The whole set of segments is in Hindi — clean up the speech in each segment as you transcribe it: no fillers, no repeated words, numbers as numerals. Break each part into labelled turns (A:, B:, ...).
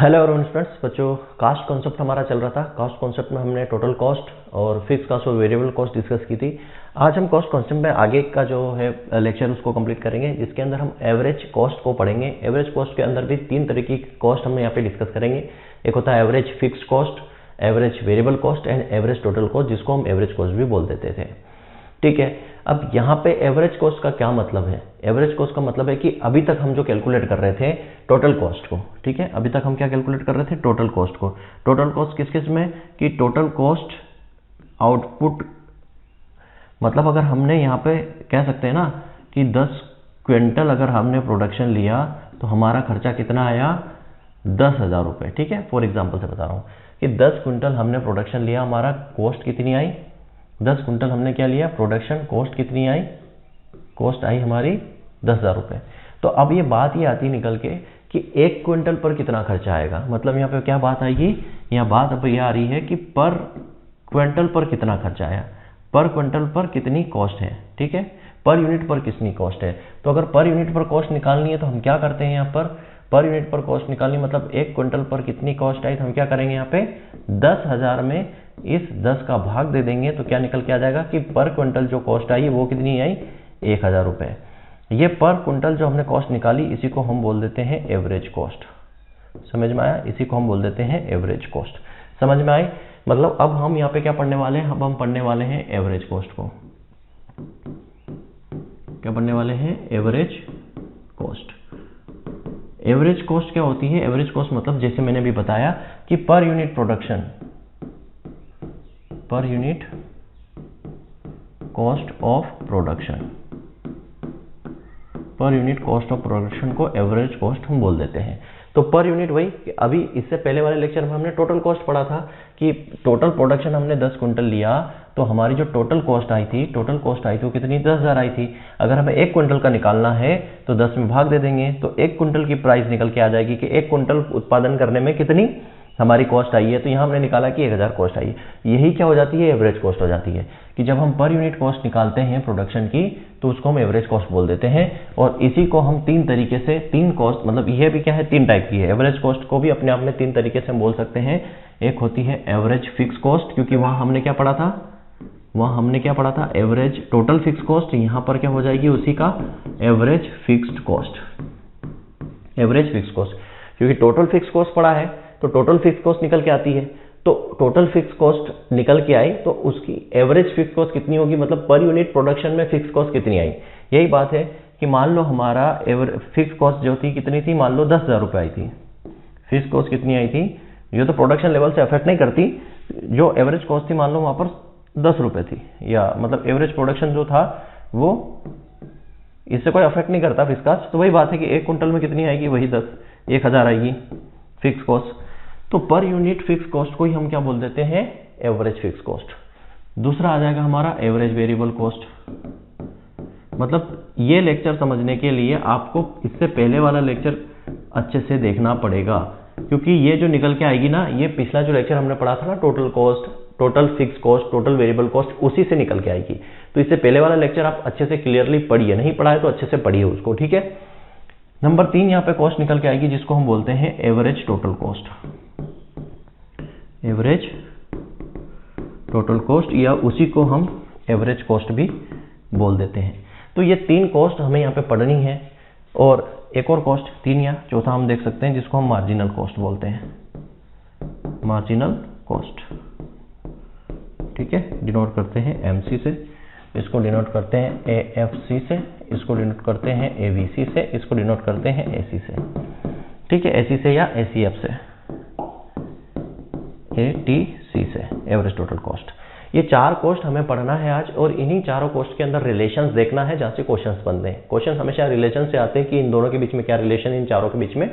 A: हेलो एवरीवन फ्रेंड्स, बच्चों कास्ट कॉन्सेप्ट हमारा चल रहा था। कास्ट कॉन्सेप्ट में हमने टोटल कॉस्ट और फिक्स कॉस्ट और वेरिएबल कॉस्ट डिस्कस की थी। आज हम कॉस्ट कॉन्सेप्ट में आगे का जो है लेक्चर उसको कंप्लीट करेंगे, जिसके अंदर हम एवरेज कॉस्ट को पढ़ेंगे। एवरेज कॉस्ट के अंदर भी तीन तरह की कॉस्ट हम यहाँ पे डिस्कस करेंगे। एक होता है average fix cost, average variable cost and average total cost, जिसको हम एवरेज कॉस्ट भी बोल देते थे। ठीक है, अब यहाँ पे एवरेज कॉस्ट का क्या मतलब है? एवरेज कॉस्ट का मतलब है कि अभी तक हम जो कैलकुलेट कर रहे थे टोटल कॉस्ट को, ठीक है, अभी तक हम क्या कैलकुलेट कर रहे थे? टोटल कॉस्ट को। टोटल कॉस्ट किस किस में? कि टोटल कॉस्ट आउटपुट, मतलब अगर हमने यहाँ पे कह सकते हैं ना कि 10 क्विंटल अगर हमने प्रोडक्शन लिया तो हमारा खर्चा कितना आया? 10,000 रुपये। ठीक है, फॉर एग्जाम्पल से बता रहा हूँ कि 10 क्विंटल हमने प्रोडक्शन लिया, हमारा कॉस्ट कितनी आई? 10 क्विंटल हमने क्या लिया? प्रोडक्शन। कॉस्ट कितनी आई? कॉस्ट आई हमारी 10,000 रुपये। तो अब ये बात ये आती निकल के कि 1 क्विंटल पर कितना खर्चा आएगा। मतलब यहाँ पे क्या बात आएगी? यहाँ बात अब ये आ रही है कि पर क्विंटल पर कितना खर्चा आया, पर क्विंटल पर कितनी कॉस्ट है। ठीक है, पर यूनिट पर कितनी कॉस्ट है। तो अगर पर यूनिट पर कॉस्ट निकालनी है तो हम क्या करते हैं? यहाँ पर यूनिट पर कॉस्ट निकालनी, मतलब 1 क्विंटल पर कितनी कॉस्ट आई, तो हम क्या करेंगे? यहाँ पे 10,000 में इस 10 का भाग दे देंगे तो क्या निकल के आ जाएगा कि पर क्विंटल जो कॉस्ट आई वो कितनी आई? 1,000 रुपये। ये पर क्विंटल जो हमने कॉस्ट निकाली, इसी को हम बोल देते हैं एवरेज कॉस्ट। समझ में आया? इसी को हम बोल देते हैं एवरेज कॉस्ट। समझ में आई? मतलब अब हम यहाँ पे क्या पढ़ने वाले हैं? अब हम पढ़ने वाले हैं एवरेज कॉस्ट को। क्या पढ़ने वाले हैं? Average cost. एवरेज कॉस्ट क्या होती है? एवरेज कॉस्ट मतलब जैसे मैंने भी बताया कि per unit production, per unit cost of production, per unit cost of production को एवरेज कॉस्ट हम बोल देते हैं। तो पर यूनिट वही, अभी इससे पहले वाले लेक्चर में हमने टोटल कॉस्ट पढ़ा था कि टोटल प्रोडक्शन हमने 10 क्विंटल लिया तो हमारी जो टोटल कॉस्ट आई थी वो कितनी? 10,000 आई थी। अगर हमें 1 क्विंटल का निकालना है तो 10 में भाग दे देंगे तो 1 क्विंटल की प्राइस निकल के आ जाएगी कि 1 क्विंटल उत्पादन करने में कितनी हमारी कॉस्ट आई है। तो यहाँ हमने निकाला कि 1,000 कॉस्ट आई है। यही क्या हो जाती है? एवरेज कॉस्ट हो जाती है कि जब हम पर यूनिट कॉस्ट निकालते हैं प्रोडक्शन की तो उसको हम एवरेज कॉस्ट बोल देते हैं। और इसी को हम तीन तरीके से, तीन कॉस्ट, मतलब यह भी क्या है? 3 टाइप की है। एवरेज कॉस्ट को भी अपने आप में 3 तरीके से हम बोल सकते हैं। एक होती है एवरेज फिक्स कॉस्ट, क्योंकि वहां हमने क्या पढ़ा था? Average total fix cost. यहां पर क्या हो जाएगी? उसी का average fixed cost. Average fix cost, क्योंकि टोटल फिक्स कॉस्ट पढ़ा है तो टोटल फिक्स कॉस्ट निकल के आती है। तो टोटल फिक्स कॉस्ट निकल के आई तो उसकी एवरेज फिक्स कॉस्ट कितनी होगी? मतलब पर यूनिट प्रोडक्शन में फिक्स कॉस्ट कितनी आई। यही बात है कि मान लो हमारा फिक्स कॉस्ट जो थी कितनी थी? मान लो 10,000 रुपये आई थी। फिक्स कॉस्ट कितनी आई थी? ये तो प्रोडक्शन लेवल से अफेक्ट नहीं करती। जो एवरेज कॉस्ट थी मान लो वहां पर 10 रुपये थी, या मतलब एवरेज प्रोडक्शन जो था वो इससे कोई अफेक्ट नहीं करता फिक्स कॉस्ट। तो वही बात है कि 1 क्विंटल में कितनी आएगी? वही 1,000 आएगी फिक्स कॉस्ट। तो पर यूनिट फिक्स कॉस्ट को ही हम क्या बोल देते हैं? Average fix cost. दूसरा आ जाएगा हमारा एवरेज वेरिएबल कॉस्ट। मतलब ये लेक्चर समझने के लिए आपको इससे पहले वाला लेक्चर अच्छे से देखना पड़ेगा, क्योंकि ये जो निकल के आएगी ना, ये पिछला जो लेक्चर हमने पढ़ा था ना, total cost, total fix cost, total variable cost, उसी से निकल के आएगी। तो इससे पहले वाला लेक्चर आप अच्छे से क्लियरली पढ़िए, नहीं पढ़ा है तो अच्छे से पढ़िए उसको। ठीक है, नंबर 3 यहाँ पे कॉस्ट निकल के आएगी जिसको हम बोलते हैं average total cost. Average total cost, या उसी को हम एवरेज कॉस्ट भी बोल देते हैं। तो ये 3 कॉस्ट हमें यहाँ पे पढ़नी है। और एक और कॉस्ट 3 या चौथा हम देख सकते हैं जिसको हम मार्जिनल कॉस्ट बोलते हैं। मार्जिनल कॉस्ट, ठीक है, डिनोट करते हैं MC से, इसको डिनोट करते हैं AFC से, इसको डिनोट करते हैं ABC से, इसको डिनोट करते हैं AC से। ठीक है, AC से या ACF से, ATC से, एवरेज टोटल कॉस्ट। ये 4 कॉस्ट हमें पढ़ना है आज, और इन्हीं चारों कॉस्ट के अंदर रिलेशंस देखना है जहां से क्वेश्चंस बनते हैं। क्वेश्चन हमेशा रिलेशन से आते हैं कि इन दोनों के बीच में क्या रिलेशन, इन चारों के बीच में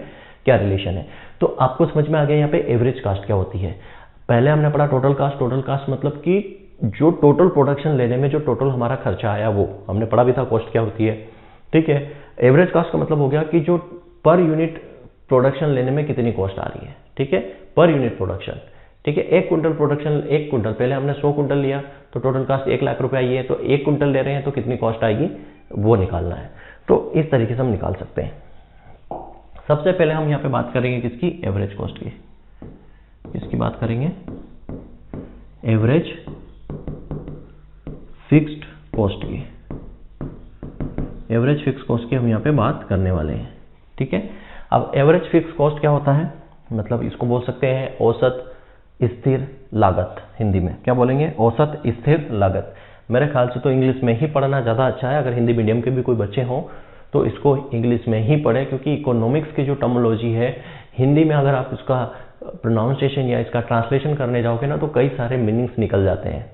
A: क्या रिलेशन है। तो आपको समझ में आ गया यहाँ पे एवरेज कास्ट क्या होती है। पहले हमने पढ़ा टोटल कास्ट। टोटल कास्ट मतलब कि जो टोटल प्रोडक्शन लेने में जो टोटल हमारा खर्चा आया वो हमने पढ़ा भी था कॉस्ट क्या होती है। ठीक है, एवरेज कास्ट का मतलब हो गया कि जो पर यूनिट प्रोडक्शन लेने में कितनी कॉस्ट आ रही है। ठीक है, पर यूनिट प्रोडक्शन। ठीक है, 1 क्विंटल प्रोडक्शन, 1 क्विंटल, पहले हमने 100 क्विंटल लिया तो टोटल कास्ट 1 लाख रुपए आई है। तो 1 क्विंटल ले रहे हैं तो कितनी कॉस्ट आएगी वो निकालना है। तो इस तरीके से हम निकाल सकते हैं। सबसे पहले हम यहाँ पे बात करेंगे किसकी, एवरेज कॉस्ट की। किसकी बात करेंगे, एवरेज फिक्स्ड कॉस्ट की। एवरेज फिक्स कॉस्ट की हम यहाँ पे बात करने वाले हैं, ठीक है। अब एवरेज फिक्स कॉस्ट क्या होता है, मतलब इसको बोल सकते हैं औसत स्थिर लागत। हिंदी में क्या बोलेंगे, औसत स्थिर लागत। मेरे ख्याल से तो इंग्लिश में ही पढ़ना ज़्यादा अच्छा है। अगर हिंदी मीडियम के भी कोई बच्चे हों तो इसको इंग्लिश में ही पढ़ें, क्योंकि इकोनॉमिक्स की जो टर्मिनोलॉजी है हिंदी में अगर आप इसका प्रोनाउंसिएशन या इसका ट्रांसलेशन करने जाओगे ना तो कई सारे मीनिंग्स निकल जाते हैं।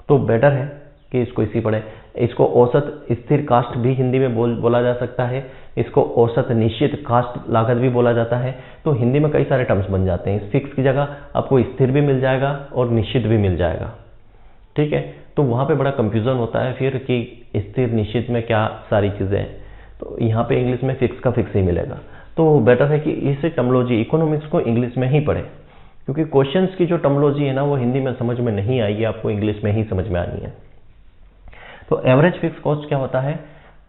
A: तो बेटर है कि इसको इसी पढ़ें। इसको औसत स्थिर कास्ट भी हिंदी में बोला जा सकता है, इसको औसत निश्चित कास्ट लागत भी बोला जाता है। तो हिंदी में कई सारे टर्म्स बन जाते हैं। इस फिक्स की जगह आपको स्थिर भी मिल जाएगा और निश्चित भी मिल जाएगा, ठीक है। तो वहाँ पे बड़ा कंफ्यूजन होता है फिर कि स्थिर निश्चित में क्या सारी चीज़ें हैं। तो यहाँ पे इंग्लिश में फिक्स का फिक्स ही मिलेगा। तो बेटर है कि इस टर्मिनोलॉजी इकोनॉमिक्स को इंग्लिश में ही पढ़ें, क्योंकि क्वेश्चंस की जो टर्मिनोलॉजी है ना वो हिंदी में समझ में नहीं आएगी, आपको इंग्लिश में ही समझ में आनी है। तो एवरेज फिक्स कॉस्ट क्या होता है,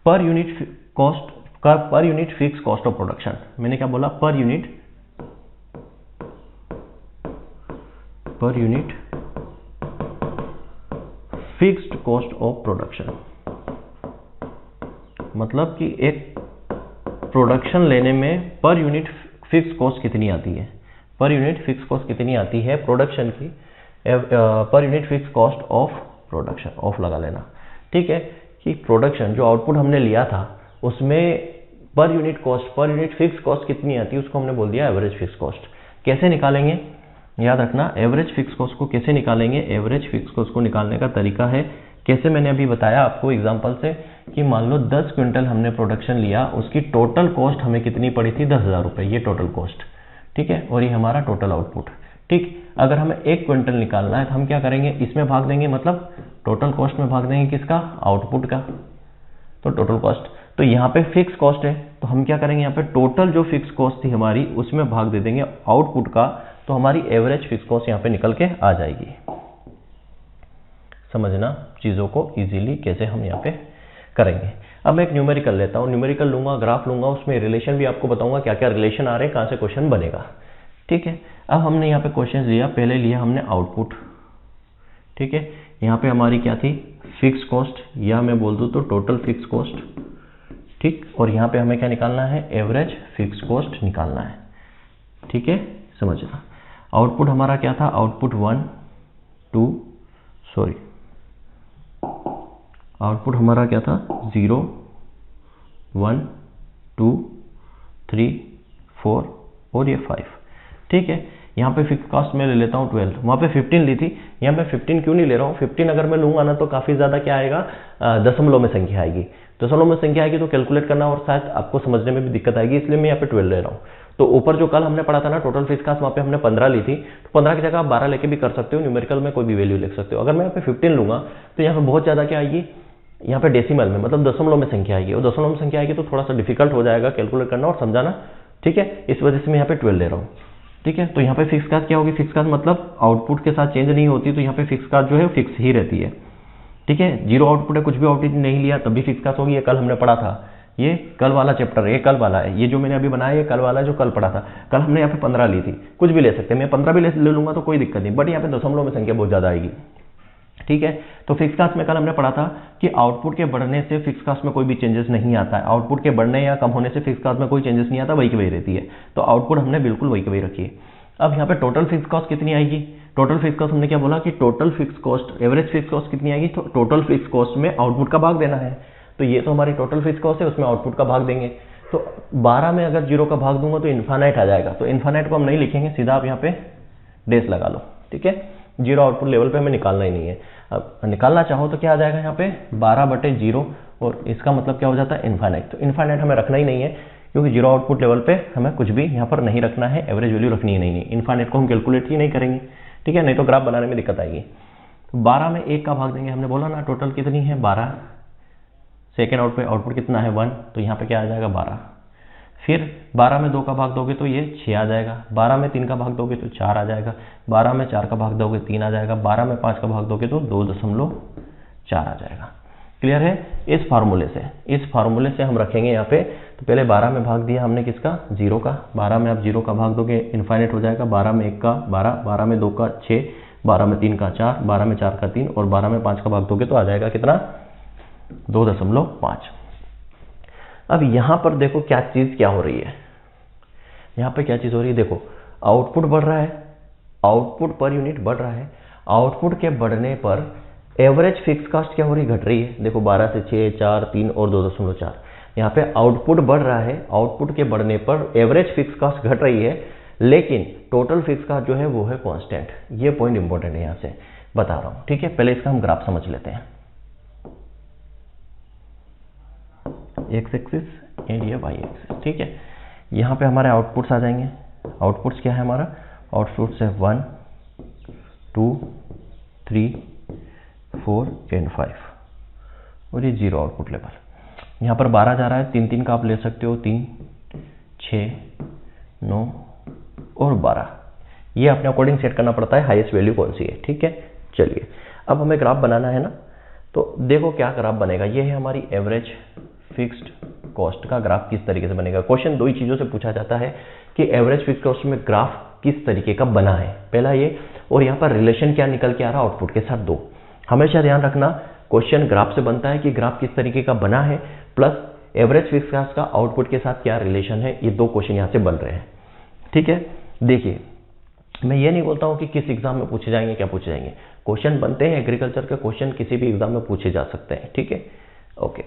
A: पर यूनिट कॉस्ट का per unit fix cost of production. मैंने क्या बोला, per unit fixed cost of production. मतलब कि एक प्रोडक्शन लेने में पर यूनिट फिक्स कॉस्ट कितनी आती है, पर यूनिट फिक्स कॉस्ट कितनी आती है प्रोडक्शन की, per unit fix cost of production, of लगा लेना, ठीक है। कि प्रोडक्शन जो आउटपुट हमने लिया था उसमें per unit cost, per unit fix cost कितनी आती है उसको हमने बोल दिया एवरेज फिक्स कॉस्ट। कैसे निकालेंगे, याद रखना, एवरेज फिक्स कॉस्ट को कैसे निकालेंगे। एवरेज फिक्स कॉस्ट को निकालने का तरीका है कैसे, मैंने अभी बताया आपको एग्जांपल से कि मान लो 10 क्विंटल हमने प्रोडक्शन लिया, उसकी टोटल कॉस्ट हमें कितनी पड़ी थी, 10,000 रुपये, ये टोटल कॉस्ट, ठीक है। और ये हमारा टोटल आउटपुट, ठीक। अगर हमें 1 क्विंटल निकालना है तो हम क्या करेंगे, इसमें भाग देंगे, मतलब टोटल कॉस्ट में भाग देंगे किसका, आउटपुट का, तो टोटल कॉस्ट। तो यहाँ पे फिक्स कॉस्ट है तो हम क्या करेंगे, यहाँ पे टोटल जो फिक्स कॉस्ट थी हमारी उसमें भाग दे देंगे आउटपुट का, तो हमारी एवरेज फिक्स कॉस्ट यहाँ पे निकल के आ जाएगी। समझना चीज़ों को इजीली कैसे हम यहाँ पे करेंगे। अब मैं एक न्यूमेरिकल लेता हूँ, न्यूमेरिकल लूंगा, ग्राफ लूंगा, उसमें रिलेशन भी आपको बताऊंगा क्या क्या रिलेशन आ रहे हैं, कहाँ से क्वेश्चन बनेगा, ठीक है। अब हमने यहाँ पे क्वेश्चन लिया, पहले लिया हमने आउटपुट, ठीक है। यहाँ पे हमारी क्या थी, फिक्स कॉस्ट, या मैं बोल दूँ तो टोटल फिक्स कॉस्ट, ठीक। और यहाँ पे हमें क्या निकालना है, एवरेज फिक्स कॉस्ट निकालना है, ठीक है। समझना, आउटपुट हमारा क्या था, आउटपुट आउटपुट हमारा क्या था, 0 1 2 3 4 और ये 5, ठीक है। यहाँ पे फिक्स कॉस्ट मैं ले लेता हूँ 12, वहाँ पे 15 ली थी, यहाँ पे 15 क्यों नहीं ले रहा हूँ, 15 अगर मैं लूंगा ना तो काफ़ी ज़्यादा क्या आएगा, दशमलव में संख्या आएगी, दशमलव में संख्या आएगी तो कैलकुलेट करना और शायद आपको समझने में भी दिक्कत आएगी, इसलिए मैं यहाँ पे 12 ले रहा हूँ। तो ऊपर जो कल हमने पढ़ा था ना टोटल फिक्स कॉस्ट, वहाँ पे हमने 15 ली थी, तो 15 की जगह आप 12 लेके भी कर सकते हो, न्यूमेरिकल में कोई भी वैल्यू लिख सकते हो। अगर मैं यहाँ पे 15 लूंगा तो यहाँ पे बहुत ज़्यादा क्या आएगी, यहाँ पे डेसिमल में, मतलब दशमलव में संख्या आएगी, और दशमलव में संख्या आएगी तो थोड़ा सा डिफिकल्ट हो जाएगा कैलकुलेट करना और समझाना, ठीक है। इस वजह से मैं यहाँ पे 12 ले रहा हूँ, ठीक है। तो यहाँ पे फिक्स कॉस्ट क्या होगी, फिक्स कॉस्ट मतलब आउटपुट के साथ चेंज नहीं होती, तो यहाँ पे फिक्स कॉस्ट जो है फिक्स ही रहती है, ठीक है। 0 आउटपुट है, कुछ भी आउटपुट नहीं लिया तब भी फिक्स कॉस्ट होगी, ये कल हमने पढ़ा था, ये कल वाला चैप्टर है, ये कल वाला है, ये जो मैंने अभी बनाया ये कल वाला है जो कल पढ़ा था। कल हमने यहाँ पे 15 ली थी, कुछ भी ले सकते हैं, मैं 15 भी ले लूंगा तो कोई दिक्कत नहीं, बट यहाँ पे दशमलव में संख्या बहुत ज़्यादा आएगी, ठीक है। तो फिक्स कॉस्ट में कल हमने पढ़ा था कि आउटपुट के बढ़ने से फिक्स कॉस्ट में कोई भी चेंजेस नहीं आता है, आउटपुट के बढ़ने या कम होने से फिक्स कॉस्ट में कोई चेंजेस नहीं आता, वही की वही रहती है। तो आउटपुट हमने बिल्कुल वही की वही रखी है। अब यहाँ पे टोटल फिक्स कॉस्ट कितनी आएगी, टोटल फिक्स कॉस्ट हमने क्या बोला कि total fix cost, average fix cost कितनी आएगी, तो टोटल फिक्स कॉस्ट में आउटपुट का भाग देना है, तो ये तो हमारी टोटल फिक्स कॉस्ट है, उसमें आउटपुट का भाग देंगे। तो 12 में अगर 0 का भाग दूंगा तो इन्फानाइट आ जाएगा, तो इन्फानाइट को हम नहीं लिखेंगे, सीधा आप यहाँ पे डेस लगा लो, ठीक है। 0 आउटपुट लेवल पे हमें निकालना ही नहीं है। अब निकालना चाहो तो क्या आ जाएगा यहाँ पे 12/0, और इसका मतलब क्या हो जाता है, इन्फानाइट। तो इन्फानाइट हमें रखना ही नहीं है, क्योंकि 0 आउटपुट लेवल पे हमें कुछ भी यहाँ पर नहीं रखना है, एवरेज वैल्यू रखनी ही नहीं है, इन्फानाइट को हम कैलकुलेट ही नहीं करेंगे, ठीक है, नहीं तो ग्राफ बनाने में दिक्कत आएगी। तो 12 में 1 का भाग देंगे, हमने बोला ना टोटल कितनी है 12, सेकेंड आउटपुट कितना है 1, तो यहाँ पे क्या आ जाएगा 12। फिर 12 में 2 का भाग दोगे तो ये 6 आ जाएगा, 12 में 3 का भाग दोगे तो 4 आ जाएगा, 12 में 4 का भाग दोगे 3 आ जाएगा, 12 में 5 का भाग दोगे तो 2.4 आ जाएगा। क्लियर है। इस फार्मूले से हम रखेंगे यहाँ पे तो पहले 12 में भाग दिया हमने किसका, 0 का। 12 में आप 0 का भाग दोगे इनफाइनाइट हो जाएगा। 12 में 1 का 12, 12 में 2 का 6, 12 में 3 का 4, 12 में 4 का 3 और 12 में 5 का भाग दोगे तो आ जाएगा कितना, 2.5। अब यहाँ पर देखो क्या चीज़ क्या हो रही है, यहाँ पे क्या चीज़ हो रही है, देखो आउटपुट बढ़ रहा है, आउटपुट पर यूनिट बढ़ रहा है। आउटपुट के बढ़ने पर एवरेज फिक्स कास्ट क्या हो रही है, घट रही है। देखो 12 से 6, 4, 3 और 2.4। यहाँ पे आउटपुट बढ़ रहा है, आउटपुट के बढ़ने पर एवरेज फिक्स कास्ट घट रही है, लेकिन टोटल फिक्स कास्ट जो है वो है कांस्टेंट। ये पॉइंट इंपॉर्टेंट है, यहाँ से बता रहा हूँ, ठीक है। पहले इसका हम ग्राफ समझ लेते हैं, एक्स एक्सिस एंड ये वाई एक्सिस, ठीक है। यहाँ पे हमारे आउटपुट्स आ जाएंगे। आउटपुट्स क्या है हमारा, आउटपुट्स है 1, 2, 3, 4 एंड 5 और ये 0 आउटपुट लेवल। यहाँ पर 12 जा रहा है, 3 3 का आप ले सकते हो, 3, 6, 9 और 12। ये अपने अकॉर्डिंग सेट करना पड़ता है हाईएस्ट वैल्यू कौन सी है, ठीक है। चलिए अब हमें ग्राफ बनाना है ना, तो देखो क्या ग्राफ बनेगा। ये है हमारी एवरेज फिक्स्ड कॉस्ट का ग्राफ किस तरीके से बनेगा। क्वेश्चन दो ही चीज़ों से पूछा जाता है कि एवरेज फिक्स्ड कॉस्ट में ग्राफ किस तरीके का बना है, पहला ये, और यहाँ पर रिलेशन क्या निकल के आ रहा है आउटपुट के साथ, 2। हमेशा ध्यान रखना क्वेश्चन ग्राफ से बनता है कि ग्राफ किस तरीके का बना है, प्लस एवरेज फिक्स्ड कॉस्ट का आउटपुट के साथ क्या रिलेशन है। ये 2 क्वेश्चन यहाँ से बन रहे हैं, ठीक है। देखिए मैं ये नहीं बोलता हूँ कि किस एग्जाम में पूछे जाएंगे, क्या पूछे जाएंगे। क्वेश्चन बनते हैं, एग्रीकल्चर के क्वेश्चन किसी भी एग्जाम में पूछे जा सकते हैं, ठीक है। ओके,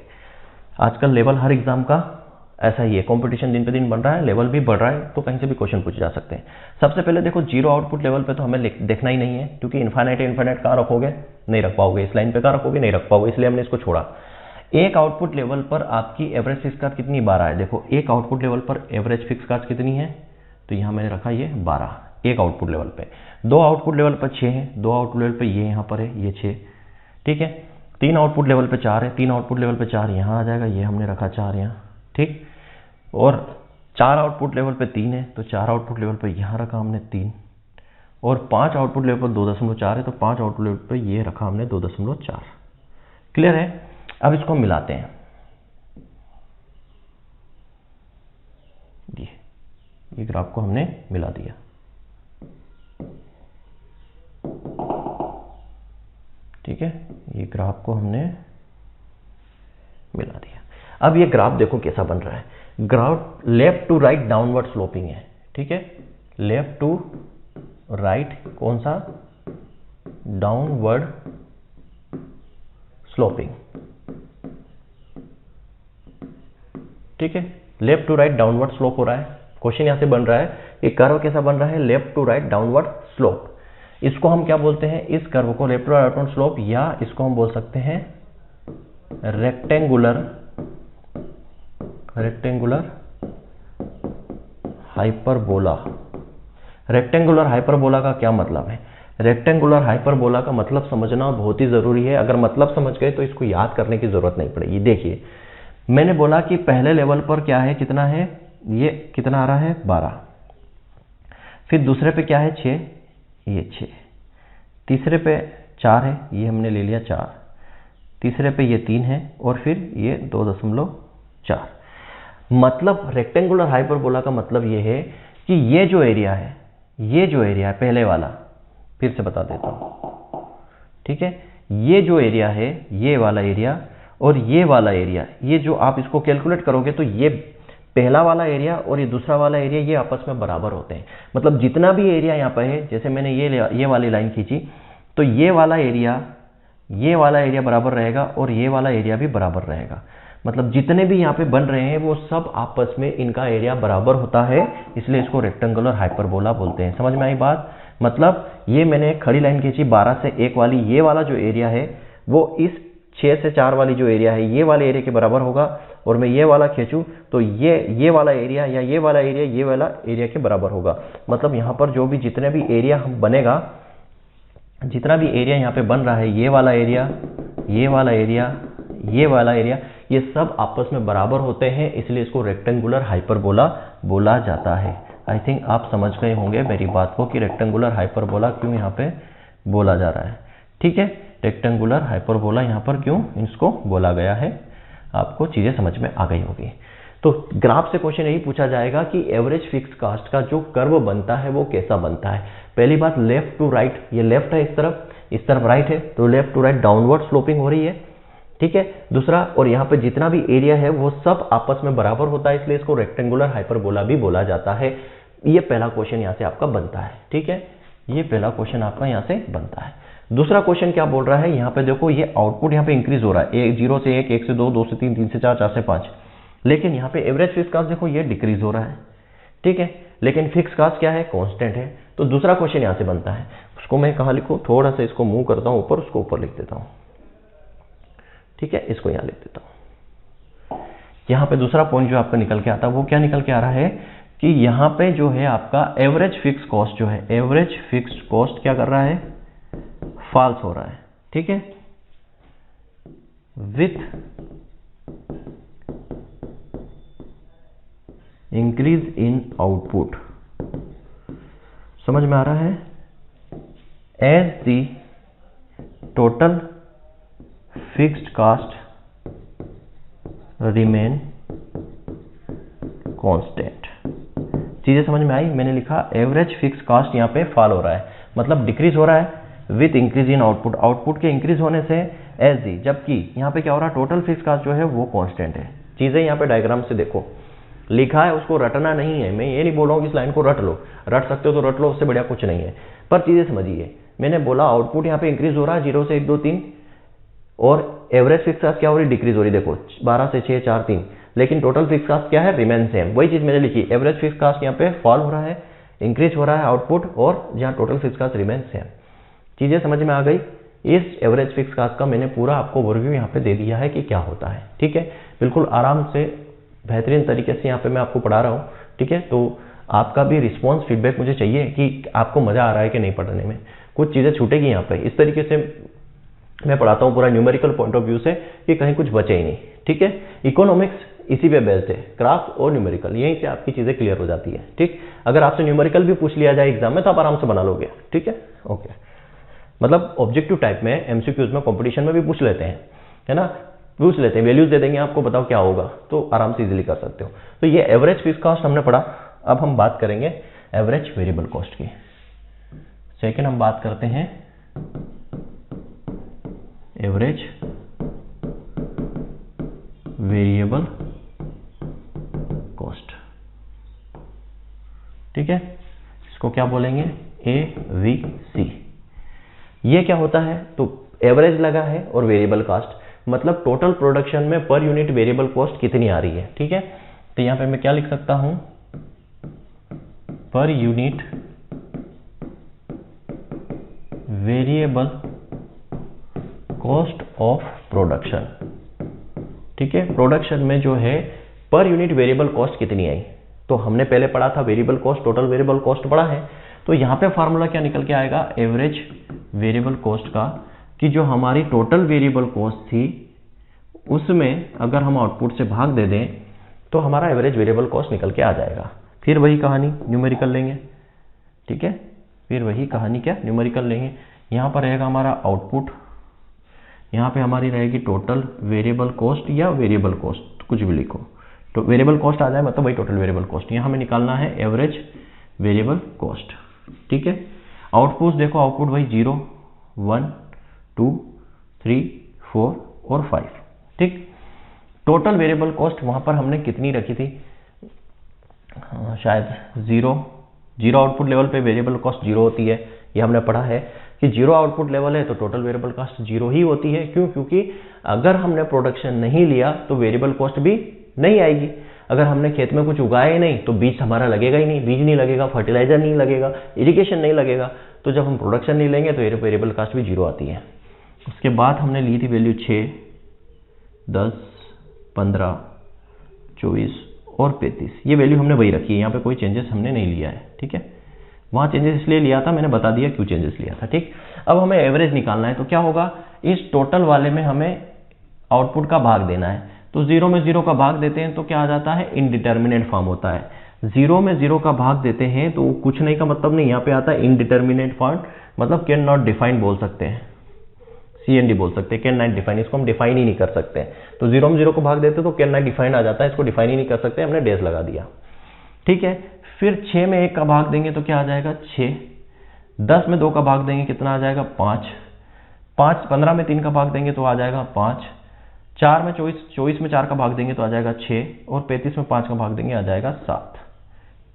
A: आजकल लेवल हर एग्जाम का ऐसा ही है, कंपटीशन दिन पे दिन बढ़ रहा है, लेवल भी बढ़ रहा है, तो कहीं से भी क्वेश्चन पूछे जा सकते हैं। सबसे पहले देखो 0 आउटपुट लेवल पे तो हमें देखना ही नहीं है, क्योंकि इनफाइनाइट कहाँ रखोगे, नहीं रख पाओगे। इस लाइन पे कहाँ रखोगे, नहीं रख पाओगे, इसलिए हमने इसको छोड़ा। एक आउटपुट लेवल पर आपकी एवरेज फिक्स कास्ट कितनी, 12 है। देखो एक आउटपुट लेवल पर एवरेज फिक्स कास्ट कितनी है, तो यहाँ मैंने रखा ये 12 एक आउटपुट लेवल पे। 2 आउटपुट लेवल पर 6 है, 2 आउटपुट लेवल पे ये यहाँ पर है, ये 6, ठीक है। 3 आउटपुट लेवल पे 4 है, 3 आउटपुट लेवल पे 4 यहाँ आ जाएगा, ये हमने रखा 4 यहाँ, ठीक। और 4 आउटपुट लेवल पे 3 है, तो 4 आउटपुट लेवल पे यहाँ रखा हमने 3, और 5 आउटपुट लेवल पर 2.4 है, तो 5 आउटपुट लेवल पे ये रखा हमने 2.4। क्लियर है। अब इसको मिलाते हैं, ये ग्राफ को हमने मिला दिया, ठीक है। ये ग्राफ को हमने मिला दिया। अब ये ग्राफ देखो कैसा बन रहा है। Graph left to right downward sloping है, ठीक है। लेफ्ट टू राइट कौन सा, डाउनवर्ड स्लोपिंग, ठीक है। Left to right downward slope हो रहा है। क्वेश्चन यहां से बन रहा है, ये कर्व कैसा बन रहा है, left to right downward slope. इसको हम क्या बोलते हैं, इस कर्व को left to right downward slope, या इसको हम बोल सकते हैं रेक्टेंगुलर हाइपरबोला। रेक्टेंगुलर हाइपरबोला का क्या मतलब है, रेक्टेंगुलर हाइपरबोला का मतलब समझना बहुत ही जरूरी है। अगर मतलब समझ गए तो इसको याद करने की जरूरत नहीं पड़ेगी। देखिए मैंने बोला कि पहले लेवल पर क्या है, कितना है, ये कितना आ रहा है 12, फिर दूसरे पे क्या है 6, ये 6, तीसरे पे 4 है, ये हमने ले लिया 4, तीसरे पे ये 3 है, और फिर ये 2.4। मतलब रेक्टेंगुलर हाइपरबोला का मतलब ये है कि ये जो एरिया है, पहले वाला, फिर से बता देता हूं, ठीक है। ये जो एरिया है, ये वाला एरिया और ये वाला एरिया, ये जो आप इसको कैलकुलेट करोगे तो ये पहला वाला एरिया और ये दूसरा वाला एरिया ये आपस में बराबर होते हैं। मतलब जितना भी एरिया यहाँ पर है, जैसे मैंने ये वाली लाइन खींची, तो ये वाला एरिया बराबर रहेगा और ये वाला एरिया भी बराबर रहेगा। मतलब जितने भी यहाँ पे बन रहे हैं वो सब आपस में इनका एरिया बराबर होता है, इसलिए इसको रेक्टेंगुलर हाइपरबोला बोलते हैं। समझ में आई बात। मतलब ये मैंने खड़ी लाइन खींची 12 से 1 वाली, ये वाला जो एरिया है वो इस 6 से 4 वाली जो एरिया है ये वाले एरिया के बराबर होगा, और मैं ये वाला खींचूं तो ये वाला एरिया या ये वाला एरिया के बराबर होगा। मतलब यहाँ पर जो भी जितने भी एरिया हम बनेगा, जितना भी एरिया यहाँ पे बन रहा है, ये वाला एरिया, ये वाला एरिया, ये वाला एरिया, ये सब आपस में बराबर होते हैं, इसलिए इसको रेक्टेंगुलर हाइपरबोला बोला जाता है। आई थिंक आप समझ गए होंगे मेरी बात को कि रेक्टेंगुलर हाइपरबोला क्यों यहाँ पे बोला जा रहा है, ठीक है। रेक्टेंगुलर हाइपरबोला यहाँ पर क्यों इसको बोला गया है, आपको चीजें समझ में आ गई होगी। तो ग्राफ से क्वेश्चन यही पूछा जाएगा कि एवरेज फिक्स कास्ट का जो कर्व बनता है वो कैसा बनता है। पहली बात लेफ्ट टू राइट, ये लेफ्ट है इस तरफ राइट है, तो left to right downward sloping हो रही है, ठीक है। दूसरा, और यहाँ पे जितना भी एरिया है वो सब आपस में बराबर होता है, इसलिए इसको रेक्टेंगुलर हाइपरबोला भी बोला जाता है। ये पहला क्वेश्चन यहाँ से आपका बनता है, ठीक है, ये पहला क्वेश्चन आपका यहाँ से बनता है। दूसरा क्वेश्चन क्या बोल रहा है, यहाँ पे देखो ये आउटपुट यहाँ पे इंक्रीज हो रहा है, 0 से 1, 1 से 2, 2 से 3, 3 से 4, 4 से 5, लेकिन यहाँ पे एवरेज फिक्स कास्ट देखो ये डिक्रीज हो रहा है, ठीक है, लेकिन फिक्स कास्ट क्या है, कांस्टेंट है। तो दूसरा क्वेश्चन यहाँ से बनता है, उसको मैं कहाँ लिखूँ, थोड़ा सा इसको मूव करता हूँ ऊपर, उसको ऊपर लिख देता हूँ, ठीक है, इसको यहाँ लिख देता हूँ। यहाँ पे दूसरा पॉइंट जो आपका निकल के आता है वो क्या निकल के आ रहा है कि यहाँ पे जो है आपका एवरेज फिक्स कॉस्ट जो है, एवरेज फिक्स कॉस्ट क्या कर रहा है, फॉल्स हो रहा है, ठीक है, विथ इंक्रीज इन आउटपुट। समझ में आ रहा है, as the total fixed cost remain constant. चीजें समझ में आई, मैंने लिखा एवरेज फिक्स कास्ट यहाँ पे फॉल हो रहा है, मतलब डिक्रीज हो रहा है with increase in output, output के इंक्रीज होने से एज दी, जबकि यहाँ पे क्या हो रहा है, टोटल फिक्स कास्ट जो है वो कांस्टेंट है। चीजें यहाँ पे डायग्राम से देखो, लिखा है, उसको रटना नहीं है। मैं ये नहीं बोल रहा हूँ कि इस लाइन को रट लो, रट सकते हो तो रट लो, उससे बढ़िया कुछ नहीं है, पर चीजें समझिए। मैंने बोला आउटपुट यहाँ पे इंक्रीज हो रहा है 0 से 1, 2, 3, और एवरेज फिक्स कास्ट क्या हो रही है, डिक्रीज हो रही है, देखो 12 से 6, 4, 3, लेकिन टोटल फिक्स कास्ट क्या है, रिमेन सेम। वही चीज मैंने लिखी, एवरेज फिक्स कास्ट यहाँ पे फॉल हो रहा है, इंक्रीज हो रहा है आउटपुट, और जहाँ total fix cost remain same. चीजें समझ में आ गई। इस एवरेज फिक्स कास्ट का मैंने पूरा आपको ओवरव्यू यहाँ पे दे दिया है कि क्या होता है, ठीक है, बिल्कुल आराम से बेहतरीन तरीके से यहाँ पे मैं आपको पढ़ा रहा हूँ, ठीक है। तो आपका भी रिस्पॉन्स फीडबैक मुझे चाहिए कि आपको मजा आ रहा है कि नहीं पढ़ने में, कुछ चीजें छूटेगी यहाँ पे। इस तरीके से मैं पढ़ाता हूँ पूरा न्यूमेरिकल पॉइंट ऑफ व्यू से कि कहीं कुछ बचे ही नहीं, ठीक है। इकोनॉमिक्स इसी पे बेस्ड है, ग्राफ और न्यूमेरिकल, यहीं से आपकी चीजें क्लियर हो जाती है, ठीक। अगर आपसे न्यूमेरिकल भी पूछ लिया जाए एग्जाम में तो आप आराम से बना लोगे, ठीक है, ओके। मतलब ऑब्जेक्टिव टाइप में, एमसीक्यूज में, कंपटीशन में भी पूछ लेते हैं, है ना, पूछ लेते हैं, वैल्यूज दे देंगे आपको, बताओ क्या होगा, तो आराम से इजीली कर सकते हो। तो ये एवरेज फिक्स कॉस्ट हमने पढ़ा। अब हम बात करेंगे एवरेज वेरिएबल कॉस्ट की। सेकंड हम बात करते हैं एवरेज वेरिएबल कॉस्ट, ठीक है, इसको क्या बोलेंगे, AVC। ये क्या होता है, तो एवरेज लगा है और वेरिएबल कॉस्ट, मतलब टोटल प्रोडक्शन में पर यूनिट वेरिएबल कॉस्ट कितनी आ रही है, ठीक है। तो यहां पे मैं क्या लिख सकता हूं, per unit variable cost of production, ठीक है। प्रोडक्शन में जो है पर यूनिट वेरिएबल कॉस्ट कितनी आई, तो हमने पहले पढ़ा था variable cost, total variable cost पढ़ा है। तो यहां पे फार्मूला क्या निकल के आएगा, एवरेज वेरिएबल कॉस्ट का, कि जो हमारी टोटल वेरिएबल कॉस्ट थी उसमें अगर हम आउटपुट से भाग दे दें तो हमारा एवरेज वेरिएबल कॉस्ट निकल के आ जाएगा। फिर वही कहानी न्यूमेरिकल लेंगे, ठीक है, फिर वही कहानी क्या, न्यूमेरिकल लेंगे। यहाँ पर रहेगा हमारा आउटपुट, यहाँ पे हमारी रहेगी टोटल वेरिएबल कॉस्ट या वेरिएबल कॉस्ट, कुछ भी लिखो, तो वेरिएबल कॉस्ट आ जाए मतलब वही टोटल वेरिएबल कॉस्ट। यहाँ हमें निकालना है एवरेज वेरिएबल कॉस्ट, ठीक है। आउटपुट देखो, आउटपुट वही 0, 1, 2, 3, 4 और 5, ठीक। टोटल वेरिएबल कॉस्ट वहां पर हमने कितनी रखी थी, शायद 0 आउटपुट लेवल पे वेरिएबल कॉस्ट 0 होती है, ये हमने पढ़ा है कि 0 आउटपुट लेवल है तो टोटल वेरिएबल कॉस्ट 0 ही होती है। क्यों, क्योंकि अगर हमने प्रोडक्शन नहीं लिया तो वेरिएबल कॉस्ट भी नहीं आएगी। अगर हमने खेत में कुछ उगाया ही नहीं तो बीज हमारा लगेगा ही नहीं, बीज नहीं लगेगा, फर्टिलाइजर नहीं लगेगा, इरिगेशन नहीं लगेगा। तो जब हम प्रोडक्शन नहीं लेंगे तो वेरिएबल कॉस्ट भी 0 आती है। उसके बाद हमने ली थी वैल्यू 6, 10, 15, 24 और 35, ये वैल्यू हमने वही रखी है, यहाँ पे कोई चेंजेस हमने नहीं लिया है, ठीक है। वहाँ चेंजेस इसलिए लिया था, मैंने बता दिया क्यों चेंजेस लिया था, ठीक। अब हमें एवरेज निकालना है, तो क्या होगा, इस टोटल वाले में हमें आउटपुट का भाग देना है। तो 0 में 0 का भाग देते हैं तो क्या आ जाता है, इनडिटर्मिनेट फॉर्म होता है। 0 में 0 का भाग देते हैं तो कुछ नहीं का मतलब नहीं, यहाँ पे आता है इनडिटर्मिनेट फॉर्म, मतलब कैन नॉट डिफाइंड बोल सकते हैं। CND बोल सकते हैं, कैन नॉट डिफाइन, इसको हम डिफाइन ही नहीं कर सकते हैं। तो 0 में 0 को भाग देते तो कैन नॉट डिफाइन आ जाता है, इसको डिफाइन ही नहीं कर सकते, हमने डेज लगा दिया। ठीक है, फिर 6 में 1 का भाग देंगे तो क्या आ जाएगा 6, 10 में 2 का भाग देंगे कितना आ जाएगा 5, 15 में 3 का भाग देंगे तो आ जाएगा 5, 4 में 24 में 4 का भाग देंगे तो आ जाएगा 6, और 35 में 5 का भाग देंगे आ जाएगा 7।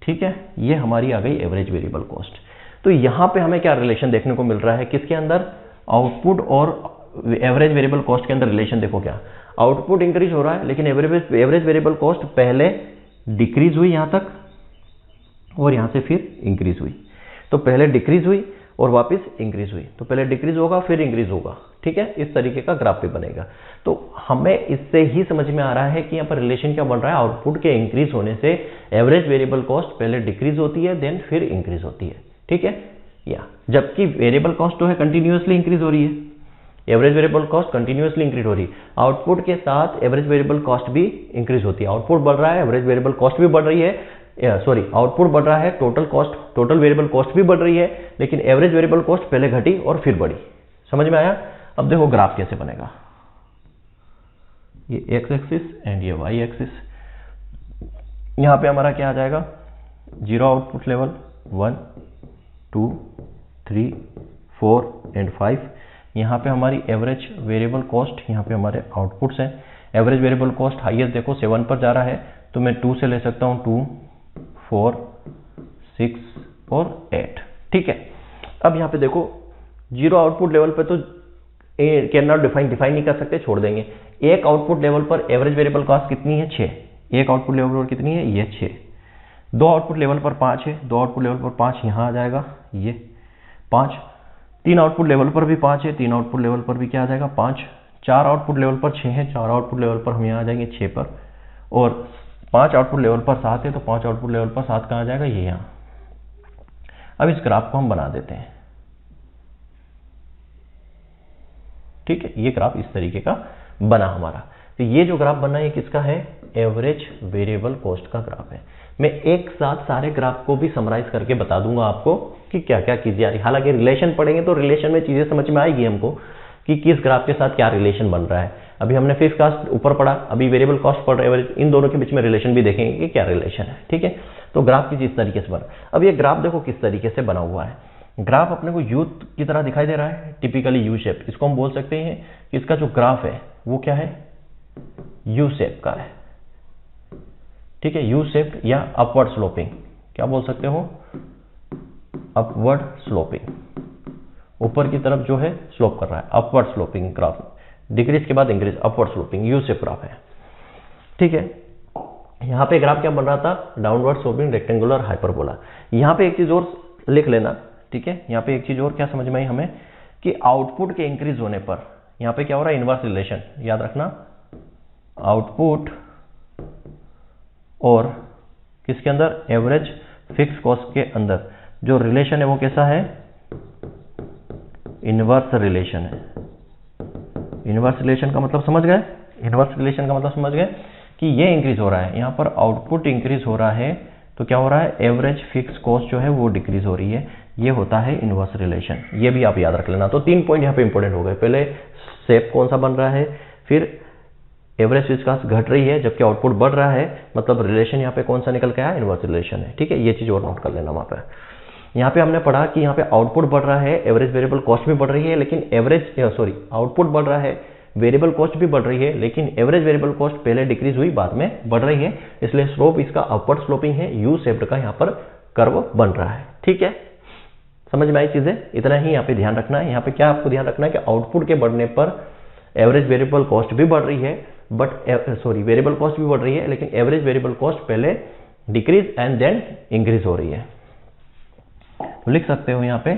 A: ठीक है, ये हमारी आ गई एवरेज वेरिएबल कॉस्ट। तो यहाँ पे हमें क्या रिलेशन देखने को मिल रहा है, किसके अंदर, आउटपुट और एवरेज वेरिएबल कॉस्ट के अंदर रिलेशन देखो क्या, आउटपुट इंक्रीज हो रहा है लेकिन एवरेज वेरिएबल कॉस्ट पहले डिक्रीज हुई यहाँ तक और यहाँ से फिर इंक्रीज हुई। तो पहले डिक्रीज हुई और वापस इंक्रीज हुई, तो पहले डिक्रीज होगा फिर इंक्रीज होगा। ठीक है, इस तरीके का ग्राफ भी बनेगा। तो हमें इससे ही समझ में आ रहा है कि यहाँ पर रिलेशन क्या बन रहा है, आउटपुट के इंक्रीज होने से एवरेज वेरिएबल कॉस्ट पहले डिक्रीज होती है देन फिर इंक्रीज होती है। ठीक है, या जबकि वेरिएबल कॉस्ट जो है कंटिन्यूअसली इंक्रीज हो रही है, average variable cost continuously increase हो रही है, आउटपुट के साथ एवरेज वेरिएबल कॉस्ट भी इंक्रीज होती है। आउटपुट बढ़ रहा है, एवरेज वेरिएबल कॉस्ट भी बढ़ रही है, आउटपुट बढ़ रहा है, टोटल वेरिएबल कॉस्ट भी बढ़ रही है, लेकिन एवरेज वेरिएबल कॉस्ट पहले घटी और फिर बढ़ी। समझ में आया? अब देखो ग्राफ कैसे बनेगा, ये एक्स एक्सिस एंड ये वाई एक्सिस। यहां पे हमारा क्या आ जाएगा, 0 आउटपुट लेवल, 1 2 3 4 एंड 5। यहाँ पे हमारी एवरेज वेरिएबल कॉस्ट, यहाँ पे हमारे आउटपुट्स हैं। एवरेज वेरिएबल कॉस्ट हाईएस्ट देखो 7 पर जा रहा है, तो मैं 2 से ले सकता हूँ, 2 4 6 और 8। ठीक है, अब यहाँ पे देखो 0 आउटपुट लेवल पे तो कैन नॉट डिफाइन नहीं कर सकते, छोड़ देंगे। एक आउटपुट लेवल पर एवरेज वेरिएबल कॉस्ट कितनी है, 6। एक आउटपुट लेवल पर कितनी है, ये 6। 2 आउटपुट लेवल पर 5 है, 2 आउटपुट लेवल पर 5 यहाँ आ जाएगा, ये 5। 3 आउटपुट लेवल पर भी 5 है, 3 आउटपुट लेवल पर भी क्या आ जाएगा 5। 4 आउटपुट लेवल पर 6 है, 4 आउटपुट लेवल पर हम यहाँ आ जाएंगे 6 पर, और 5 आउटपुट लेवल पर 7 है, तो 5 आउटपुट लेवल पर 7 कहाँ आ जाएगा, ये यहाँ। अब इस ग्राफ को हम बना देते हैं। ठीक है, ये ग्राफ इस तरीके का बना हमारा। तो ये जो ग्राफ बना है ये किसका है, एवरेज वेरिएबल कॉस्ट का ग्राफ है। मैं एक साथ सारे ग्राफ को भी समराइज करके बता दूंगा आपको कि क्या क्या चीजें आ रही। हालांकि रिलेशन पढ़ेंगे तो रिलेशन में चीजें समझ में आएगी हमको कि किस ग्राफ के साथ क्या रिलेशन बन रहा है। अभी हमने फिक्स्ड कॉस्ट ऊपर पढ़ा, अभी वेरिएबल कॉस्ट पढ़ रहे, एवरेज, इन दोनों के बीच में रिलेशन भी देखेंगे कि क्या रिलेशन है। ठीक है, तो ग्राफ किस इस तरीके से बना। अब ये ग्राफ देखो किस तरीके से बना हुआ है। ग्राफ अपने को यू की तरह दिखाई दे रहा है, टिपिकली यू शेप। इसको हम बोल सकते हैं कि इसका जो ग्राफ है वो क्या है, यू शेप का है। ठीक है, यू शेप या अपवर्ड स्लोपिंग, क्या बोल सकते हो, अपवर्ड स्लोपिंग, ऊपर की तरफ जो है स्लोप कर रहा है, अपवर्ड स्लोपिंग ग्राफ, डिक्रीज के बाद increase, upward sloping U shape graph है। ठीक है, यहां पे ग्राफ क्या बन रहा था, डाउनवर्ड स्लोपिंग रेक्टेंगुलर हाइपरबोला। यहां पे एक चीज और लिख लेना, ठीक है, यहाँ पे एक चीज और क्या समझ में आई हमें कि आउटपुट के इंक्रीज होने पर यहाँ पे क्या हो रहा है, इनवर्स रिलेशन, याद रखना, आउटपुट और किसके अंदर, एवरेज फिक्स कॉस्ट के अंदर जो रिलेशन है वो कैसा है, इनवर्स रिलेशन है। इनवर्स रिलेशन का मतलब समझ गए, इनवर्स रिलेशन का मतलब समझ गए कि ये इंक्रीज हो रहा है, यहाँ पर आउटपुट इंक्रीज हो रहा है तो क्या हो रहा है, एवरेज फिक्स कॉस्ट जो है वो डिक्रीज हो रही है, ये होता है इनवर्स रिलेशन। ये भी आप याद रख लेना। तो 3 पॉइंट यहाँ पे इंपॉर्टेंट हो गए, पहले शेप कौन सा बन रहा है, फिर एवरेज फिक्स कॉस्ट घट रही है जबकि आउटपुट बढ़ रहा है, मतलब रिलेशन यहाँ पे कौन सा निकल के आया, इनवर्स रिलेशन है। ठीक है, ये चीज और नोट कर लेना। वहां पर यहाँ पे हमने पढ़ा कि यहाँ पे आउटपुट बढ़ रहा है, एवरेज वेरिएबल कॉस्ट भी बढ़ रही है, लेकिन आउटपुट बढ़ रहा है, वेरिएबल कॉस्ट भी बढ़ रही है, लेकिन एवरेज वेरिएबल कॉस्ट पहले डिक्रीज हुई बाद में बढ़ रही है, इसलिए स्लोप इसका अपवर्ड स्लोपिंग है, यू शेप्ड का यहाँ पर कर्व बन रहा है। ठीक है, समझ में आई चीजें, इतना ही यहाँ पे ध्यान रखना है। यहाँ पे क्या आपको ध्यान रखना है कि आउटपुट के बढ़ने पर एवरेज वेरिएबल कॉस्ट भी बढ़ रही है, वेरिएबल कॉस्ट भी बढ़ रही है, लेकिन एवरेज वेरिएबल कॉस्ट पहले डिक्रीज एंड देन इंक्रीज हो रही है। तो लिख सकते हो यहाँ पे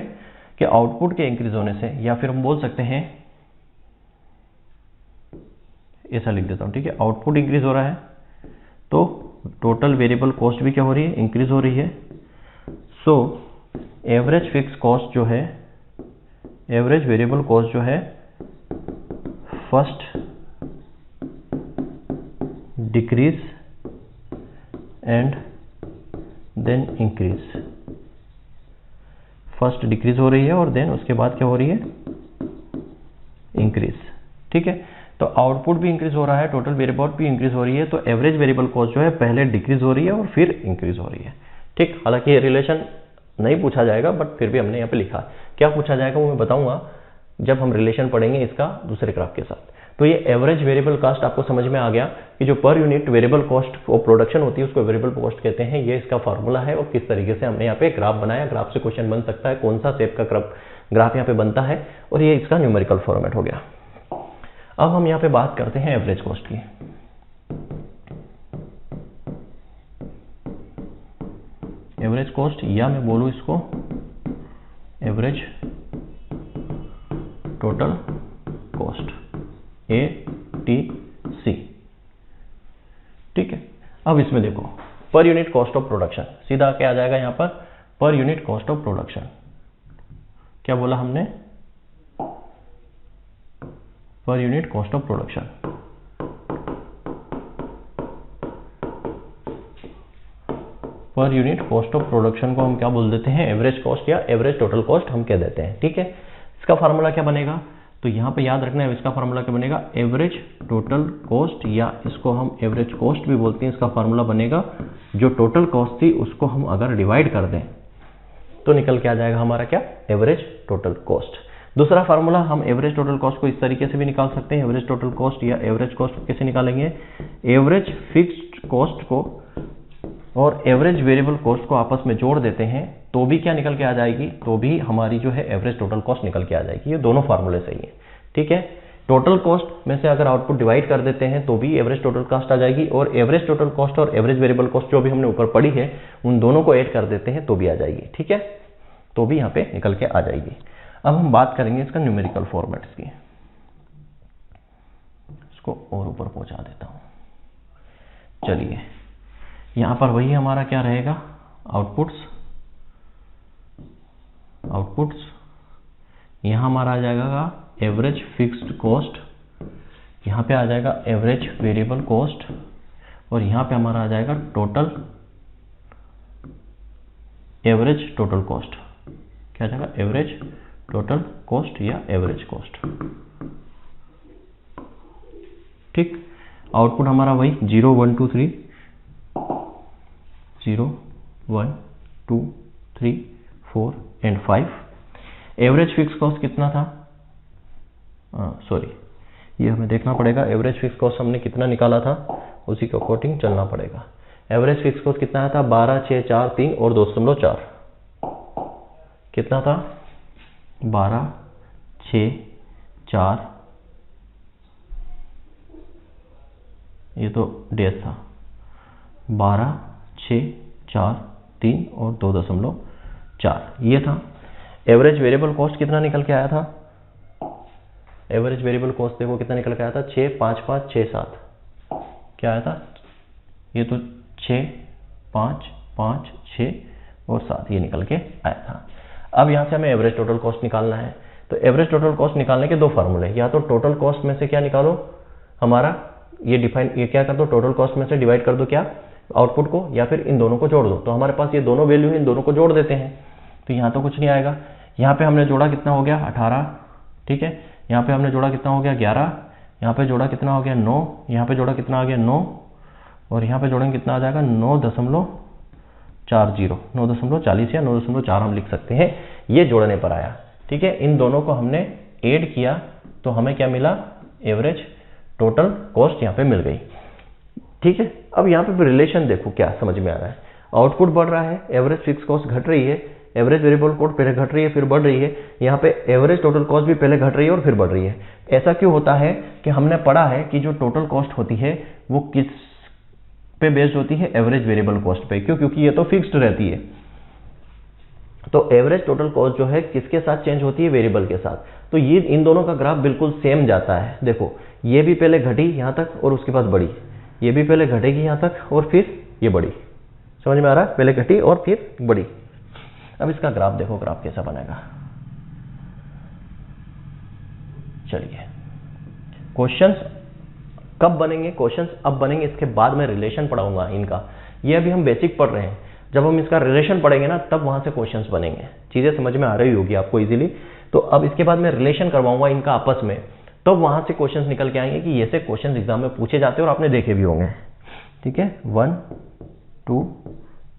A: कि आउटपुट के इंक्रीज होने से, या फिर हम बोल सकते हैं, ऐसा लिख देता हूं, ठीक है, आउटपुट इंक्रीज हो रहा है तो टोटल वेरिएबल कॉस्ट भी क्या हो रही है, इंक्रीज हो रही है। सो एवरेज फिक्स कॉस्ट जो है, एवरेज वेरिएबल कॉस्ट जो है first decrease and then increase, first decrease हो रही है और देन उसके बाद क्या हो रही है, इंक्रीज। ठीक है, तो आउटपुट भी इंक्रीज हो रहा है, टोटल वेरिएबल भी इंक्रीज हो रही है, तो एवरेज वेरिएबल कॉस्ट जो है पहले डिक्रीज हो रही है और फिर इंक्रीज हो रही है। ठीक, हालांकि ये रिलेशन नहीं पूछा जाएगा बट फिर भी हमने यहाँ पे लिखा। क्या पूछा जाएगा वो मैं बताऊंगा जब हम रिलेशन पढ़ेंगे इसका दूसरे ग्राफ के साथ। तो ये एवरेज वेरिएबल कॉस्ट आपको समझ में आ गया कि जो per unit variable cost of production होती है उसको वेरिएबल कॉस्ट कहते हैं। ये इसका फॉर्मूला है और किस तरीके से हमने यहाँ पे ग्राफ बनाया। ग्राफ से क्वेश्चन बन सकता है, कौन सा शेप का ग्राफ यहाँ पे बनता है, और ये इसका न्यूमेरिकल फॉर्मेट हो गया। अब हम यहाँ पे बात करते हैं एवरेज कॉस्ट की। एवरेज कॉस्ट, या मैं बोलूं इसको एवरेज टोटल कॉस्ट, ATC। ठीक है, अब इसमें देखो per unit cost of production, सीधा क्या आ जाएगा यहाँ per unit cost of production. क्या बोला हमने? Per unit cost of production. Per unit cost of production को हम क्या बोल देते हैं? एवरेज कॉस्ट या एवरेज टोटल कॉस्ट हम कह देते हैं। ठीक है, इसका फार्मूला क्या बनेगा? तो यहाँ पे याद रखना है, इसका फार्मूला क्या बनेगा? एवरेज टोटल कॉस्ट, या इसको हम एवरेज कॉस्ट भी बोलते हैं। इसका फार्मूला बनेगा जो टोटल कॉस्ट थी उसको हम अगर डिवाइड कर दें तो निकल के आ जाएगा हमारा क्या? Average total cost. दूसरा फार्मूला हम एवरेज टोटल कॉस्ट को इस तरीके से भी निकाल सकते हैं। एवरेज टोटल कॉस्ट या एवरेज कॉस्ट कैसे निकालेंगे? एवरेज फिक्स्ड कॉस्ट को और एवरेज वेरिएबल कॉस्ट को आपस में जोड़ देते हैं तो भी क्या निकल के आ जाएगी? तो भी हमारी जो है एवरेज टोटल कॉस्ट निकल के आ जाएगी। ये दोनों फार्मूले सही है। ठीक है, टोटल कॉस्ट में से अगर आउटपुट डिवाइड कर देते हैं तो भी एवरेज टोटल कॉस्ट आ जाएगी, और एवरेज टोटल कॉस्ट और एवरेज वेरिएबल कॉस्ट जो भी हमने ऊपर पढ़ी है उन दोनों को ऐड कर देते हैं तो भी आ जाएगी। ठीक है, तो भी यहाँ पे निकल के आ जाएगी। अब हम बात करेंगे इसका न्यूमेरिकल फॉर्मेट्स की। इसको और ऊपर पहुंचा देता हूं। चलिए, यहां पर वही हमारा क्या रहेगा? आउटपुट्स। यहां हमारा आ जाएगा एवरेज फिक्स्ड कॉस्ट, यहां पे आ जाएगा एवरेज वेरिएबल कॉस्ट, और यहां पे हमारा आ जाएगा टोटल एवरेज टोटल कॉस्ट। क्या आ जाएगा? एवरेज टोटल कॉस्ट या एवरेज कॉस्ट। ठीक, आउटपुट हमारा वही 0 1 2 3 0 1 2 3 4 एंड 5। एवरेज फिक्स कॉस्ट कितना था? सॉरी, ये हमें देखना पड़ेगा। एवरेज फिक्स कॉस्ट हमने कितना निकाला था उसी के अकॉर्डिंग चलना पड़ेगा। एवरेज फिक्स कॉस्ट कितना आया था? 12 6 4 3 और 2.4। कितना था? 12 6 4, ये तो डेज था, 12 6 4 3 और 2.4 ये था। एवरेज वेरिएबल कॉस्ट कितना निकल के आया था? एवरेज वेरिएबल कॉस्ट देखो कितना निकल के आया था? 6 5 5 6 7। क्या आया था? ये तो 6 5 5 6 और 7 ये निकल के आया था। अब यहाँ से हमें एवरेज टोटल कॉस्ट निकालना है। तो एवरेज टोटल कॉस्ट निकालने के दो फार्मूले, या तो टोटल कॉस्ट में से क्या निकालो हमारा, ये क्या कर दो? टोटल कॉस्ट में से डिवाइड कर दो क्या? आउटपुट को, या फिर इन दोनों को जोड़ दो। तो हमारे पास ये दोनों वैल्यू है, इन दोनों को जोड़ देते हैं तो यहाँ तो कुछ नहीं आएगा। यहाँ पे हमने जोड़ा कितना हो गया? 18। ठीक है, यहाँ पे हमने जोड़ा कितना हो गया? 11। यहाँ पे जोड़ा कितना हो गया? 9। यहाँ पे जोड़ा कितना आ गया? 9। और यहाँ पे जोड़ेंगे कितना आ जाएगा? 9.40 9.40 या 9.4 हम लिख सकते हैं। ये जोड़ने पर आया। ठीक है, इन दोनों को हमने ऐड किया तो हमें क्या मिला? एवरेज टोटल कॉस्ट यहाँ पे मिल गई। ठीक है, अब यहाँ पे रिलेशन देखो क्या समझ में आ रहा है। आउटपुट बढ़ रहा है, एवरेज फिक्स कॉस्ट घट रही है, एवरेज वेरिएबल कॉस्ट पहले घट रही है फिर बढ़ रही है। यहाँ पे एवरेज टोटल कॉस्ट भी पहले घट रही है और फिर बढ़ रही है। ऐसा क्यों होता है कि हमने पढ़ा है कि जो टोटल कॉस्ट होती है वो किस पे बेस्ड होती है? एवरेज वेरिएबल कॉस्ट पे। क्यों? क्योंकि ये तो फिक्स्ड रहती है। तो एवरेज टोटल कॉस्ट जो है किसके साथ चेंज होती है? वेरिएबल के साथ। तो ये इन दोनों का ग्राफ बिल्कुल सेम जाता है। देखो, ये भी पहले घटी यहाँ तक और उसके बाद बढ़ी, ये भी पहले घटेगी यहाँ तक और फिर ये बढ़ी। समझ में आ रहा है? पहले घटी और फिर बढ़ी। अब इसका ग्राफ देखो, ग्राफ कैसा बनेगा। चलिए, क्वेश्चंस कब बनेंगे? क्वेश्चंस अब बनेंगे, इसके बाद मैं रिलेशन पढ़ाऊंगा इनका। ये अभी हम बेसिक पढ़ रहे हैं, जब हम इसका रिलेशन पढ़ेंगे ना तब वहां से क्वेश्चंस बनेंगे। चीजें समझ में आ रही होगी आपको इजीली। तो अब इसके बाद मैं रिलेशन करवाऊंगा इनका आपस में, तो वहां से क्वेश्चंस निकल के आएंगे कि ये से क्वेश्चंस एग्जाम में पूछे जाते हैं और आपने देखे भी होंगे। ठीक है, 1 2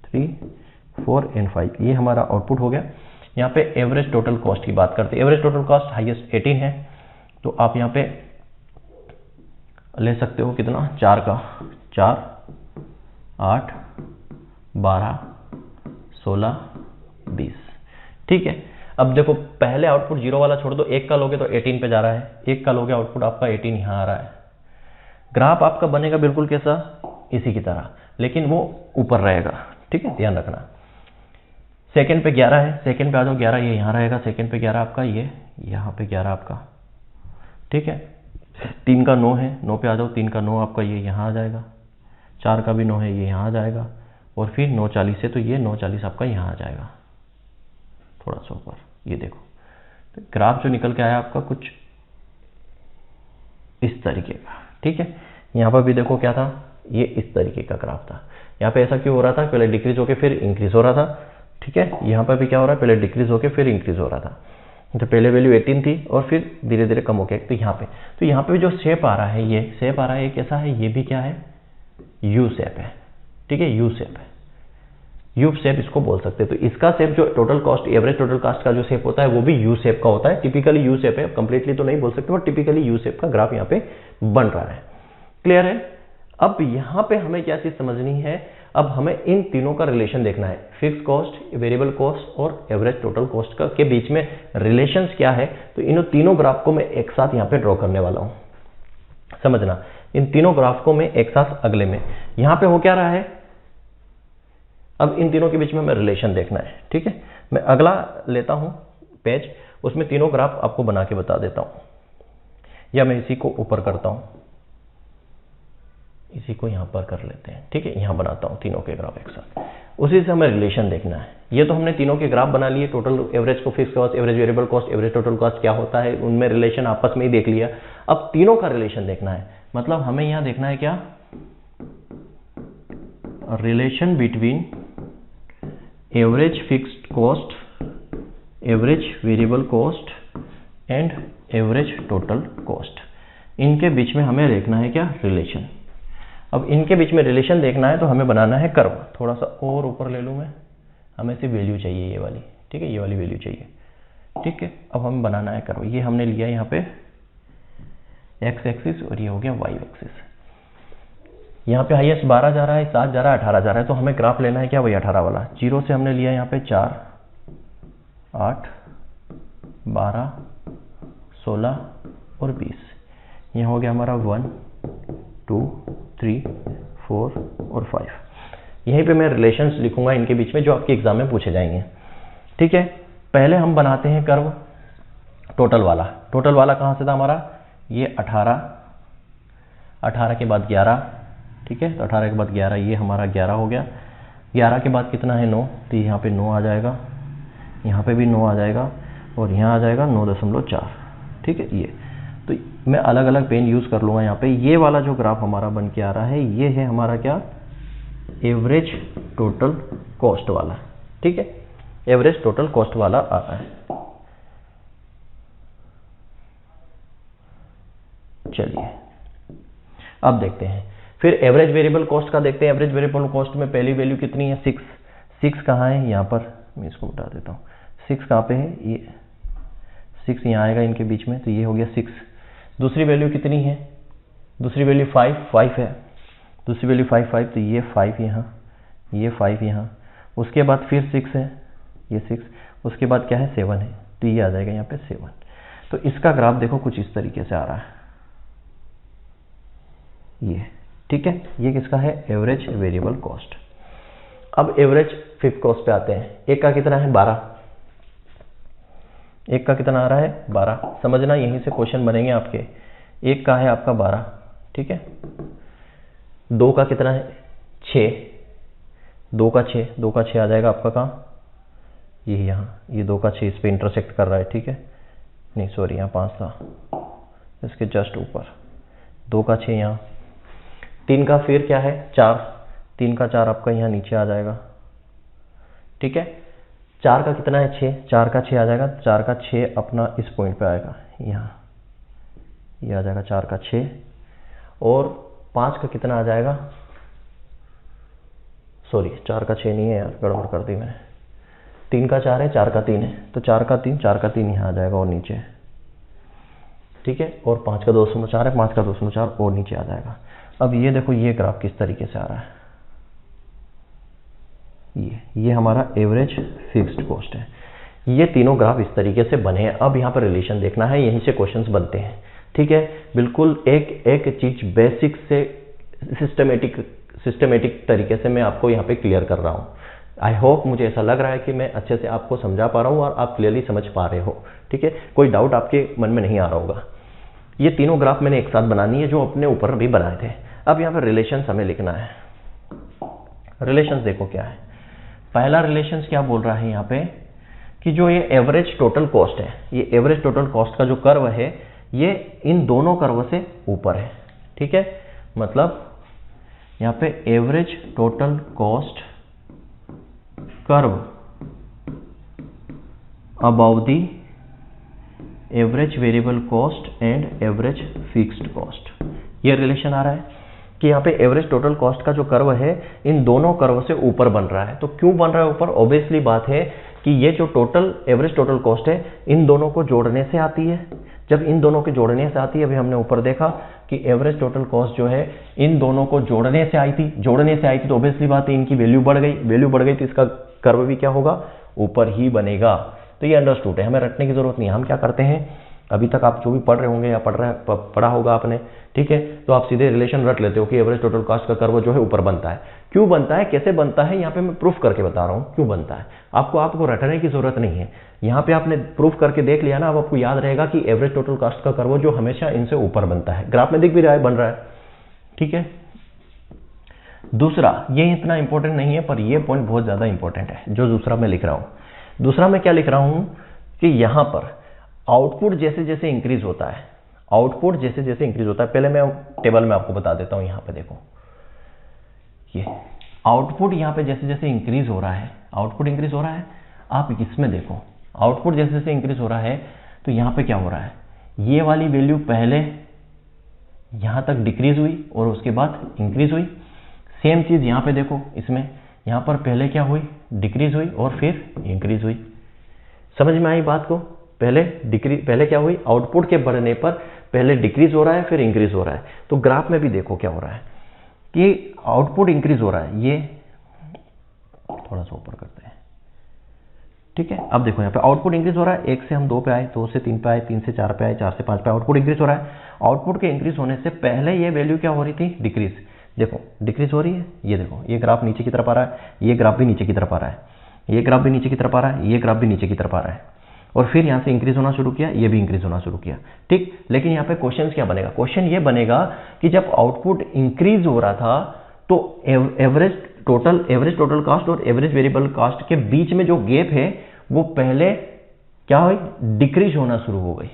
A: 3 4 एंड 5 ये हमारा आउटपुट हो गया। यहाँ पे एवरेज टोटल कॉस्ट की बात करते हैं। एवरेज टोटल कॉस्ट हाईएस्ट 18 है, तो आप यहाँ पे ले सकते हो कितना, 4 का 4 8 12 16 20। ठीक है, अब देखो पहले आउटपुट 0 वाला छोड़ दो, 1 का लोगे तो 18 पे जा रहा है, 1 का लोगे आउटपुट आपका 18 यहाँ आ रहा है। ग्राफ आपका बनेगा बिल्कुल कैसा, इसी की तरह, लेकिन वो ऊपर रहेगा। ठीक है, ध्यान रखना। सेकंड पे 11 है, सेकंड पे आ जाओ 11, ये यहाँ रहेगा। सेकंड पे 11 आपका, ये यहाँ पे 11 आपका। ठीक है, 3 का 9 है, 9 पे आ जाओ, 3 का 9 आपका ये यहाँ आ जाएगा। 4 का भी 9 है, ये यहाँ आ जाएगा। और फिर 940 है तो ये 940 आपका यहाँ आ जाएगा, थोड़ा सा ऊपर। ये देखो तो ग्राफ जो निकल के आया आपका कुछ इस तरीके का। ठीक है, यहाँ पर भी देखो क्या था, ये इस तरीके का ग्राफ था। यहाँ पे ऐसा क्यों हो रहा था, पहले डिक्रीज होके फिर इंक्रीज हो रहा था। ठीक है, यहाँ पर भी क्या हो रहा है, पहले डिक्रीज होके फिर इंक्रीज हो रहा था। तो पहले वैल्यू 18 थी और फिर धीरे धीरे कम हो गया। तो यहाँ पे जो शेप आ रहा है, ये शेप आ रहा है, ये कैसा है, ये भी क्या है, यू शेप है। ठीक है, यू शेप है, यू शेप इसको बोल सकते हैं। तो इसका शेप जो total cost, average total cost का जो शेप होता है वो भी यू शेप का होता है। टिपिकली यू शेप है, कंप्लीटली तो नहीं बोल सकते, बट टिपिकली यू शेप का ग्राफ यहाँ पे बन रहा है। क्लियर है। अब यहाँ पे हमें क्या चीज समझनी है, अब हमें इन तीनों का रिलेशन देखना है, फिक्स कॉस्ट, वेरिएबल कॉस्ट और एवरेज टोटल कॉस्ट का के बीच में रिलेशंस क्या है। तो इन तीनों ग्राफ को मैं एक साथ यहाँ पे ड्रॉ करने वाला हूँ। समझना, इन तीनों ग्राफ को मैं एक साथ अगले में, यहाँ पे हो क्या रहा है, अब इन तीनों के बीच में हमें रिलेशन देखना है। ठीक है, मैं अगला लेता हूं पेज, उसमें तीनों ग्राफ आपको बना के बता देता हूं, या मैं इसी को ऊपर करता हूं, इसी को यहां पर कर लेते हैं। ठीक है, यहां बनाता हूं तीनों के ग्राफ एक साथ, उसी से हमें रिलेशन देखना है। ये तो हमने तीनों के ग्राफ बना लिए, टोटल एवरेज को, fix cost, average variable cost, average total cost क्या होता है, उनमें रिलेशन आपस में ही देख लिया। अब तीनों का रिलेशन देखना है, मतलब हमें यहां देखना है क्या, relation between average fixed cost, average variable cost and average total cost. इनके बीच में हमें देखना है क्या, रिलेशन। अब इनके बीच में रिलेशन देखना है तो हमें बनाना है कर्व। थोड़ा सा और ऊपर ले लूँ मैं, हमें सिर्फ वैल्यू चाहिए ये वाली। ठीक है, ये वाली वैल्यू चाहिए। ठीक है, अब हमें बनाना है कर्व। ये हमने लिया यहाँ पे एक्स एक्सिस और ये हो गया वाई एक्सिस। यहाँ पे हाईएस्ट 12 जा रहा है, 7 जा रहा है, 18 जा रहा है, तो हमें ग्राफ लेना है क्या, वही 18 वाला। 0 से हमने लिया यहाँ पे 4 8 12 16 और 20। यहाँ हो गया हमारा 1 2 3 4 और 5। यहीं पे मैं रिलेशंस लिखूंगा इनके बीच में, जो आपके एग्जाम में पूछे जाएंगे। ठीक है, पहले हम बनाते हैं कर्व टोटल वाला। टोटल वाला कहाँ से था हमारा, ये 18 के बाद 11। ठीक है, तो 18 के बाद 11, ये हमारा 11 हो गया। 11 के बाद कितना है, 9, तो यहाँ पे 9 आ जाएगा, यहाँ पे भी 9 आ जाएगा और यहाँ आ जाएगा 9.4। ठीक है, ये तो मैं अलग अलग पेन यूज कर लूँगा यहाँ पे। ये वाला जो ग्राफ हमारा बन के आ रहा है, ये है हमारा क्या, एवरेज टोटल कॉस्ट वाला। ठीक है, एवरेज टोटल कॉस्ट वाला आ रहा है। चलिए अब देखते हैं, फिर एवरेज वेरिएबल कॉस्ट का देखते हैं। एवरेज वेरिएबल कॉस्ट में पहली वैल्यू कितनी है, 6। 6 कहाँ है, यहाँ पर मैं इसको बता देता हूँ। 6 कहाँ पे है, ये 6 यहाँ आएगा इनके बीच में, तो ये हो गया 6। दूसरी वैल्यू कितनी है, दूसरी वैल्यू 5 है, दूसरी वैल्यू 5, तो ये 5 यहाँ, ये 5 यहाँ। उसके बाद फिर 6 है, ये 6। उसके बाद क्या है, 7 है, तो ये आ जाएगा यहाँ पे 7। तो इसका ग्राफ देखो कुछ इस तरीके से आ रहा है ये। ठीक है, ये किसका है, एवरेज वेरिएबल कॉस्ट। अब एवरेज फिक्स्ड कॉस्ट पे आते हैं। एक का कितना है, 12। एक का कितना आ रहा है, 12। समझना, यहीं से क्वेश्चन बनेंगे आपके। एक का है आपका 12। ठीक है, 2 का कितना है, 6। 2 का 6, 2 का 6 आ जाएगा आपका कहाँ, ये यहाँ, ये 2 का 6 इस पे इंटरसेक्ट कर रहा है। ठीक है, नहीं सॉरी, यहाँ 5 था, इसके जस्ट ऊपर 2 का 6 यहाँ। 3 का फिर क्या है, 4। 3 का 4 आपका यहाँ नीचे आ जाएगा। ठीक है, 4 का कितना है, 6। 4 का 6 आ जाएगा। 4 का 6 अपना इस पॉइंट पे आएगा यहाँ। ये आ जाएगा 4 का 6 और 5 का कितना आ जाएगा, सॉरी 4 का 6 नहीं है यार, गड़बड़ कर दी मैंने, 3 का 4 है, 4 का 3 है, तो 4 का 3 यहाँ आ जाएगा और नीचे, ठीक है। और 5 का 2/4 है, 5 का 2/4 और नीचे आ जाएगा। अब ये देखो ये ग्राफ किस तरीके से आ रहा है, ये हमारा एवरेज फिक्स्ड कॉस्ट है। ये तीनों ग्राफ इस तरीके से बने हैं। अब यहाँ पर रिलेशन देखना है, यहीं से क्वेश्चंस बनते हैं, ठीक है। बिल्कुल एक एक चीज बेसिक से सिस्टमेटिक तरीके से मैं आपको यहाँ पे क्लियर कर रहा हूँ। आई होप मुझे ऐसा लग रहा है कि मैं अच्छे से आपको समझा पा रहा हूँ और आप क्लियरली समझ पा रहे हो, ठीक है। कोई डाउट आपके मन में नहीं आ रहा होगा। ये तीनों ग्राफ मैंने एक साथ बनानी है जो अपने ऊपर भी बनाए थे। अब यहाँ पर रिलेशन हमें लिखना है। रिलेशन देखो क्या है, पहला रिलेशन क्या बोल रहा है यहाँ पे कि जो ये एवरेज टोटल कॉस्ट है, ये एवरेज टोटल कॉस्ट का जो कर्व है ये इन दोनों कर्व से ऊपर है, ठीक है। मतलब यहाँ पे average total cost curve above the average variable cost and average fixed cost, ये रिलेशन आ रहा है कि यहाँ पे एवरेज टोटल कॉस्ट का जो कर्व है इन दोनों कर्व से ऊपर बन रहा है। तो क्यों बन रहा है ऊपर, ऑब्वियसली बात है कि ये जो एवरेज टोटल कॉस्ट है इन दोनों को जोड़ने से आती है। जब इन दोनों के जोड़ने से आती है, अभी हमने ऊपर देखा कि एवरेज टोटल कॉस्ट जो है इन दोनों को जोड़ने से आई थी, तो ऑब्वियसली बात है इनकी वैल्यू बढ़ गई, तो इसका कर्व भी क्या होगा, ऊपर ही बनेगा। तो ये अंडरस्टूड है, हमें रटने की जरूरत नहीं है। हम क्या करते हैं, अभी तक आप जो भी पढ़ रहे होंगे या पढ़ा होगा आपने, ठीक है, तो आप सीधे रिलेशन रट लेते हो कि एवरेज टोटल कॉस्ट का कर्व जो है ऊपर बनता है। क्यों बनता है, कैसे बनता है, यहाँ पे मैं प्रूफ करके बता रहा हूँ क्यों बनता है। आपको रटने की जरूरत नहीं है, यहाँ पे आपने प्रूफ करके देख लिया ना, अब आपको याद रहेगा कि एवरेज टोटल कॉस्ट का कर्व जो हमेशा इनसे ऊपर बनता है। ग्राफ में दिख भी रहा है, बन रहा है, ठीक है। दूसरा, ये इतना इंपॉर्टेंट नहीं है पर ये पॉइंट बहुत ज्यादा इंपॉर्टेंट है जो दूसरा मैं लिख रहा हूँ। दूसरा मैं क्या लिख रहा हूँ कि यहाँ पर आउटपुट जैसे जैसे इंक्रीज होता है, पहले मैं टेबल में आपको बता देता हूं। यहां पे देखो, ये आउटपुट यहां पे जैसे जैसे इंक्रीज हो रहा है, आप इसमें देखो आउटपुट जैसे जैसे इंक्रीज हो रहा है तो यहां पे क्या हो रहा है, ये वाली वैल्यू पहले यहां तक डिक्रीज हुई और उसके बाद इंक्रीज हुई। सेम चीज यहां पे देखो, इसमें यहां पर पहले क्या हुई, डिक्रीज हुई और फिर इंक्रीज हुई। समझ में आई बात को, पहले क्या हुई, आउटपुट के बढ़ने पर पहले डिक्रीज हो रहा है फिर इंक्रीज हो रहा है। तो ग्राफ में भी देखो क्या हो रहा है कि आउटपुट इंक्रीज हो रहा है, ये थोड़ा सा ऊपर करते हैं, ठीक है। अब देखो यहाँ पे आउटपुट इंक्रीज हो रहा है, 1 से हम 2 पे आए, 2 से 3 पे आए, 3 से 4 पे आए, 4 से 5 पे, आउटपुट इंक्रीज हो रहा है। आउटपुट के इंक्रीज होने से पहले ये वैल्यू क्या हो रही थी, डिक्रीज। देखो डिक्रीज हो रही है, ये देखो ये ग्राफ नीचे की तरफ आ रहा है, ये ग्राफ भी नीचे की तरफ आ रहा है, ये ग्राफ भी नीचे की तरफ आ रहा है, ये ग्राफ भी नीचे की तरफ आ रहा है, और फिर यहां से इंक्रीज होना शुरू किया, ये भी इंक्रीज होना शुरू किया, ठीक। लेकिन यहाँ पे क्वेश्चन क्या बनेगा, क्वेश्चन ये बनेगा कि जब आउटपुट इंक्रीज हो रहा था तो एवरेज टोटल कॉस्ट और एवरेज वेरिएबल कॉस्ट के बीच में जो गैप है वो पहले क्या हुई, डिक्रीज होना शुरू हो गई,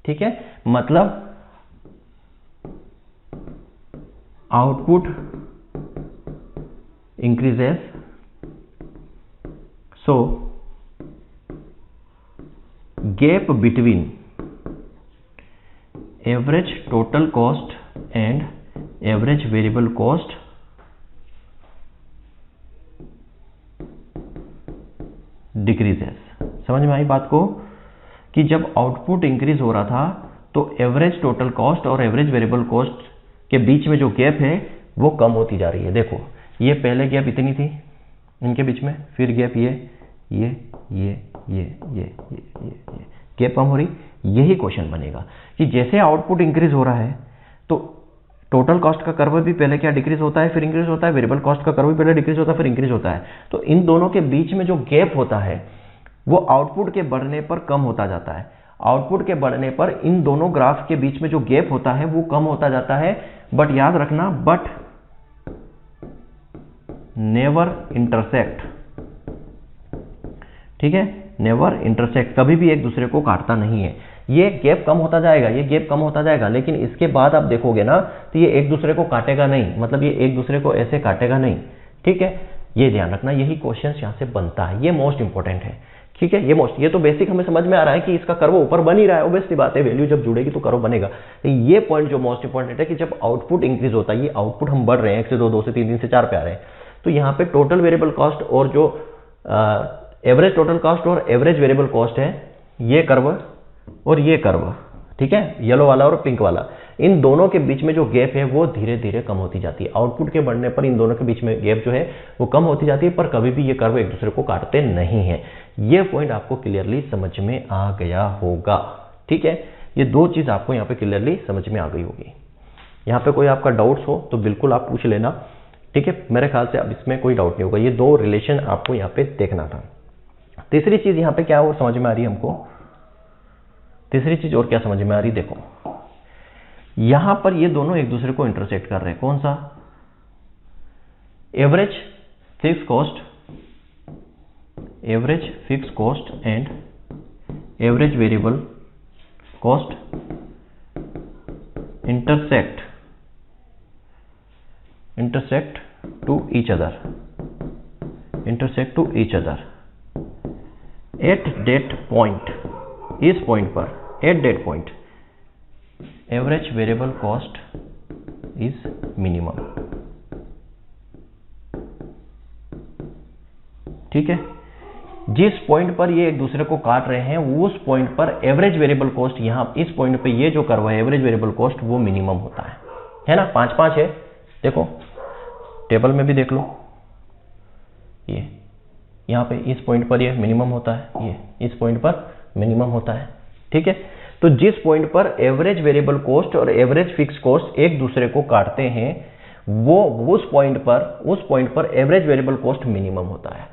A: ठीक है। मतलब output increases, so gap between average total cost and average variable cost decreases। समझ में आई बात को कि जब आउटपुट इंक्रीज हो रहा था तो एवरेज टोटल कॉस्ट और एवरेज वेरिएबल कॉस्ट के बीच में जो गैप है वो कम होती जा रही है। देखो ये पहले गैप इतनी थी इनके बीच में, फिर गैप ये गैप कम हो रही। यही क्वेश्चन बनेगा कि जैसे आउटपुट इंक्रीज हो रहा है तो टोटल कॉस्ट का कर्व भी पहले क्या डिक्रीज होता है फिर इंक्रीज होता है, वेरिएबल कॉस्ट का कर्व भी पहले डिक्रीज होता है फिर इंक्रीज होता है। तो इन दोनों के बीच में जो गैप होता है वो आउटपुट के बढ़ने पर कम होता जाता है। आउटपुट के बढ़ने पर इन दोनों ग्राफ के बीच में जो गैप होता है वो कम होता जाता है। बट याद रखना, बट नेवर इंटरसेक्ट, ठीक है, नेवर इंटरसेक्ट, कभी भी एक दूसरे को काटता नहीं है। ये गैप कम होता जाएगा, लेकिन इसके बाद आप देखोगे ना तो ये एक दूसरे को काटेगा नहीं, मतलब ये एक दूसरे को ऐसे काटेगा नहीं, ठीक है। ये ध्यान रखना, यही क्वेश्चन यहां से बनता है, ये मोस्ट इंपॉर्टेंट है ठीक है, ये तो बेसिक हमें समझ में आ रहा है कि इसका कर्व ऊपर बन ही रहा है, ऑब्वियसली बात है, वैल्यू जब जुड़ेगी तो कर्व बनेगा। ये पॉइंट जो मोस्ट इंपॉर्टेंट है कि जब आउटपुट इंक्रीज होता है, ये आउटपुट हम बढ़ रहे हैं 1 से 2, 2 से 3, 3 से 4 पे आ रहे हैं, तो यहाँ पे टोटल वेरिएबल कॉस्ट और जो एवरेज टोटल कॉस्ट और एवरेज वेरिएबल कॉस्ट है, ये कर्व और ये कर्व, ठीक है, येलो वाला और पिंक वाला, इन दोनों के बीच में जो गैप है वो धीरे धीरे कम होती जाती है। आउटपुट के बढ़ने पर इन दोनों के बीच में गैप जो है वो कम होती जाती है, पर कभी भी ये कर्व एक दूसरे को काटते नहीं है। ये पॉइंट आपको क्लियरली समझ में आ गया होगा, ठीक है, ये दो चीज आपको यहाँ पे क्लियरली समझ में आ गई होगी। यहाँ पे कोई आपका डाउट्स हो तो बिल्कुल आप पूछ लेना, ठीक है, मेरे ख्याल से अब इसमें कोई डाउट नहीं होगा। ये दो रिलेशन आपको यहाँ पे देखना था। तीसरी चीज यहाँ पे क्या और समझ में आ रही है हमको, तीसरी चीज और क्या समझ में आ रही, देखो यहां पर ये दोनों एक दूसरे को इंटरसेक्ट कर रहे हैं, कौन सा, average fix cost, average fix cost and average variable cost intersect to each other at that point, इस पॉइंट पर, at that point average variable cost is minimum, ठीक है, जिस पॉइंट पर ये एक दूसरे को काट रहे हैं उस पॉइंट पर एवरेज वेरिएबल कॉस्ट, यहां इस पॉइंट पे ये जो कर्व है एवरेज वेरिएबल कॉस्ट वो मिनिमम होता है ना, 5 5 है, देखो टेबल में भी देख लो, ये यहाँ पे इस पॉइंट पर ये मिनिमम होता है, ये इस पॉइंट पर मिनिमम होता है, ठीक है। तो जिस पॉइंट पर एवरेज वेरिएबल कॉस्ट और एवरेज फिक्स कॉस्ट एक दूसरे को काटते हैं वो उस पॉइंट पर एवरेज वेरिएबल कॉस्ट मिनिमम होता है।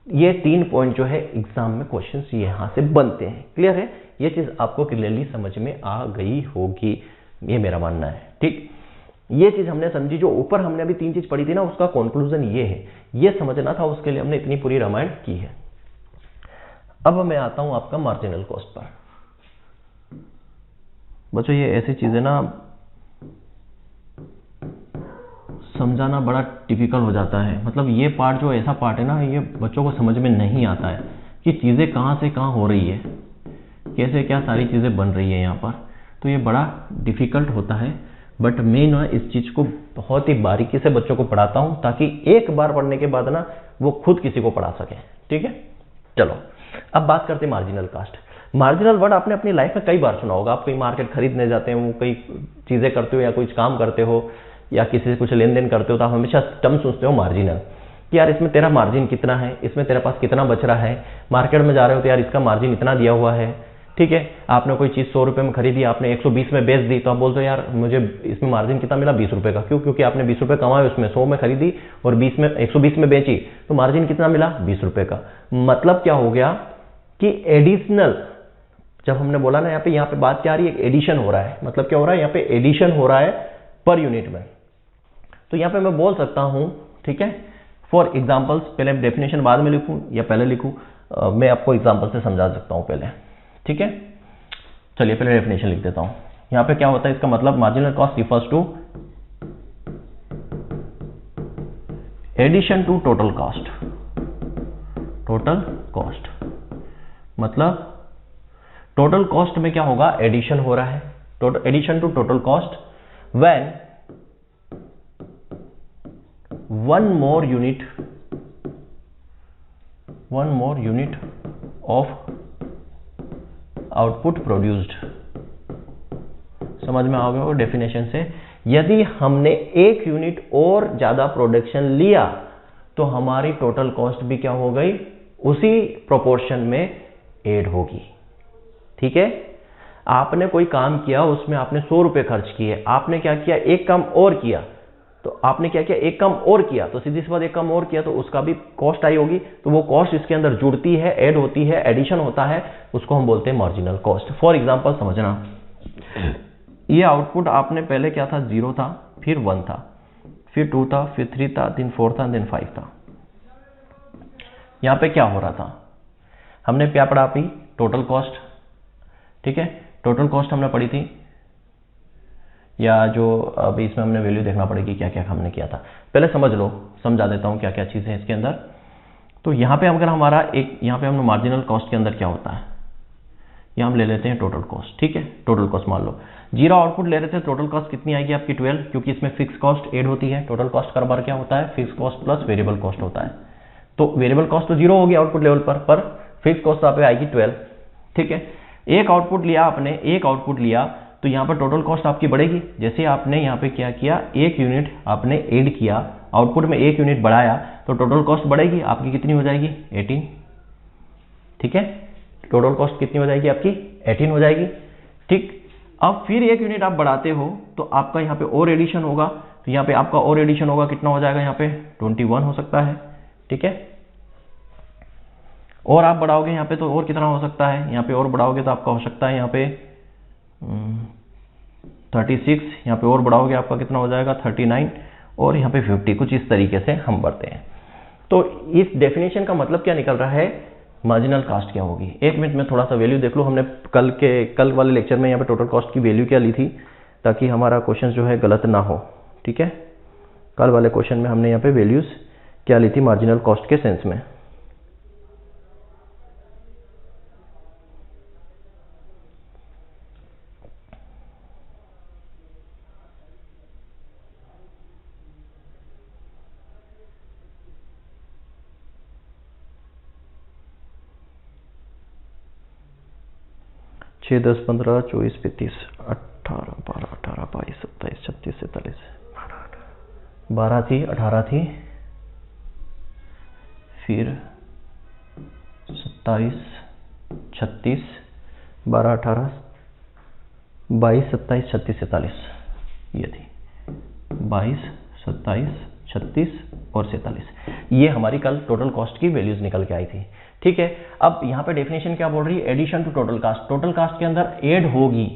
A: ये 3 पॉइंट जो है एग्जाम में क्वेश्चंस यहां से बनते हैं, क्लियर है, ये चीज आपको क्लियरली समझ में आ गई होगी, ये मेरा मानना है, ठीक। ये चीज हमने समझी, जो ऊपर हमने अभी 3 चीज पढ़ी थी ना, उसका कंक्लूजन ये है, ये समझना था, उसके लिए हमने इतनी पूरी रामायण की है। अब मैं आता हूं आपका मार्जिनल कॉस्ट पर। बच्चों ये ऐसी चीजें ना समझाना बड़ा टिपिकल हो जाता है, मतलब ये पार्ट जो ऐसा पार्ट है ना, ये बच्चों को समझ में नहीं आता है कि चीजें कहां से कहां हो रही है, कैसे क्या सारी चीजें बन रही है यहाँ पर, तो ये बड़ा डिफिकल्ट होता है। बट मैं ना इस चीज को बहुत ही बारीकी से बच्चों को पढ़ाता हूं ताकि एक बार पढ़ने के बाद ना वो खुद किसी को पढ़ा सके, ठीक है। चलो अब बात करते हैं मार्जिनल कॉस्ट। मार्जिनल वर्ड आपने अपनी लाइफ में कई बार सुना होगा, आप कहीं मार्केट खरीदने जाते हो, कई चीजें करते हो या कुछ काम करते हो या किसी से कुछ लेन देन करते हो, तो आप हमेशा टर्म सोचते हो मार्जिनल, कि यार इसमें तेरा मार्जिन कितना है, इसमें तेरे पास कितना बच रहा है। मार्केट में जा रहे हो तो यार इसका मार्जिन इतना दिया हुआ है, ठीक है। आपने कोई चीज 100 रुपए में खरीदी, आपने 120 में बेच दी, तो आप बोलते हो यार मुझे इसमें मार्जिन कितना मिला, 20 रुपए का। क्यों? क्योंकि आपने 20 रुपए कमाए, उसमें 100 में खरीदी और 120 में बेची, तो मार्जिन कितना मिला, 20 रुपए का। मतलब क्या हो गया कि एडिशनल, जब हमने बोला ना यहाँ पे बात क्या आ रही है, एडिशन हो रहा है। मतलब क्या हो रहा है, यहाँ पे एडिशन हो रहा है पर यूनिट में। तो यहाँ पे मैं बोल सकता हूं, ठीक है, फॉर एग्जाम्पल्स, पहले डेफिनेशन बाद में लिखूं या पहले लिखूं, मैं आपको एग्जाम्पल से समझा सकता हूं पहले, ठीक है। चलिए पहले डेफिनेशन लिख देता हूं। यहां पे क्या होता है, इसका मतलब marginal cost refers to addition to total cost. Total cost मतलब टोटल कॉस्ट में क्या होगा, एडिशन हो रहा है, total addition to total cost when one more unit of output produced। समझ में आ गया डेफिनेशन से, यदि हमने 1 यूनिट और ज्यादा प्रोडक्शन लिया तो हमारी टोटल कॉस्ट भी क्या हो गई, उसी प्रोपोर्शन में ऐड होगी, ठीक है। आपने कोई काम किया, उसमें आपने 100 रुपए खर्च किए, आपने क्या किया, एक काम और किया, तो आपने क्या किया, एक काम और किया, तो सीधी सी बात एक काम और किया तो उसका भी कॉस्ट आई होगी, तो वो कॉस्ट इसके अंदर जुड़ती है, ऐड होती है, एडिशन होता है, उसको हम बोलते हैं मार्जिनल कॉस्ट। फॉर एग्जांपल समझना, ये आउटपुट आपने पहले क्या था, 0 था, फिर 1 था, फिर 2 था, फिर 3 था, then 4 था, then 5 था। यहां पे क्या हो रहा था, हमने क्या पढ़ा अभी, टोटल कॉस्ट, ठीक है, टोटल कॉस्ट हमने पढ़ी थी, या जो अभी इसमें हमने वैल्यू देखना पड़ेगी क्या क्या हमने किया था। पहले समझ लो, समझा देता हूं क्या क्या चीजें इसके अंदर। तो यहाँ पे अगर हमारा एक यहाँ पे हम मार्जिनल कॉस्ट के अंदर क्या होता है, यहाँ हम ले लेते हैं टोटल कॉस्ट। ठीक है, टोटल कॉस्ट मान लो 0 आउटपुट ले रहे थे, टोटल कॉस्ट कितनी आएगी आपकी 12, क्योंकि इसमें फिक्स कॉस्ट ऐड होती है। टोटल कॉस्ट का बार क्या होता है, fix cost plus variable cost होता है। तो वेरिएबल कॉस्ट तो 0 होगी आउटपुट लेवल पर फिक्स कॉस्ट आप आएगी 12। ठीक है, एक आउटपुट लिया आपने, एक आउटपुट लिया तो यहाँ पर टोटल कॉस्ट आपकी बढ़ेगी। जैसे आपने यहाँ पे क्या किया, एक यूनिट आपने ऐड किया, आउटपुट में एक यूनिट बढ़ाया तो टोटल कॉस्ट बढ़ेगी आपकी, कितनी हो जाएगी 18। ठीक है, टोटल कॉस्ट कितनी हो जाएगी आपकी 18 हो जाएगी। ठीक, अब फिर एक यूनिट आप बढ़ाते हो तो आपका यहाँ पे और एडिशन होगा, तो यहाँ पे आपका और एडिशन होगा, कितना हो जाएगा यहाँ पे 21 हो सकता है। ठीक है, और आप बढ़ाओगे यहाँ पे तो और कितना हो सकता है, यहाँ पे और बढ़ाओगे तो आपका हो सकता है यहाँ पे 36, यहाँ पे और बढ़ाओगे आपका कितना हो जाएगा 39, और यहाँ पे 50, कुछ इस तरीके से हम बढ़ते हैं। तो इस डेफिनेशन का मतलब क्या निकल रहा है, मार्जिनल कॉस्ट क्या होगी। एक मिनट में थोड़ा सा वैल्यू देख लो, हमने कल वाले लेक्चर में यहाँ पे टोटल कॉस्ट की वैल्यू क्या ली थी, ताकि हमारा क्वेश्चन जो है गलत ना हो। ठीक है, कल वाले क्वेश्चन में हमने यहाँ पे वैल्यूज क्या ली थी मार्जिनल कॉस्ट के सेंस में। छः 10 15 24 35 18 12 18 22 27 36 47 12 थी, 18 थी, फिर 27 36 12 18 22 27 36 47, ये थी 22 27 36 और 47। ये हमारी कल टोटल कॉस्ट की वैल्यूज निकल के आई थी। ठीक है, अब यहाँ पे डेफिनेशन क्या बोल रही है, addition to total cost. Total cost के अंदर ऐड होगी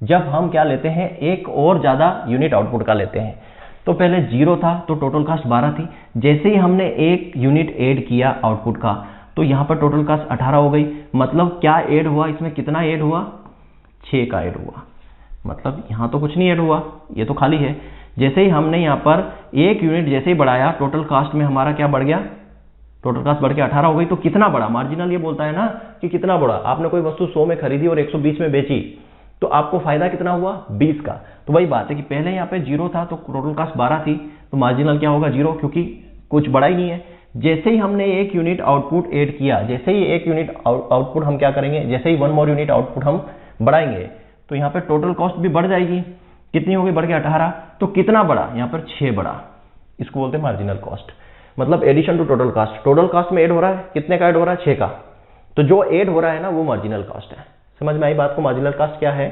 A: जब हम क्या लेते हैं, एक और ज्यादा यूनिट आउटपुट का लेते हैं। तो पहले 0 था तो टोटल कास्ट 12 थी, जैसे ही हमने एक यूनिट ऐड किया आउटपुट का तो यहाँ पर टोटल कास्ट 18 हो गई। मतलब क्या ऐड हुआ इसमें, कितना ऐड हुआ 6 का ऐड हुआ। मतलब यहाँ तो कुछ नहीं ऐड हुआ, ये तो खाली है। जैसे ही हमने यहाँ पर एक यूनिट जैसे ही बढ़ाया, टोटल कास्ट में हमारा क्या बढ़ गया, टोटल कास्ट बढ़ के 18 हो गई। तो कितना बढ़ा, मार्जिनल ये बोलता है ना कि कितना बढ़ा। आपने कोई वस्तु 100 में खरीदी और 120 में बेची तो आपको फायदा कितना हुआ 20 का। तो वही बात है कि पहले यहाँ पे 0 था तो टोटल कास्ट 12 थी, तो मार्जिनल क्या होगा 0, क्योंकि कुछ बढ़ा ही नहीं है। जैसे ही हमने एक यूनिट आउटपुट ऐड किया, जैसे ही एक यूनिट आउटपुट हम क्या करेंगे, जैसे ही 1 मोर यूनिट आउटपुट हम बढ़ाएंगे तो यहाँ पे टोटल कॉस्ट भी बढ़ जाएगी। कितनी होगी, बढ़ के 18। तो कितना बढ़ा, यहाँ पर 6 बढ़ा। इसको बोलते हैं मार्जिनल कॉस्ट। मतलब addition to total cost. Total cost में ऐड हो रहा है, कितने का ऐड हो रहा है 6 का। तो जो ऐड हो रहा है ना वो मार्जिनल कॉस्ट है। समझ में आई बात को, मार्जिनल कॉस्ट क्या है,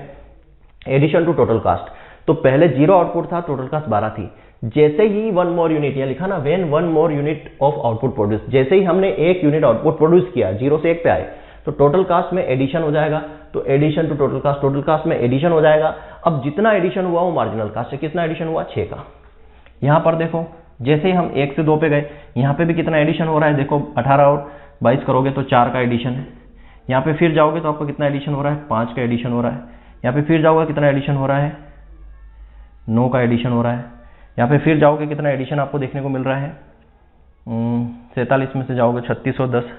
A: एडिशन टू टोटल कास्ट। तो पहले 0 आउटपुट था, टोटल कास्ट 12 थी। जैसे ही 1 मोर यूनिट, यहाँ लिखा ना when 1 more unit of output produce, जैसे ही हमने एक यूनिट आउटपुट प्रोड्यूस किया, 0 से 1 पे आए तो टोटल कास्ट में एडिशन हो जाएगा। तो addition to total cost, total cost में एडिशन हो जाएगा। अब जितना एडिशन हुआ वो मार्जिनल कास्ट है। कितना एडिशन हुआ 6 का। यहाँ पर देखो जैसे ही हम 1 से 2 पे गए, यहाँ पे भी कितना एडिशन हो रहा है, देखो 18 और 22 करोगे तो 4 का एडिशन है। यहाँ पे फिर जाओगे तो आपको कितना एडिशन हो रहा है, 5 का एडिशन हो रहा है। यहाँ पे फिर जाओगे कितना एडिशन हो रहा है, 9 का एडिशन हो रहा है। यहाँ पे फिर जाओगे कितना एडिशन आपको देखने को मिल रहा है, 47 में से जाओगे 36 और 10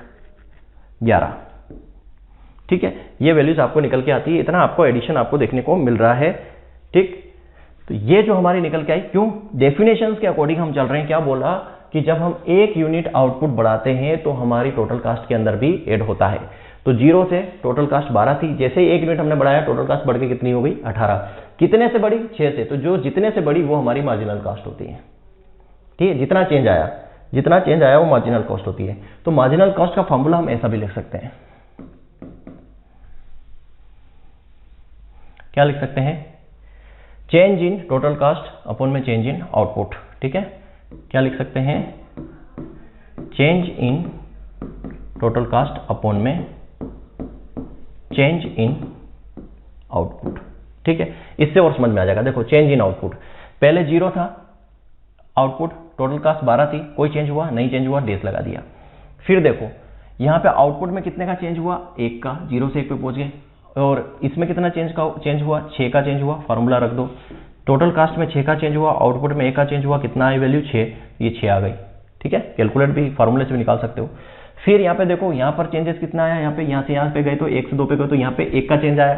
A: 11। ठीक है, ये वैल्यूज आपको निकल के आती है, इतना आपको एडिशन आपको देखने को मिल रहा है। ठीक, तो ये जो हमारी निकल के आई, क्यों, डेफिनेशंस के अकॉर्डिंग हम चल रहे हैं। क्या बोला कि जब हम एक यूनिट आउटपुट बढ़ाते हैं तो हमारी टोटल कास्ट के अंदर भी ऐड होता है। तो 0 से टोटल कास्ट 12 थी, जैसे ही एक यूनिट हमने बढ़ाया टोटल कास्ट बढ़ के कितनी हो गई 18। कितने से बढ़ी, 6 से। तो जो जितने से बढ़ी वो हमारी मार्जिनल कास्ट होती है। ठीक है, जितना चेंज आया वो मार्जिनल कॉस्ट होती है। तो मार्जिनल कॉस्ट का फॉर्मूला हम ऐसा भी लिख सकते हैं, क्या लिख सकते हैं, change in total cast upon में चेंज इन आउटपुट। ठीक है, क्या लिख सकते हैं, change in total cast upon में चेंज इन आउटपुट। ठीक है, इससे और समझ में आ जाएगा। देखो चेंज इन आउटपुट, पहले 0 था आउटपुट, टोटल कास्ट 12 थी, कोई चेंज हुआ नहीं, चेंज हुआ डेस लगा दिया। फिर देखो यहाँ पे आउटपुट में कितने का चेंज हुआ, 1 का, 0 से 1 पे पहुंच गए। और इसमें कितना चेंज हुआ, 6 का चेंज हुआ, फार्मूला रख दो। टोटल कास्ट में 6 का चेंज हुआ, आउटपुट में 1 का चेंज हुआ, कितना आई वैल्यू 6, ये 6 आ गई। ठीक है, कैलकुलेट भी फार्मूले से भी निकाल सकते हो। फिर यहाँ पे देखो, यहाँ पर चेंजेस कितना आया, यहाँ से यहाँ पे गए तो 1 से 2 पे गए तो यहाँ पे 1 का चेंज आया,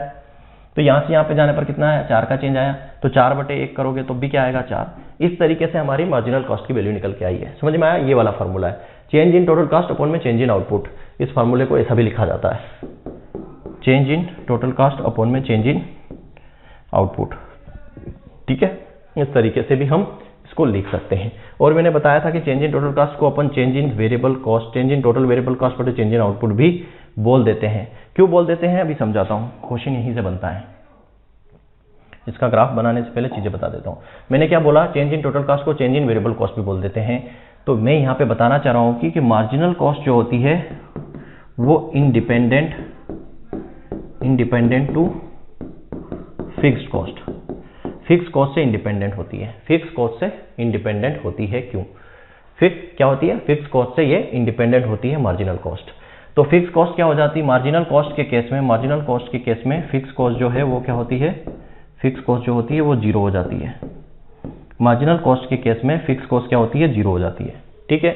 A: तो यहाँ से यहाँ पे जाने पर कितना आया, 4 का चेंज आया, तो 4/1 करोगे तो भी क्या आएगा, 4। इस तरीके से हमारी मार्जिनल कॉस्ट की वैल्यू निकल के आई है। समझ में आया, ये वाला फार्मूला है, change in total cost upon में चेंज इन आउटपुट। इस फार्मूले को ऐसा भी लिखा जाता है, change in total cost upon में चेंज इन आउटपुट। ठीक है, इस तरीके से भी हम इसको लिख सकते हैं। और मैंने बताया था कि चेंज इन टोटल कॉस्ट को अपन change in variable cost, change in total variable cost बटे चेंज इन आउटपुट भी बोल देते हैं। क्यों बोल देते हैं अभी समझाता हूं, क्वेश्चन यहीं से बनता है। इसका ग्राफ बनाने से पहले चीजें बता देता हूं। मैंने क्या बोला, चेंज इन टोटल कॉस्ट को चेंज इन वेरिएबल कॉस्ट भी बोल देते हैं। तो मैं यहां पे बताना चाह रहा हूं कि मार्जिनल कॉस्ट जो होती है वो independent to fixed cost, fix cost से इंडिपेंडेंट होती है, फिक्स कॉस्ट से इंडिपेंडेंट होती है। क्यों? फिर क्या होती है, फिक्स कॉस्ट से ये इंडिपेंडेंट होती है मार्जिनल कॉस्ट। तो फिक्स कॉस्ट क्या हो जाती है मार्जिनल कॉस्ट के केस में, मार्जिनल कॉस्ट के केस में फिक्स कॉस्ट जो है वो क्या होती है, फिक्स कॉस्ट जो होती है वो 0 हो जाती है। मार्जिनल कॉस्ट के केस में फिक्स कॉस्ट क्या होती है, 0 हो जाती है। ठीक है,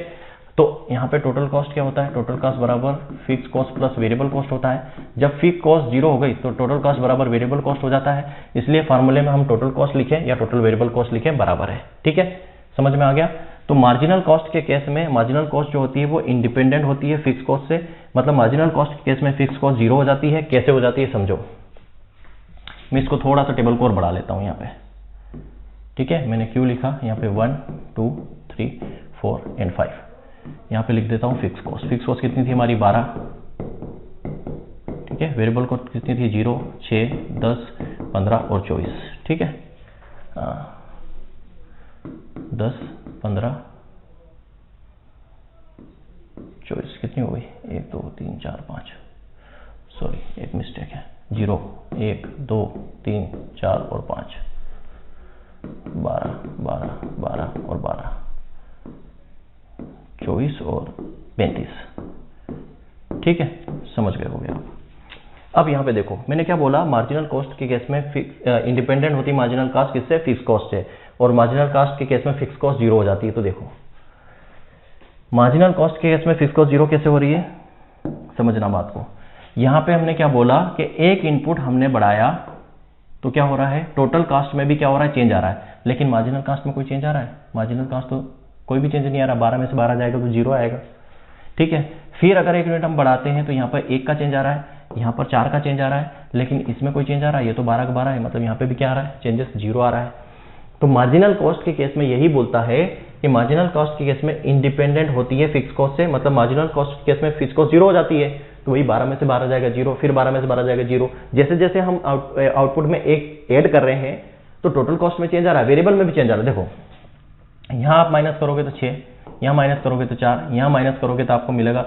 A: तो यहाँ पे टोटल कॉस्ट क्या होता है, टोटल कॉस्ट बराबर fix cost plus variable cost होता है। जब फिक्स कॉस्ट 0 हो गई तो टोटल कॉस्ट बराबर वेरिएबल कॉस्ट हो जाता है। इसलिए फार्मूले में हम टोटल कॉस्ट लिखें या टोटल वेरिएबल कॉस्ट लिखें बराबर है। ठीक है, समझ में आ गया। तो मार्जिनल कॉस्ट के केस में मार्जिनल कॉस्ट जो होती है वो इंडिपेंडेंट होती है फिक्स कॉस्ट से, मतलब मार्जिनल कॉस्ट के केस में फिक्स कॉस्ट 0 हो जाती है। कैसे हो जाती है समझो, मैं इसको थोड़ा सा टेबल को और बढ़ा लेता हूं यहाँ पे। ठीक है, मैंने क्यों लिखा यहाँ पे 1 2 3 4 एंड 5, यहाँ पे लिख देता हूँ फिक्स कॉस्ट। फिक्स कॉस्ट कितनी थी हमारी, 12। ठीक है, वेरिएबल कॉस्ट कितनी थी, 0 6 10 15 और 24। ठीक है, 10 15 24 कितनी हो गई, 1 2 3 4 5, सॉरी एक मिस्टेक है, 0 1 2 3 4 और 5, 12 12 12 और 12, 24 और 35। ठीक है, समझ गए हो गया। अब यहाँ पे देखो मैंने क्या बोला, मार्जिनल कॉस्ट के केस में इंडिपेंडेंट होती है मार्जिनल कॉस्ट किससे, फिक्स कॉस्ट से, और मार्जिनल कॉस्ट के केस में फिक्स कॉस्ट 0 हो जाती है। तो देखो मार्जिनल कॉस्ट के केस में फिक्स कॉस्ट 0 कैसे हो रही है, समझना बात को। यहाँ पे हमने क्या बोला कि एक इनपुट हमने बढ़ाया तो क्या हो रहा है, टोटल कॉस्ट में भी क्या हो रहा है, चेंज आ रहा है। लेकिन मार्जिनल कॉस्ट में कोई चेंज आ रहा है, मार्जिनल कॉस्ट तो कोई भी चेंज नहीं आ रहा, 12 में से 12 जाएगा तो 0 आएगा। ठीक है, फिर अगर एक यूनिट हम बढ़ाते हैं तो यहाँ पर 1 का चेंज आ रहा है, यहाँ पर 4 का चेंज आ रहा है, लेकिन इसमें कोई चेंज आ रहा है, ये तो 12 का 12 है, मतलब यहाँ पे भी क्या आ रहा है, चेंजेस 0 आ रहा है। तो मार्जिनल कॉस्ट के केस में यही बोलता है कि मार्जिनल कॉस्ट के केस में इंडिपेंडेंट होती है फिक्स कॉस्ट से, मतलब मार्जिनल कॉस्ट के केस में फिक्स कॉस्ट 0 हो जाती है, तो वही 12 में से 12 जाएगा 0, फिर 12 में से 12 जाएगा 0। जैसे जैसे हम आउटपुट में एक ऐड कर रहे हैं तो टोटल कॉस्ट में चेंज आ रहा है, वेरिएबल में भी चेंज आ रहा है। देखो यहाँ आप माइनस करोगे तो 6, यहाँ माइनस करोगे तो 4, यहाँ माइनस करोगे तो आपको मिलेगा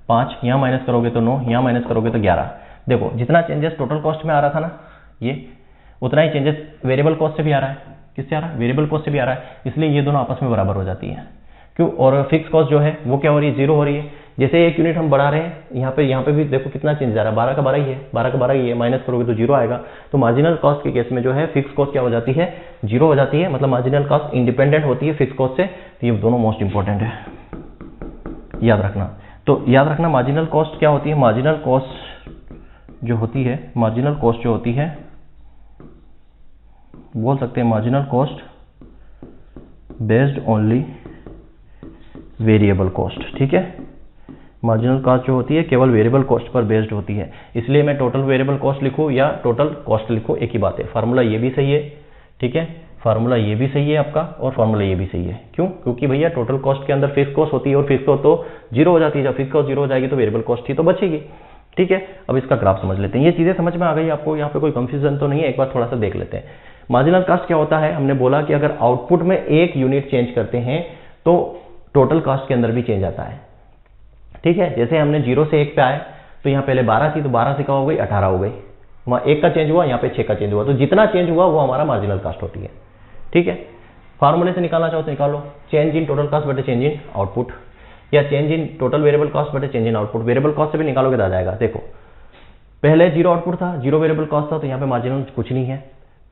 A: 5, यहाँ माइनस करोगे तो 9, यहाँ माइनस करोगे तो 11। देखो जितना चेंजेस टोटल कॉस्ट में आ रहा था ना, ये उतना ही चेंजेस वेरिएबल कॉस्ट से भी आ रहा है। किससे आ रहा है, वेरिएबल कॉस्ट से भी आ रहा है, इसलिए ये दोनों आपस में बराबर हो जाती है। क्यों, और फिक्स कॉस्ट जो है वो क्या हो रही है, 0 हो रही है। जैसे एक यूनिट हम बढ़ा रहे हैं, यहाँ पे भी देखो कितना चेंज आ रहा है, 12 का 12 ही है, 12 का 12 ही है, माइनस करोगे तो 0 आएगा। तो मार्जिनल कॉस्ट के केस में जो है फिक्स कॉस्ट क्या हो जाती है, 0 हो जाती है, मतलब मार्जिनल कॉस्ट इंडिपेंडेंट होती है फिक्स कॉस्ट से। तो ये दोनों मोस्ट इंपॉर्टेंट है, याद रखना। तो याद रखना मार्जिनल कॉस्ट क्या होती है, मार्जिनल कॉस्ट जो होती है, मार्जिनल कॉस्ट जो होती है, बोल सकते हैं marginal cost based only variable cost. ठीक है, मार्जिनल कॉस्ट जो होती है केवल वेरिएबल कॉस्ट पर बेस्ड होती है, इसलिए मैं टोटल वेरिएबल कॉस्ट लिखूं या टोटल कॉस्ट लिखूं एक ही बात है। फार्मूला ये भी सही है, ठीक है, फार्मूला ये भी सही है आपका, और फार्मूला ये भी सही है। क्यों, क्योंकि भैया टोटल कॉस्ट के अंदर फिक्स कॉस्ट होती है, और फिक्स कॉस्ट तो 0 हो जाती है। जब फिक्स कॉस्ट 0 हो जाएगी तो वेरिएबल कॉस्ट ही तो बचेगी। ठीक है, अब इसका ग्राफ समझ लेते हैं। ये चीजें समझ में आ गई आपको, यहाँ पे कोई कंफ्यूजन तो नहीं है, एक बार थोड़ा सा देख लेते हैं। मार्जिनल कॉस्ट क्या होता है, हमने बोला कि अगर आउटपुट में एक यूनिट चेंज करते हैं तो टोटल कॉस्ट के अंदर भी चेंज आता है। ठीक है, जैसे हमने 0 से 1 पे आए तो यहाँ पहले 12 थी, तो 12 से क्या हो गई, 18 हो गई, वहाँ 1 का चेंज हुआ, यहाँ पे 6 का चेंज हुआ, तो जितना चेंज हुआ वो हमारा मार्जिनल कॉस्ट होती है। ठीक है, फार्मूले से निकालना चाहो तो निकालो, चेंज इन टोटल कॉस्ट बटे चेंज इन आउटपुट, या change in total variable cost बटे change in output. Variable cost से भी निकालोगे तो आ जाएगा। देखो पहले 0 आउटपुट था, 0 वेरिएबल कॉस्ट था, तो यहाँ पे मार्जिनल कुछ नहीं है।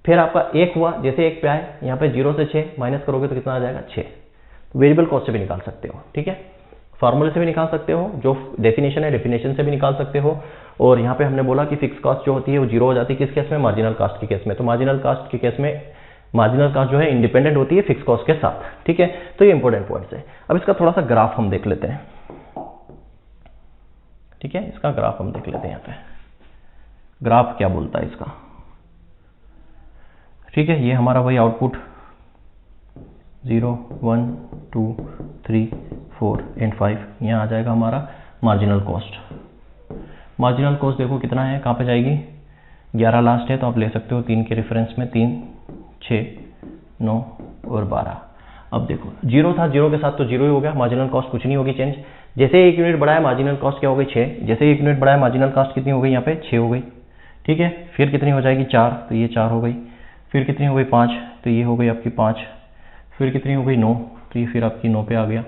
A: फिर आपका 1 हुआ, जैसे 1 पे आए, यहाँ पे 0 से 6 माइनस करोगे तो कितना आ जाएगा, 6। वेरिएबल कॉस्ट से भी निकाल सकते हो, ठीक है, फार्मूले से भी निकाल सकते हो, जो डेफिनेशन है डेफिनेशन से भी निकाल सकते हो। और यहाँ पे हमने बोला कि फिक्स कॉस्ट जो होती है वो जीरो हो जाती है किस केस में, मार्जिनल कॉस्ट के केस में। तो मार्जिनल कॉस्ट के केस में मार्जिनल कॉस्ट जो है इंडिपेंडेंट होती है फिक्स कॉस्ट के साथ, ठीक है। तो ये इंपॉर्टेंट पॉइंट्स है। अब इसका थोड़ा सा ग्राफ हम देख लेते हैं, ठीक है, इसका ग्राफ हम देख लेते हैं। यहाँ पे ग्राफ क्या बोलता है इसका, ठीक है। ये हमारा वही आउटपुट 0 1 2 3 4 एंड 5 यहाँ आ जाएगा हमारा मार्जिनल कॉस्ट। मार्जिनल कॉस्ट देखो कितना है, कहाँ पे जाएगी, 11 लास्ट है तो आप ले सकते हो 3 के रेफरेंस में, 3 6 9 और 12। अब देखो 0 था, 0 के साथ तो 0 ही हो गया, मार्जिनल कॉस्ट कुछ नहीं होगी चेंज। जैसे 1 यूनिट बढ़ाया मार्जिनल कॉस्ट क्या हो गई 6, जैसे 1 यूनिट बढ़ाया मार्जिनल कॉस्ट कितनी हो गई यहाँ पे 6 हो गई, ठीक है। फिर कितनी हो जाएगी 4, तो ये 4 हो गई। फिर कितनी हो गई 5, तो ये हो गई आपकी 5। फिर कितनी हो गई 9, तो ये फिर आपकी 9 पे आ गया।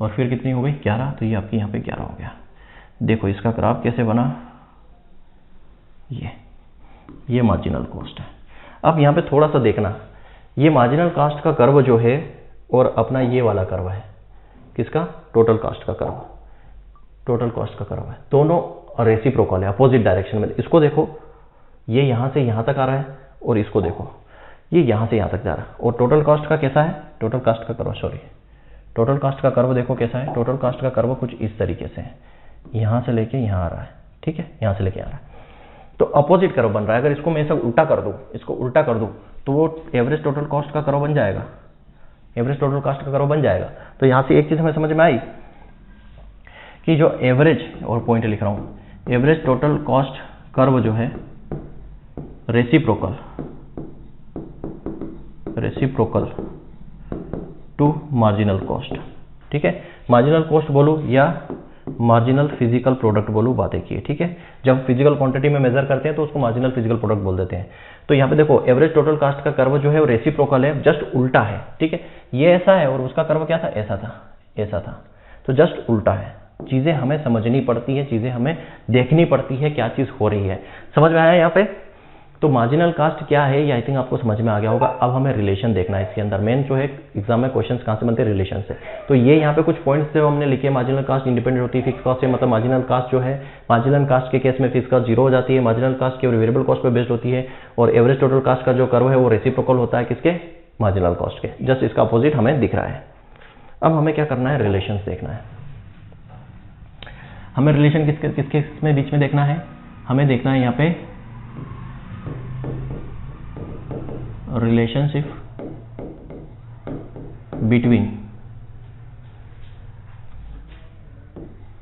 A: और फिर कितनी हो गई 11, तो ये आपकी यहाँ पे 11 हो गया। देखो इसका ग्राफ कैसे बना, ये मार्जिनल कॉस्ट है। अब यहाँ पे थोड़ा सा देखना, ये मार्जिनल कॉस्ट का कर्व जो है और अपना ये वाला कर्व है, किसका, टोटल कॉस्ट का कर्व, टोटल कॉस्ट का कर्व है, दोनों रेसिप्रोकल है, अपोजिट डायरेक्शन में। इसको देखो, ये यहाँ से यहाँ तक आ रहा है और इसको देखो ये यहाँ से यहाँ तक जा रहा है। और टोटल कॉस्ट का कैसा है, टोटल कॉस्ट का कर्व, सॉरी, टोटल कॉस्ट का कर्व देखो कैसा है। टोटल कॉस्ट का कर्व कुछ इस तरीके से है, यहाँ से लेके यहाँ आ रहा है, ठीक है, यहाँ से लेके आ रहा है। तो अपोजिट कर्व बन रहा है। अगर इसको मैं सब उल्टा कर दूँ, इसको उल्टा कर दूँ तो वो एवरेज टोटल कॉस्ट का कर्व बन जाएगा, एवरेज टोटल कॉस्ट का कर्व बन जाएगा। तो यहाँ से एक चीज़ हमें समझ में आई कि जो एवरेज, और पॉइंट लिख रहा हूँ, एवरेज टोटल कॉस्ट कर्व जो है रेसिप्रोकल टू मार्जिनल कॉस्ट, ठीक है। मार्जिनल कॉस्ट बोलूँ या मार्जिनल फिजिकल प्रोडक्ट बोलूँ, बातें की है, ठीक है। जब फिजिकल क्वांटिटी में मेजर करते हैं तो उसको मार्जिनल फिजिकल प्रोडक्ट बोल देते हैं। तो यहाँ पे देखो एवरेज टोटल कॉस्ट का कर्व जो है वो रेसिप्रोकल है, जस्ट उल्टा है, ठीक है। ये ऐसा है और उसका कर्व क्या था, ऐसा था, ऐसा था, तो जस्ट उल्टा है। चीज़ें हमें समझनी पड़ती है, चीज़ें हमें देखनी पड़ती है, क्या चीज़ हो रही है। समझ में आया यहाँ पे। तो मार्जिनल कॉस्ट क्या है ये आई थिंक आपको समझ में आ गया होगा। अब हमें रिलेशन देखना है इसके अंदर। मेन जो है एग्जाम में क्वेश्चंस कहाँ से बनते हैं, रिलेशन से। तो ये यहाँ पे कुछ पॉइंट्स जो हमने लिखे, मार्जिनल कॉस्ट इंडिपेंडेंट होती है फिक्स कॉस्ट से, मतलब मार्जिनल कॉस्ट जो है, मार्जिनल कॉस्ट के केस में फिक्स कॉस्ट 0 हो जाती है, मार्जिनल कॉस्ट केवल वेरिएबल कॉस्ट पर बेस्ड होती है, और एवरेज टोटल कॉस्ट का जो कर्व है वो रेसिप्रोकल होता है किसके, मार्जिनल कॉस्ट के। जस्ट इसका अपोजिट हमें दिख रहा है। अब हमें क्या करना है, रिलेशन देखना है। हमें रिलेशन किसके में बीच में देखना है, हमें देखना है यहाँ पे relationship between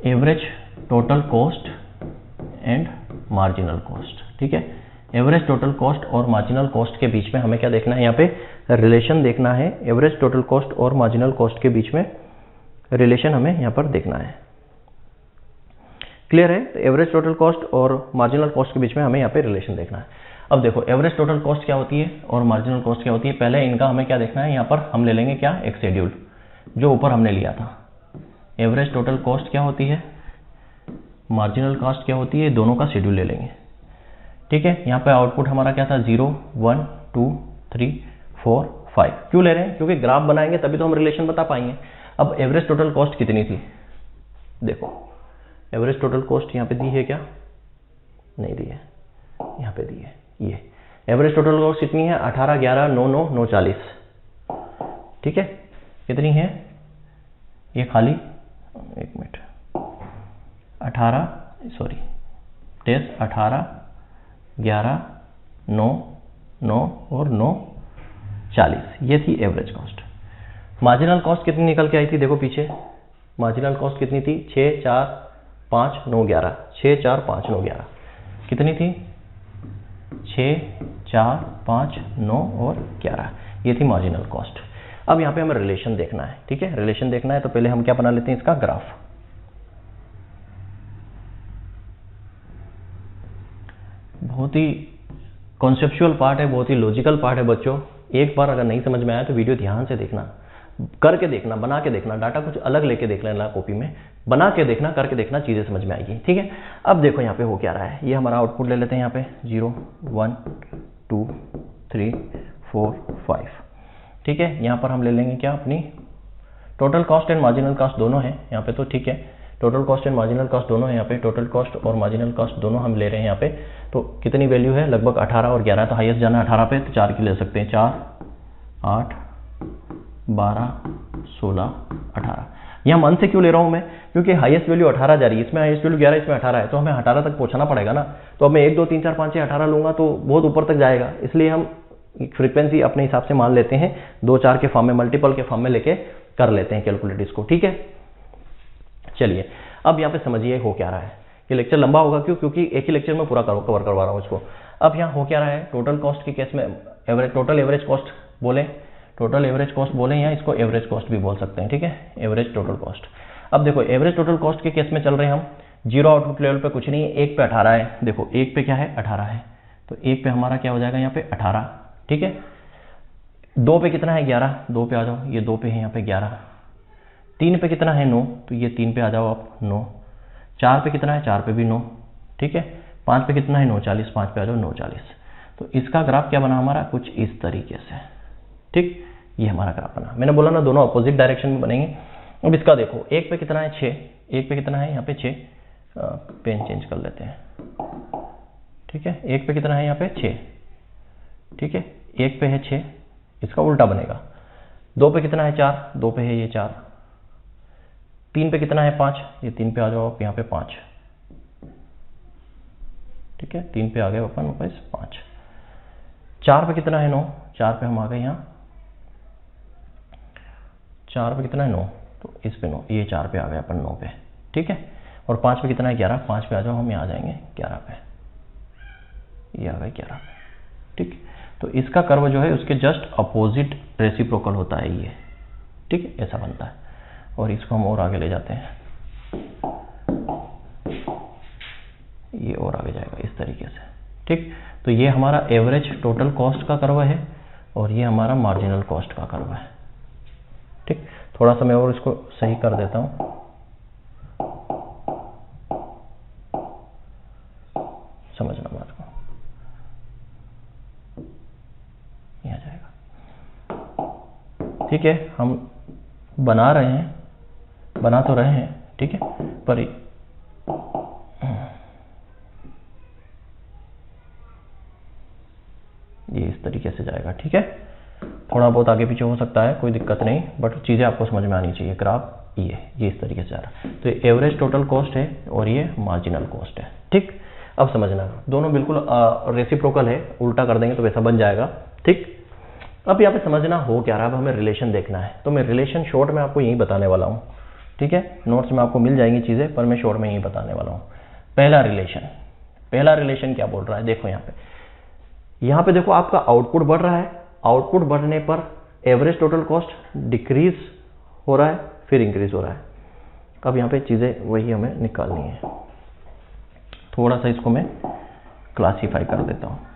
A: average total cost and marginal cost, ठीक है। एवरेज टोटल कॉस्ट और मार्जिनल कॉस्ट के बीच में हमें क्या देखना है, यहाँ पे रिलेशन देखना है। एवरेज टोटल कॉस्ट और मार्जिनल कॉस्ट के बीच में रिलेशन हमें यहाँ पर देखना है। क्लियर है। तो एवरेज टोटल कॉस्ट और मार्जिनल कॉस्ट के बीच में हमें यहाँ पे रिलेशन देखना है। अब देखो एवरेज टोटल कॉस्ट क्या होती है और मार्जिनल कॉस्ट क्या होती है। पहले इनका हमें क्या देखना है, यहाँ पर हम ले लेंगे क्या, एक शेड्यूल जो ऊपर हमने लिया था। एवरेज टोटल कॉस्ट क्या होती है, मार्जिनल कॉस्ट क्या होती है, दोनों का शेड्यूल ले लेंगे, ठीक है। यहाँ पे आउटपुट हमारा क्या था, 0 1 2 3 4 5। क्यों ले रहे हैं, क्योंकि ग्राफ बनाएंगे तभी तो हम रिलेशन बता पाएंगे। अब एवरेज टोटल कॉस्ट कितनी थी, देखो एवरेज टोटल कॉस्ट यहाँ पे दी है क्या, नहीं दी है, यहाँ पे दी है। ये एवरेज टोटल कॉस्ट कितनी है, 18 11 9 9 9 40, ठीक है। कितनी है ये, खाली एक मिनट, 18 18 11 9 9 और 9 40, ये थी एवरेज कॉस्ट। मार्जिनल कॉस्ट कितनी निकल के आई थी, देखो पीछे मार्जिनल कॉस्ट कितनी थी, 6 4 5 9 11, 6 4 5 9 11 कितनी थी, 6 4 5 9 और 11, ये थी मार्जिनल कॉस्ट। अब यहाँ पे हमें रिलेशन देखना है, ठीक है। रिलेशन देखना है तो पहले हम क्या बना लेते हैं, इसका ग्राफ। बहुत ही कॉन्सेप्चुअल पार्ट है, बहुत ही लॉजिकल पार्ट है बच्चों। एक बार अगर नहीं समझ में आया तो वीडियो ध्यान से देखना, करके देखना, बना के देखना, डाटा कुछ अलग लेके देख लेना कॉपी में, बना के देखना, करके देखना, चीज़ें समझ में आएगी, ठीक है। अब देखो यहाँ पे हो क्या रहा है, ये हमारा आउटपुट ले लेते हैं यहाँ पे 0 1 2 3 4 5, ठीक है। यहाँ पर हम ले लेंगे क्या, अपनी total cost and marginal cost दोनों है यहाँ पे, तो ठीक है, total cost and marginal cost दोनों है यहाँ पे, टोटल कॉस्ट और मार्जिनल कॉस्ट दोनों हम ले रहे हैं यहाँ पे। तो कितनी वैल्यू है, लगभग 18 और 11, तो हाईएस्ट जाना 18 पे, तो 4 की ले सकते हैं, 4, 8, 12, 16, 18। यहाँ मन से क्यों ले रहा हूँ मैं, क्योंकि हाईएस्ट वैल्यू 18 जा रही है, इसमें हाईएस्ट वैल्यू 11, इसमें 18 है, तो हमें 18 तक पहुँचाना पड़ेगा ना। तो अब मैं 1, 2, 3, 4, 5, 6, 18 लूँगा तो बहुत ऊपर तक जाएगा, इसलिए हम फ्रीक्वेंसी अपने हिसाब से मान लेते हैं, 2, 4 के फॉर्म में, मल्टीपल के फॉर्म में लेके कर लेते हैं कैलकुलेट इसको, ठीक है। चलिए अब यहाँ पे समझिए हो क्या रहा है। ये लेक्चर लंबा होगा क्यों, क्योंकि एक ही लेक्चर में पूरा कवर करवा रहा हूँ इसको। अब यहाँ हो क्या रहा है, टोटल कॉस्ट के केस में एवरेज, टोटल एवरेज कॉस्ट बोले, टोटल एवरेज कॉस्ट बोले, या इसको एवरेज कॉस्ट भी बोल सकते हैं, ठीक है, एवरेज टोटल कॉस्ट। अब देखो एवरेज टोटल कॉस्ट के केस में चल रहे हैं हम, जीरो आउटपुट लेवल पे कुछ नहीं है, 1 पे 18 है, देखो 1 पे क्या है, 18 है, तो 1 पे हमारा क्या हो जाएगा यहाँ पे 18, ठीक है। 2 पे कितना है, 11, 2 पे आ जाओ, ये 2 पे है यहाँ पे 11। 3 पे कितना है, 9, तो ये 3 पे आ जाओ आप, 9। 4 पे कितना है, 4 पे भी 9, ठीक है। 5 पे कितना है, 940, 5 पे आ जाओ 940। तो इसका ग्राफ क्या बना हमारा, कुछ इस तरीके से, ठीक, ये हमारा ग्राफ बना। मैंने बोला ना दोनों अपोजिट डायरेक्शन में बनेंगे। अब इसका देखो 1 पे कितना है, 6, 1 पे कितना है यहाँ पे 6, पेन चेंज कर लेते हैं, ठीक है। 1 पे कितना है यहाँ पे 6, ठीक है, 1 पे है 6, इसका उल्टा बनेगा। 2 पे कितना है 4, 2 पे है ये 4। 3 पे कितना है 5, ये 3 पे आ जाओ आप यहाँ पे 5, ठीक है, 3 पे आ गए अपन वापस 5। 4 पे कितना है 9, 4 पे हम आ गए यहाँ, 4 पे कितना है 9, तो इस पे 9, ये 4 पे आ गए अपन 9 पे, ठीक है। और 5 पे कितना है 11, 5 पे आ जाओ, हम यहाँ आ जाएंगे 11 पे, ये आ गए 11 पे, ठीक। तो इसका कर्व जो है उसके जस्ट अपोजिट रेसिप्रोकल होता है ये, ठीक है, ऐसा बनता है। और इसको हम और आगे ले जाते हैं, ये और आगे जाएगा इस तरीके से, ठीक। तो ये हमारा एवरेज टोटल कॉस्ट का कर्व है और ये हमारा मार्जिनल कॉस्ट का कर्व है, ठीक। थोड़ा सा मैं और इसको सही कर देता हूं, समझना बात को, ये आ जाएगा, ठीक है। हम बना रहे हैं, बना तो रहे हैं, ठीक है, पर ये इस तरीके से जाएगा, ठीक है। थोड़ा बहुत आगे पीछे हो सकता है, कोई दिक्कत नहीं, बट चीज़ें आपको समझ में आनी चाहिए। ग्राफ ये इस तरीके से जा रहा है, तो ये एवरेज टोटल कॉस्ट है और ये मार्जिनल कॉस्ट है, ठीक। अब समझना, दोनों बिल्कुल रेसिप्रोकल है, उल्टा कर देंगे तो वैसा बन जाएगा, ठीक। अब यहाँ पे समझना हो क्या रहा है, अब हमें रिलेशन देखना है, तो मैं रिलेशन शॉर्ट में आपको यही बताने वाला हूँ, ठीक है। नोट्स में आपको मिल जाएंगी चीज़ें, पर मैं शॉर्ट में यही बताने वाला हूँ। पहला रिलेशन क्या बोल रहा है, देखो यहाँ पे देखो आपका आउटपुट बढ़ रहा है, आउटपुट बढ़ने पर एवरेज टोटल कॉस्ट डिक्रीज हो रहा है, फिर इंक्रीज हो रहा है। अब यहाँ पे चीज़ें वही हमें निकालनी है, थोड़ा सा इसको मैं क्लासीफाई कर देता हूँ।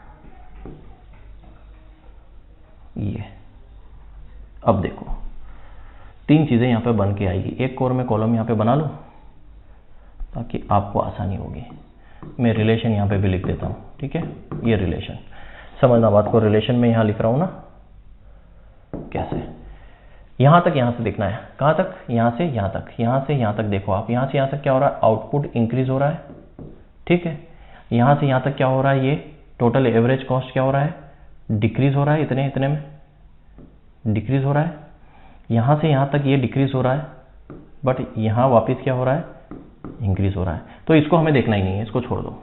A: ये अब देखो 3 चीज़ें यहाँ पे बन के आएगी, एक और मैं कॉलम यहाँ पे बना लूँ ताकि आपको आसानी होगी। मैं रिलेशन यहाँ पे भी लिख देता हूँ, ठीक है। ये रिलेशन, समझना बात को, रिलेशन में यहाँ लिख रहा हूँ ना, कैसे, यहाँ तक यहाँ से देखना है, कहाँ तक, यहाँ से यहाँ तक, यहाँ से यहाँ तक। देखो आप यहाँ से यहाँ तक क्या हो रहा है, आउटपुट इंक्रीज हो रहा है, ठीक है। यहाँ से यहाँ तक क्या हो रहा है, ये टोटल एवरेज कॉस्ट क्या हो रहा है, डिक्रीज हो रहा है, इतने में डिक्रीज हो रहा है। यहाँ से यहाँ तक ये डिक्रीज हो रहा है, बट यहाँ वापस क्या हो रहा है, इंक्रीज हो रहा है। तो इसको हमें देखना ही नहीं है, इसको छोड़ दो,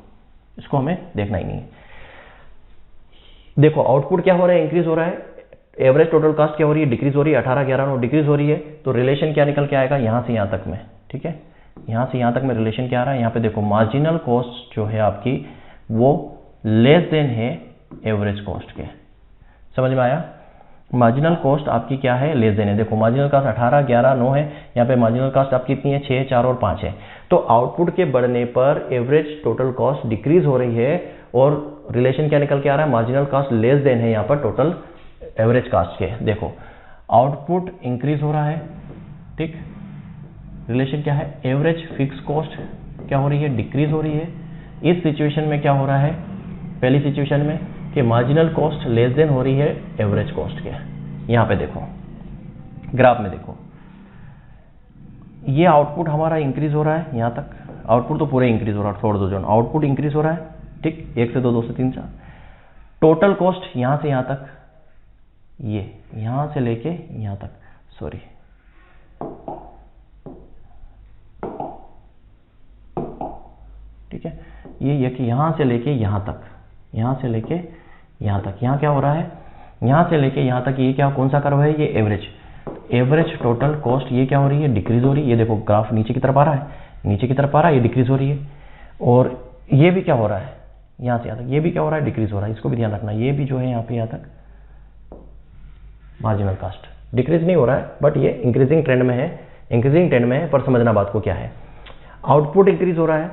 A: इसको हमें देखना ही नहीं है। देखो आउटपुट क्या हो रहा है, इंक्रीज हो रहा है, एवरेज टोटल कॉस्ट क्या हो रही है, डिक्रीज हो रही है, 18, 11, 9 डिक्रीज हो रही है। तो रिलेशन क्या निकल के आएगा, यहाँ से यहाँ तक में, ठीक है, यहाँ से यहाँ तक में रिलेशन क्या आ रहा है। यहाँ पे देखो मार्जिनल कॉस्ट जो है आपकी वो लेस देन है एवरेज कॉस्ट के, समझ में आया। मार्जिनल कॉस्ट आपकी क्या है, लेस देन है। देखो मार्जिनल कॉस्ट 18, 11, 9 है, यहाँ पे मार्जिनल कॉस्ट आपकी कितनी है, 6, 4 और 5 है। तो आउटपुट के बढ़ने पर एवरेज टोटल कॉस्ट डिक्रीज हो रही है और रिलेशन क्या निकल के आ रहा है, मार्जिनल कॉस्ट लेस देन है यहाँ पर टोटल एवरेज कॉस्ट के। देखो आउटपुट इंक्रीज हो रहा है, ठीक, रिलेशन क्या है, एवरेज फिक्स कॉस्ट क्या हो रही है, डिक्रीज हो रही है। इस सिचुएशन में क्या हो रहा है, पहली सिचुएशन में कि मार्जिनल कॉस्ट लेस देन हो रही है एवरेज कॉस्ट के। यहाँ पे देखो ग्राफ में देखो ये आउटपुट हमारा इंक्रीज हो रहा है यहाँ तक, आउटपुट तो पूरे इंक्रीज हो रहा है, छोड़ दो जो आउटपुट इंक्रीज हो रहा है, ठीक, 1 से 2, 2 से 3, 4। टोटल कॉस्ट यहाँ से यहाँ तक, ये यहाँ से लेके यहाँ तक, सॉरी, ठीक है, ये कि यहाँ से लेके यहाँ तक, यहाँ से लेके यहाँ तक, यहाँ क्या हो रहा है, यहाँ से लेके यहाँ तक, ये क्या, कौन सा कर्व है, ये एवरेज, एवरेज टोटल कॉस्ट, ये क्या हो रही है, डिक्रीज हो रही है। ये देखो ग्राफ नीचे की तरफ आ रहा है, नीचे की तरफ आ रहा है, ये डिक्रीज हो रही है। और ये भी क्या हो रहा है, यहाँ से यहाँ तक, ये भी क्या हो रहा है, डिक्रीज हो रहा है। इसको भी ध्यान रखना, ये भी जो है यहाँ पे यहाँ तक मार्जिनल कॉस्ट डिक्रीज नहीं हो रहा है, बट ये इंक्रीजिंग ट्रेंड में है, इंक्रीजिंग ट्रेंड में है। पर समझना बात को क्या है, आउटपुट इंक्रीज हो रहा है,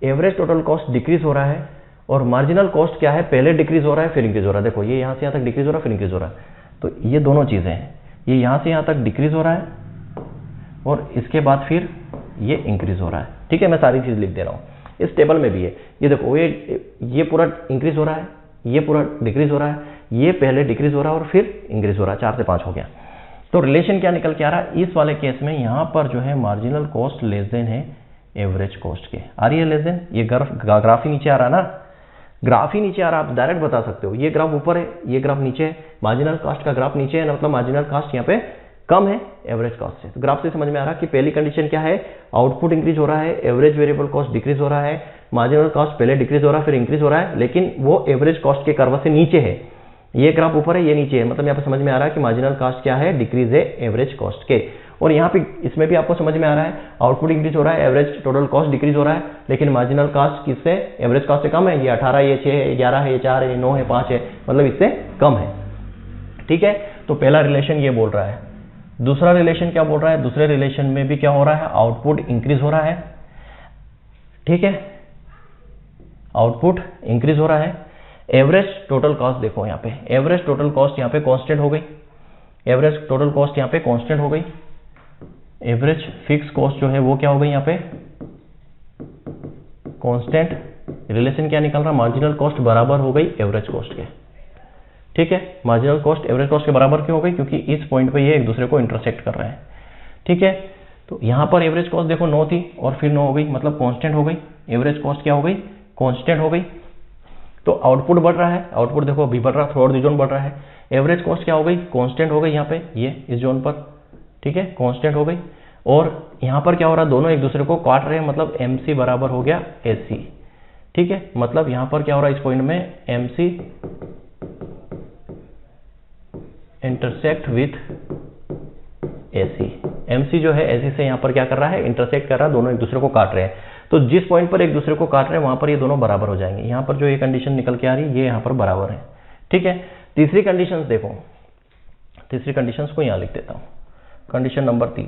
A: एवरेज टोटल कॉस्ट डिक्रीज हो रहा है, और मार्जिनल कॉस्ट क्या है, पहले डिक्रीज हो रहा है फिर इंक्रीज हो रहा है। देखो ये यहाँ से यहाँ तक डिक्रीज हो रहा है फिर इंक्रीज हो रहा है, तो ये दोनों चीजें हैं, ये यहाँ से यहाँ तक डिक्रीज हो रहा है और इसके बाद फिर ये इंक्रीज हो रहा है। ठीक है, मैं सारी चीज लिख दे रहा हूँ, इस टेबल में भी है। ये देखो ये पूरा इंक्रीज हो रहा है, ये पूरा डिक्रीज हो रहा है, ये पहले डिक्रीज हो रहा है और फिर इंक्रीज हो रहा है, 4 से 5 हो गया। तो रिलेशन क्या निकल के आ रहा है, इस वाले केस में यहाँ पर जो है मार्जिनल कॉस्ट लेस देन है एवरेज कॉस्ट के। आ रही है लेस देन, ये ग्राफ ही नीचे आ रहा है ना, ग्राफ ही नीचे आ रहा है, आप डायरेक्ट बता सकते हो। ये ग्राफ ऊपर है, ये ग्राफ नीचे है, मार्जिनल कॉस्ट का ग्राफ नीचे है, मतलब मार्जिनल कॉस्ट यहाँ पे कम है एवरेज कॉस्ट से। तो ग्राफ से समझ में आ रहा है कि पहली कंडीशन क्या है, आउटपुट इंक्रीज हो रहा है, एवरेज वेरिएबल कॉस्ट डिक्रीज हो रहा है, मार्जिनल कॉस्ट पहले डिक्रीज हो रहा है फिर इंक्रीज हो रहा है, लेकिन वो एवरेज कॉस्ट के कर्व से नीचे है। ये ग्राफ ऊपर है, ये नीचे है, मतलब यहाँ पे समझ में आ रहा है कि मार्जिनल कॉस्ट क्या है, डिक्रीज है एवरेज कॉस्ट के। और यहाँ पे इसमें भी आपको समझ में आ रहा है, आउटपुट इंक्रीज हो रहा है, एवरेज टोटल कॉस्ट डिक्रीज हो रहा है, लेकिन मार्जिनल कॉस्ट किससे, एवरेज कॉस्ट से कम है। ये 18 है, ये 6 है, 11 है, ये 4 है, ये 9 है, 5 है, मतलब इससे कम है। ठीक है, तो पहला रिलेशन ये बोल रहा है। दूसरा रिलेशन क्या बोल रहा है, दूसरे रिलेशन में भी क्या हो रहा है, आउटपुट इंक्रीज हो रहा है। ठीक है, आउटपुट इंक्रीज हो रहा है। एवरेज टोटल कॉस्ट देखो यहाँ पे, एवरेज टोटल कॉस्ट यहाँ पे कांस्टेंट हो गई, एवरेज टोटल कॉस्ट यहाँ पे कांस्टेंट हो गई। एवरेज फिक्स कॉस्ट जो है वो क्या हो गई यहाँ पे कांस्टेंट। रिलेशन क्या निकल रहा, मार्जिनल कॉस्ट बराबर हो गई एवरेज कॉस्ट के। ठीक है, मार्जिनल कॉस्ट एवरेज कॉस्ट के बराबर क्यों हो गई, क्योंकि इस पॉइंट पे ये एक दूसरे को इंटरसेक्ट कर रहे हैं। ठीक है, तो यहाँ पर एवरेज कॉस्ट देखो 9 थी और फिर 9 हो गई, मतलब कांस्टेंट हो गई। एवरेज कॉस्ट क्या हो गई, कांस्टेंट हो गई। तो आउटपुट बढ़ रहा है, आउटपुट देखो अभी बढ़ रहा है, थ्रू जोन बढ़ रहा है। एवरेज कॉस्ट क्या हो गई, कांस्टेंट हो गई यहाँ पे, ये इस जोन पर। ठीक है, कांस्टेंट हो गई। और यहाँ पर क्या हो रहा है, दोनों एक दूसरे को काट रहे हैं, मतलब MC बराबर हो गया AC। ठीक है, मतलब यहाँ पर क्या हो रहा है, इस पॉइंट में MC intersect with AC। MC जो है AC से यहाँ पर क्या कर रहा है, इंटरसेक्ट कर रहा है, दोनों एक दूसरे को काट रहे हैं। तो जिस पॉइंट पर एक दूसरे को काट रहे हैं वहां पर ये दोनों बराबर हो जाएंगे। यहाँ पर जो ये कंडीशन निकल के आ रही है, ये यहाँ पर बराबर है। ठीक है, तीसरी कंडीशन देखो, तीसरी कंडीशन को यहाँ लिख देता हूँ, कंडीशन नंबर 3।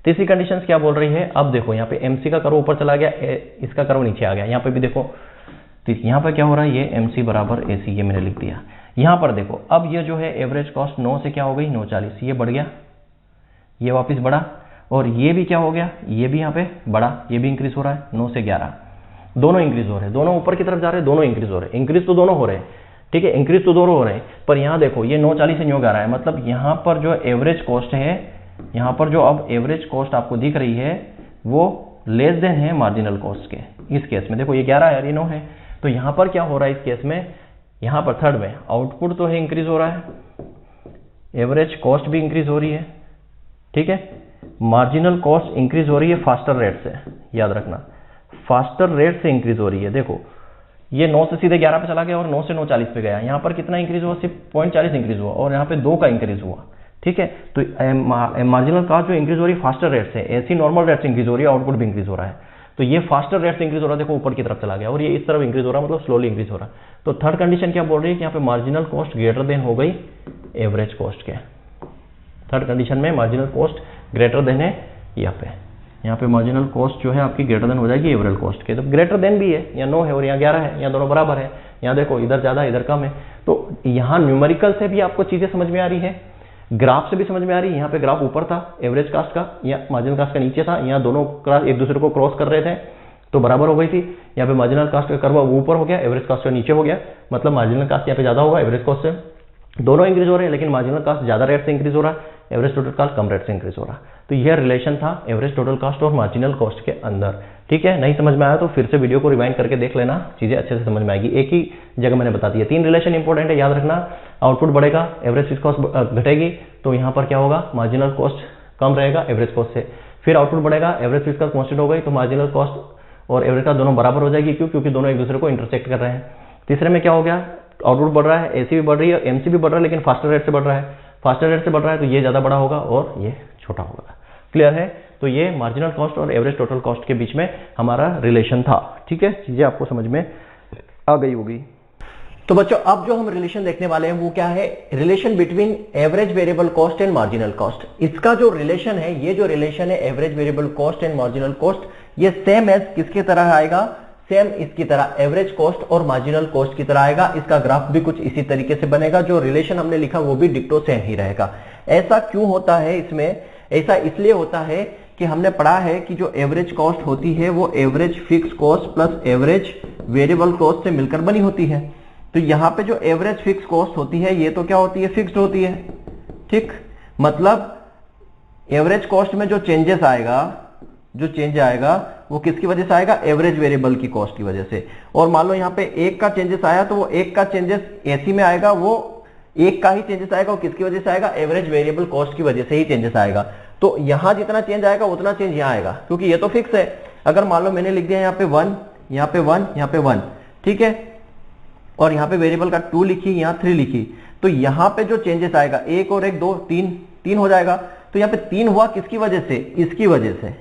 A: तीसरी कंडीशन क्या बोल रही है, अब देखो यहाँ पे MC का कर्व ऊपर चला गया, इसका कर्व नीचे आ गया। यहाँ पे भी देखो, यहाँ पर क्या हो रहा है, ये MC बराबर AC, ये मैंने लिख दिया। यहाँ पर देखो, अब ये जो है एवरेज कॉस्ट 9 से क्या हो गई, 940, ये बढ़ गया, ये वापिस बढ़ा, और ये भी क्या हो गया, ये भी यहाँ पे बढ़ा, ये भी इंक्रीज हो रहा है, 9 से 11, दोनों इंक्रीज हो रहे हैं, दोनों ऊपर की तरफ जा रहे हैं, दोनों इंक्रीज हो रहे हैं। इंक्रीज तो दोनों हो रहे हैं, ठीक है, इंक्रीज तो दोनों हो रहे हैं, पर यहाँ देखो ये 940 से 911 है, मतलब यहाँ पर जो एवरेज कॉस्ट है, यहाँ पर जो अब एवरेज कॉस्ट आपको दिख रही है वो लेस देन है मार्जिनल कॉस्ट के। इस केस में देखो ये 11 है और ये 9 है, तो यहाँ पर क्या हो रहा है इस केस में, यहाँ पर थर्ड में आउटपुट तो है इंक्रीज हो रहा है, एवरेज कॉस्ट भी इंक्रीज हो रही है। ठीक है, मार्जिनल कॉस्ट इंक्रीज हो रही है फास्टर रेट से, याद रखना फास्टर रेट से इंक्रीज हो रही है। देखो ये 9 से सीधे 11 पे चला गया और 9 से 940 पे गया। यहाँ पर कितना इंक्रीज हुआ, सिर्फ 0.40 इंक्रीज हुआ, और यहाँ पे 2 का इंक्रीज हुआ। ठीक है, तो मार्जिनल कॉस्ट जो इंक्रीज हो रही है फास्टर रेट से, ऐसी नॉर्मल रेट से इंक्रीज हो रही है, आउटपुट भी इंक्रीज हो रहा है। तो ये फास्टर रेट से इंक्रीज हो रहा है, देखो ऊपर की तरफ चला गया, और ये इस तरफ इंक्रीज हो रहा है, मतलब स्लोली इंक्रीज हो रहा है। तो थर्ड कंडीशन क्या बोल रही है कि यहाँ पे मार्जिनल कॉस्ट ग्रेटर देन हो गई एवरेज कॉस्ट के। थर्ड कंडीशन में मार्जिनल कॉस्ट ग्रेटर देन है, यहाँ पे मार्जिनल कॉस्ट जो है आपकी ग्रेटर देन हो जाएगी एवरेज कॉस्ट के। तो ग्रेटर देन भी है, यहाँ 9 है और यहाँ 11 है, यहाँ दोनों बराबर है। यहाँ देखो इधर ज्यादा इधर कम है, तो यहाँ न्यूमेरिकल से भी आपको चीजें समझ में आ रही है, ग्राफ से भी समझ में आ रही है। यहाँ पे ग्राफ ऊपर था एवरेज कास्ट का, या मार्जिनल कास्ट का नीचे था, यहाँ दोनों एक दूसरे को क्रॉस कर रहे थे तो बराबर हो गई थी। यहाँ पे मार्जिनल कास्ट का कर्व ऊपर हो गया, एवरेज कास्ट का नीचे हो गया, मतलब मार्जिनल कास्ट यहाँ पे ज्यादा होगा एवरेज कास्ट से। दोनों इंक्रीज हो रहे हैं, लेकिन मार्जिनल कास्ट ज्यादा रेट से इंक्रीज हो रहा है, एवरेज टोटल कॉस्ट कम रेट से इंक्रीज हो रहा। तो यह रिलेशन था एवरेज टोटल कॉस्ट और मार्जिनल कॉस्ट के अंदर। ठीक है, नहीं समझ में आया तो फिर से वीडियो को रिवाइंड करके देख लेना, चीजें अच्छे से समझ में आएगी। एक ही जगह मैंने बता दिया। 3 रिलेशन इंपॉर्टेंट है, याद रखना। आउटपुट बढ़ेगा, एवरेज फिक्स कॉस्ट घटेगी, तो यहाँ पर क्या होगा, मार्जिनल कॉस्ट कम रहेगा एवरेज कॉस्ट से। फिर आउटपुट बढ़ेगा, एवरेज फिक्स कॉस्ट कांस्टेंट हो गई, तो मार्जिनल कॉस्ट और एवरेज का दोनों बराबर हो जाएगी। क्यों? क्योंकि दोनों एक दूसरे को इंटरसेक्ट कर रहे हैं। तीसरे में क्या हो गया, आउटपुट बढ़ रहा है, एसी भी बढ़ रही है, एमसी भी बढ़ रहा है, लेकिन फास्टर रेट से बढ़ रहा है। फास्टर रेट से बढ़ रहा है तो ये ज्यादा बड़ा होगा और ये छोटा होगा। क्लियर है? तो ये मार्जिनल कॉस्ट और एवरेज टोटल कॉस्ट के बीच में हमारा रिलेशन था। ठीक है, चीजें आपको समझ में आ गई होगी। तो बच्चों अब जो हम रिलेशन देखने वाले हैं वो क्या है, relation between average variable cost and marginal cost. इसका जो रिलेशन है, ये जो रिलेशन है average variable cost and marginal cost, ये सेम एज किसकी तरह आएगा, सेम इसकी तरह एवरेज कॉस्ट और मार्जिनल कॉस्ट की तरह आएगा। इसका ग्राफ भी कुछ इसी तरीके से बनेगा, जो रिलेशन हमने लिखा वो भी डिक्टो सेम ही रहेगा। ऐसा क्यों होता है इसमें, ऐसा इसलिए होता है कि हमने पढ़ा है कि जो एवरेज कॉस्ट होती है वो average fix cost plus average variable cost से मिलकर बनी होती है। तो यहां पे जो एवरेज फिक्स कॉस्ट होती है ये तो क्या होती है, फिक्स्ड होती है। ठीक, मतलब एवरेज कॉस्ट में जो चेंजेस आएगा, जो चेंज आएगा वो किसकी वजह से आएगा, एवरेज वेरिएबल की कॉस्ट की वजह से। और मान लो यहाँ पे 1 का चेंजेस आया तो वो 1 का चेंजेस एसी में आएगा, वो 1 का ही चेंजेस आएगा, वो किसकी वजह से आएगा, एवरेज वेरिएबल कॉस्ट की वजह से ही चेंजेस आएगा। तो यहां जितना चेंज आएगा उतना चेंज यहां आएगा, क्योंकि ये तो फिक्स है। अगर मान लो मैंने लिख दिया यहाँ पे 1, यहाँ पे 1, यहाँ पे 1, ठीक है, और यहाँ पे वेरिएबल का 2 लिखी, यहाँ 3 लिखी, तो यहाँ पे जो चेंजेस आएगा 1 और 1 2 3 हो जाएगा। तो यहाँ पे 3 हुआ किसकी वजह से, इसकी वजह से।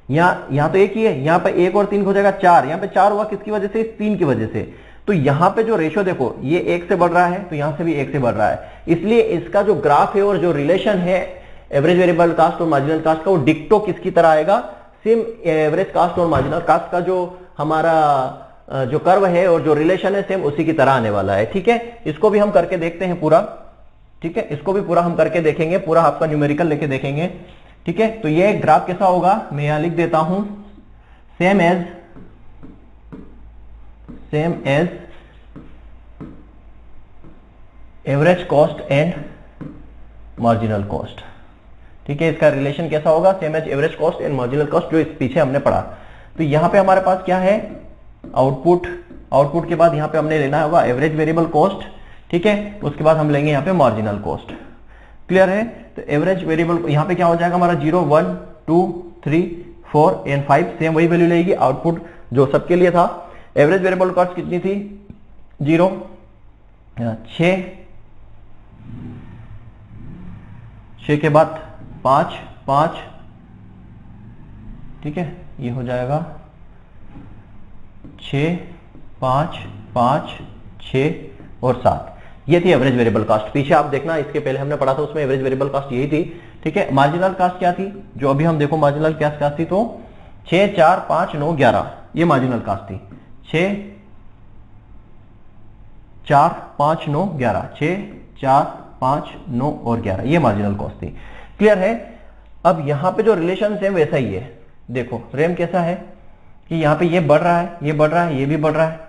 A: यहाँ तो 1 ही है, यहाँ पे 1 और 3 हो जाएगा 4, यहाँ पे 4 हुआ किसकी वजह से, 3 की वजह से। तो यहाँ पे जो रेशियो देखो ये 1 से बढ़ रहा है, तो यहाँ से भी 1 से बढ़ रहा है। इसलिए इसका जो ग्राफ है और जो रिलेशन है एवरेज वेरिएबल कास्ट और मार्जिनल कास्ट का, वो डिक्टो किसकी तरह आएगा, सेम एवरेज कास्ट और मार्जिनल कास्ट का जो हमारा जो कर्व है और जो रिलेशन है सेम उसी की तरह आने वाला है। ठीक है, इसको भी हम करके देखते हैं पूरा। ठीक है, इसको भी पूरा हम करके देखेंगे, पूरा आपका न्यूमेरिकल लेके देखेंगे। ठीक है, तो ये ग्राफ कैसा होगा, मैं यहां लिख देता हूं, same as average cost and marginal cost. ठीक है, इसका रिलेशन कैसा होगा, same as average cost and marginal cost, जो इस पीछे हमने पढ़ा। तो यहां पे हमारे पास क्या है, आउटपुट के बाद यहां पे हमने लेना होगा एवरेज वेरिएबल कॉस्ट। ठीक है, उसके बाद हम लेंगे यहां पे मार्जिनल कॉस्ट। क्लियर है? तो एवरेज वेरिएबल यहां पे क्या हो जाएगा हमारा, 0 1 2 3 4 एंड 5, सेम वही वैल्यू लेगी आउटपुट जो सबके लिए था। एवरेज वेरिएबल कॉस्ट कितनी थी, 0 6 के बाद 5, ठीक है, ये हो जाएगा 6 5 5 6 और 7। ये थी एवरेज वेरिएबल कास्ट। पीछे आप देखना, इसके पहले हमने पढ़ा था उसमें एवरेज वेरिएबल कास्ट यही थी। ठीक है, मार्जिनल कास्ट क्या थी, जो अभी हम देखो मार्जिनल कास्ट क्या थी, तो 6 4 5 9 11, ये मार्जिनल कास्ट थी। 6 4 5 9 11, 6 4 5 9 और 11, ये मार्जिनल कॉस्ट थी। क्लियर है? अब यहां पे जो रिलेशन है वैसा ही है। देखो रेम कैसा है कि यहाँ पे ये बढ़ रहा है, ये बढ़ रहा है, ये भी बढ़ रहा है,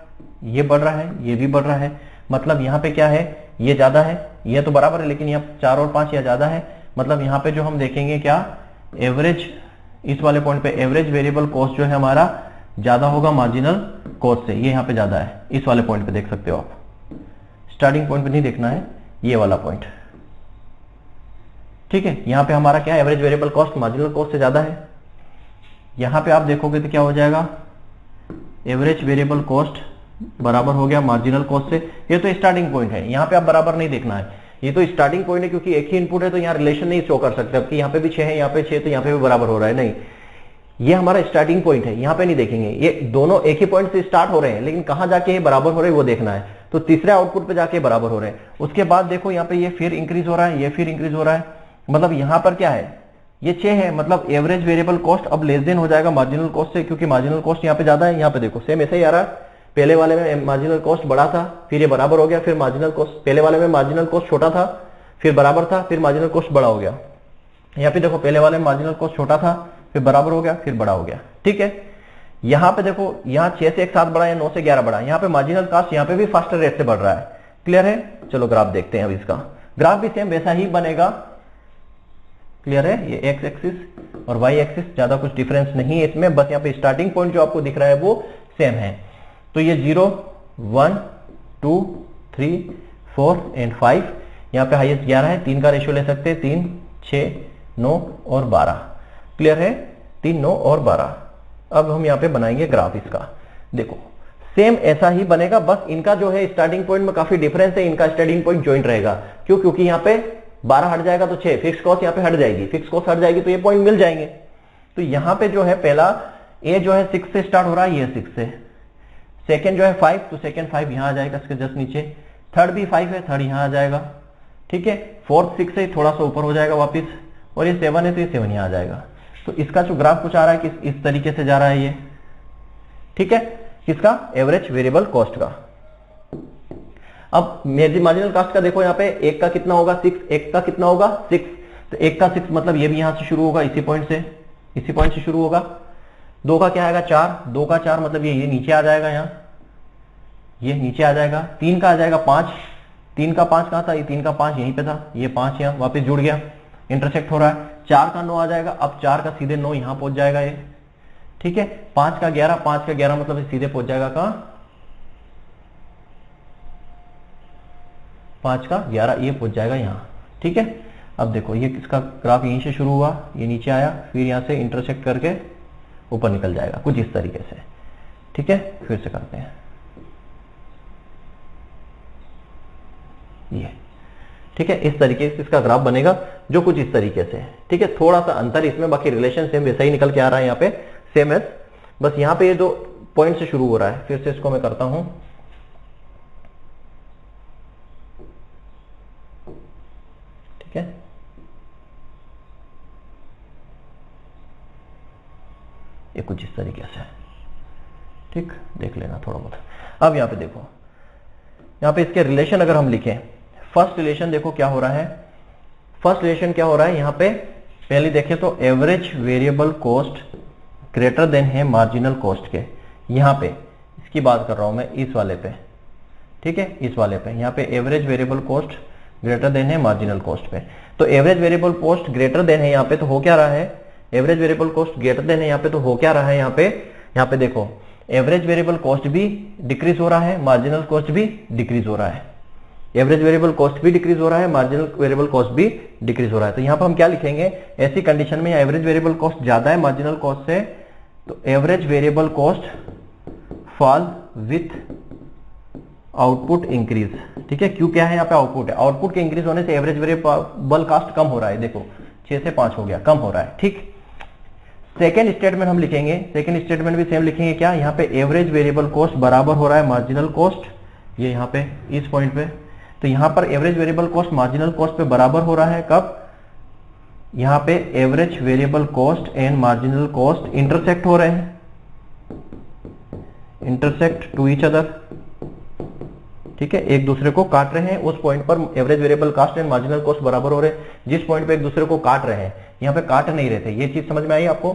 A: ये बढ़ रहा है, ये भी बढ़ रहा है। मतलब यहाँ पे क्या है, ये ज्यादा है, ये तो बराबर है, लेकिन यहाँ 4 और 5 या ज्यादा है। मतलब यहाँ पे जो हम देखेंगे क्या, एवरेज, इस वाले पॉइंट पे एवरेज वेरिएबल कॉस्ट जो है हमारा ज्यादा होगा मार्जिनल कॉस्ट से। ये यहाँ पे ज्यादा है, इस वाले पॉइंट पे देख सकते हो आप। स्टार्टिंग पॉइंट पे नहीं देखना है, ये वाला पॉइंट। ठीक है, यहाँ पे हमारा क्या है, average variable cost marginal cost से ज्यादा है। यहां पे आप देखोगे तो क्या हो जाएगा, एवरेज वेरिएबल कॉस्ट बराबर हो गया मार्जिनल कॉस्ट से। ये तो स्टार्टिंग पॉइंट है, यहां पे आप बराबर नहीं देखना है, ये तो स्टार्टिंग पॉइंट है, क्योंकि एक ही इनपुट है तो यहाँ रिलेशन नहीं शो कर सकते। अब कि यहाँ पे भी 6 है, यहाँ पे 6, तो यहाँ पे भी बराबर हो रहा है, नहीं, ये हमारा स्टार्टिंग पॉइंट है, यहाँ पे नहीं देखेंगे। ये दोनों एक ही पॉइंट से स्टार्ट हो रहे हैं, लेकिन कहां जाके ये बराबर हो रहे हैं वो देखना है। तो तीसरे आउटपुट पे जाके बराबर हो रहे हैं। उसके बाद देखो यहाँ पे ये फिर इंक्रीज हो रहा है, ये फिर इंक्रीज हो रहा है। मतलब यहां पर क्या है, ये 6 है, मतलब एवरेज वेरिएबल कॉस्ट अब लेस देन हो जाएगा मार्जिनल कॉस्ट से, क्योंकि मार्जिनल कॉस्ट यहाँ पे ज्यादा है। यहाँ पे देखो सेम ऐसे ही आ रहा है, पहले वाले में मार्जिनल कॉस्ट बड़ा था, फिर ये बराबर हो गया, फिर मार्जिनल कॉस्ट, पहले वाले में मार्जिनल कॉस्ट छोटा था, फिर बराबर था, फिर मार्जिनल कॉस्ट बड़ा हो गया। यहाँ पे देखो पहले वाले में मार्जिनल कॉस्ट छोटा था, फिर बराबर हो गया, फिर बड़ा हो गया। ठीक है, यहाँ पे देखो, यहाँ 6 से एक साथ बढ़ा या 9 से 11 बढ़ा, यहाँ पे मार्जिनल कॉस्ट यहाँ पे भी फास्टर रेट से बढ़ रहा है। क्लियर है? चलो ग्राफ देखते हैं। अब इसका ग्राफ भी सेम वैसा ही बनेगा, क्लियर है? ये एक्स एक्सिस और वाई एक्सिस, ज्यादा कुछ डिफरेंस नहीं है इसमें, बस यहाँ पे स्टार्टिंग पॉइंट जो आपको दिख रहा है वो सेम है। तो ये 0 1 2 3 4 एंड 5, यहाँ पे हाईएस्ट 11 है, 3 का रेशियो ले सकते हैं, 3 6 9 और 12। क्लियर है? 3 9 और 12। अब हम यहाँ पे बनाएंगे ग्राफ इसका। देखो सेम ऐसा ही बनेगा, बस इनका जो है स्टार्टिंग पॉइंट में काफी डिफरेंस है, इनका स्टार्टिंग पॉइंट ज्वाइंट रहेगा। क्यों? क्योंकि यहाँ पे 12 हट जाएगा तो 6, फिक्स कॉस्ट यहाँ पे हट जाएगी, फिक्स कॉस्ट हट जाएगी तो ये पॉइंट मिल जाएंगे। तो यहाँ पे जो है पहला ए जो है 6 से स्टार्ट हो रहा है, ये 6 से। सेकेंड जो है 5, तो सेकेंड 5 यहाँ आ जाएगा इसके जस्ट नीचे। थर्ड भी 5 है, थर्ड यहाँ आ जाएगा। ठीक है, फोर्थ 6 से थोड़ा सा ऊपर हो जाएगा वापिस, और ये 7 है तो ये 7 यहाँ आ जाएगा। तो इसका जो ग्राफ कुछ आ रहा है कि इस तरीके से जा रहा है ये। ठीक है, किसका? एवरेज वेरिएबल कॉस्ट का। अब मार्जिनल कॉस्ट का देखो यहाँ पे, एक का कितना होगा 6, एक का कितना होगा 6, तो एक का 6 मतलब ये भी यहां से शुरू होगा, इसी पॉइंट से शुरू होगा। 2 का क्या आएगा 4, 2 का 4 मतलब ये नीचे आ जाएगा, यहाँ ये नीचे आ जाएगा। 3 का आ जाएगा 5, 3 का 5 कहां था? ये 3 का 5 यहीं पे था, ये 5 यहाँ वापस जुड़ गया, इंटरसेक्ट हो रहा है। 4 का 9 आ जाएगा, अब 4 का सीधे 9 यहां पहुंच जाएगा ये। ठीक है, 5 का 11, 5 का 11 मतलब सीधे पहुंच जाएगा कहां? 5 का 11 ये पहुंच जाएगा यहां। ठीक है, अब देखो ये किसका ग्राफ यहीं से शुरू हुआ, ये नीचे आया, फिर यहां से इंटरसेक्ट करके ऊपर निकल जाएगा कुछ इस तरीके से। ठीक है, फिर से करते हैं ये। ठीक है, इस तरीके से इसका ग्राफ बनेगा जो कुछ इस तरीके से। ठीक है, थोड़ा सा अंतर इसमें, बाकी रिलेशन सेम वैसा ही निकल के आ रहा है यहाँ पे, सेम एज, बस यहाँ पे ये 2 पॉइंट से शुरू हो रहा है। फिर से इसको मैं करता हूं। ठीक है, ये कुछ इस तरीके से है। ठीक, देख लेना थोड़ा बहुत। अब यहाँ पे देखो, यहाँ पे इसके रिलेशन अगर हम लिखें, फर्स्ट रिलेशन देखो क्या हो रहा है। फर्स्ट रिलेशन क्या हो रहा है यहाँ पे, पहले देखें तो average variable cost greater than है मार्जिनल कॉस्ट के। यहाँ पे इसकी बात कर रहा हूं मैं, इस वाले पे। ठीक है, इस वाले पे यहाँ पे average variable cost greater than है मार्जिनल कॉस्ट पे। तो average variable cost greater than है यहाँ पे, तो हो क्या रहा है? Average variable cost greater than है यहाँ पे, तो हो क्या रहा है यहाँ पे? यहाँ पे देखो एवरेज वेरिएबल कॉस्ट भी डिक्रीज हो रहा है, मार्जिनल कॉस्ट भी डिक्रीज हो रहा है। एवरेज वेरिएबल कॉस्ट भी डिक्रीज हो रहा है, मार्जिनल वेरिएबल कॉस्ट भी डिक्रीज हो रहा है। तो यहाँ पर हम क्या लिखेंगे ऐसी कंडीशन में? एवरेज वेरिएबल कॉस्ट ज्यादा है मार्जिनल कॉस्ट से, तो average variable cost fall with output increase. ठीक है, क्यों क्या है यहाँ पे? आउटपुट है, आउटपुट के इंक्रीज होने से एवरेज वेरिएबल कॉस्ट कम हो रहा है। देखो 6 से 5 हो गया, कम हो रहा है। ठीक, सेकेंड स्टेटमेंट हम लिखेंगे, सेकेंड स्टेटमेंट भी सेम लिखेंगे। क्या? यहाँ पे एवरेज वेरिएबल कॉस्ट बराबर हो रहा है मार्जिनल कॉस्ट, ये यहाँ पे इस पॉइंट पे। तो यहाँ पर average variable cost marginal cost पे बराबर हो रहा है, कब? यहाँ पे average variable cost and marginal cost intersect हो रहे हैं, इंटरसेक्ट टू ईच अदर। ठीक है, एक दूसरे को काट रहे हैं, उस पॉइंट पर average variable cost and marginal cost बराबर हो रहे हैं। जिस पॉइंट पे एक दूसरे को काट रहे हैं, यहाँ पे काट नहीं रहे थे। ये चीज समझ में आई आपको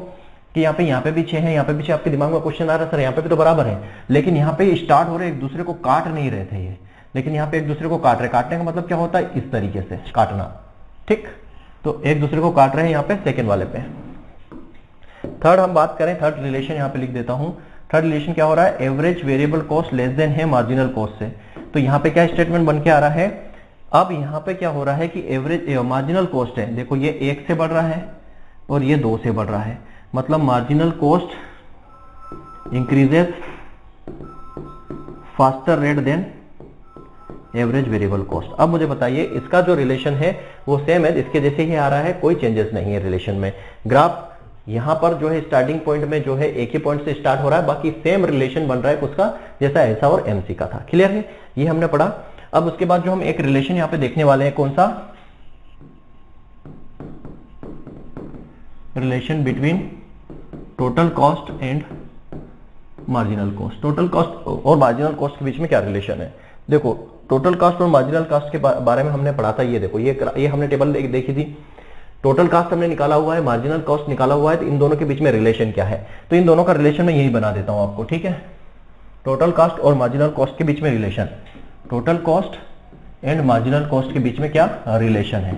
A: कि यहाँ पे भी 6 है, यहाँ पे भी 6। आपके दिमाग में क्वेश्चन आ रहा है सर यहाँ पे भी तो बराबर है, लेकिन यहाँ पे स्टार्ट हो रहे एक दूसरे को काट नहीं रहे थे ये, लेकिन यहाँ पे एक दूसरे को काट रहे। काटने का मतलब क्या होता है? इस तरीके से काटना। ठीक, तो एक दूसरे को काट रहे हैं यहाँ पे सेकेंड वाले पे। थर्ड हम बात करें, थर्ड रिलेशन यहाँ पे लिख देता हूं। थर्ड रिलेशन क्या हो रहा है? Average variable cost less than है मार्जिनल कॉस्ट से। तो यहाँ पे क्या स्टेटमेंट बन के आ रहा है? अब यहाँ पे क्या हो रहा है कि एवरेज मार्जिनल कॉस्ट है, देखो ये 1 से बढ़ रहा है और ये 2 से बढ़ रहा है, मतलब marginal cost increases faster rate than average variable cost. अब मुझे बताइए इसका जो रिलेशन है वो सेम है, इसके जैसे ही आ रहा है, कोई चेंजेस नहीं है रिलेशन में। ग्राफ यहां पर जो है स्टार्टिंग पॉइंट में जो है एक ही पॉइंट से स्टार्ट हो रहा है, बाकी सेम रिलेशन बन रहा है उसका जैसा ऐसा और एमसी का था। क्लियर है? ये हमने पढ़ा। अब उसके बाद जो हम एक रिलेशन यहां पे देखने वाले हैं, कौन सा? Relation between total cost and marginal cost. Total cost और मार्जिनल कॉस्ट के बीच में क्या रिलेशन है? देखो टोटल कॉस्ट और मार्जिनल कॉस्ट के बारे में हमने पढ़ा था। ये देखो ये हमने टेबल देखी थी। टोटल कॉस्ट हमने निकाला हुआ है, मार्जिनल कॉस्ट निकाला हुआ है, तो इन दोनों के बीच में रिलेशन क्या है? तो इन दोनों का रिलेशन मैं यही बना देता हूं आपको। ठीक है, टोटल कॉस्ट और मार्जिनल कॉस्ट के बीच में relation, total cost and marginal cost के बीच में क्या रिलेशन है?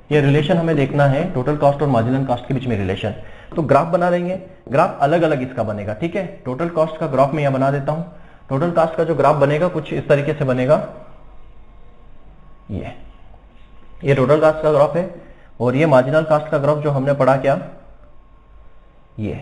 A: ये रिलेशन हमें देखना है टोटल कॉस्ट और मार्जिनल कॉस्ट के बीच में रिलेशन। तो ग्राफ बना लेंगे, ग्राफ अलग अलग इसका बनेगा, ठीक है। टोटल कॉस्ट का ग्राफ मैं यहां बना देता हूं। टोटल कॉस्ट का जो ग्राफ बनेगा कुछ इस तरीके से बनेगा, ये टोटल कॉस्ट का ग्राफ है और ये मार्जिनल कॉस्ट का ग्राफ जो हमने पढ़ा क्या, ये।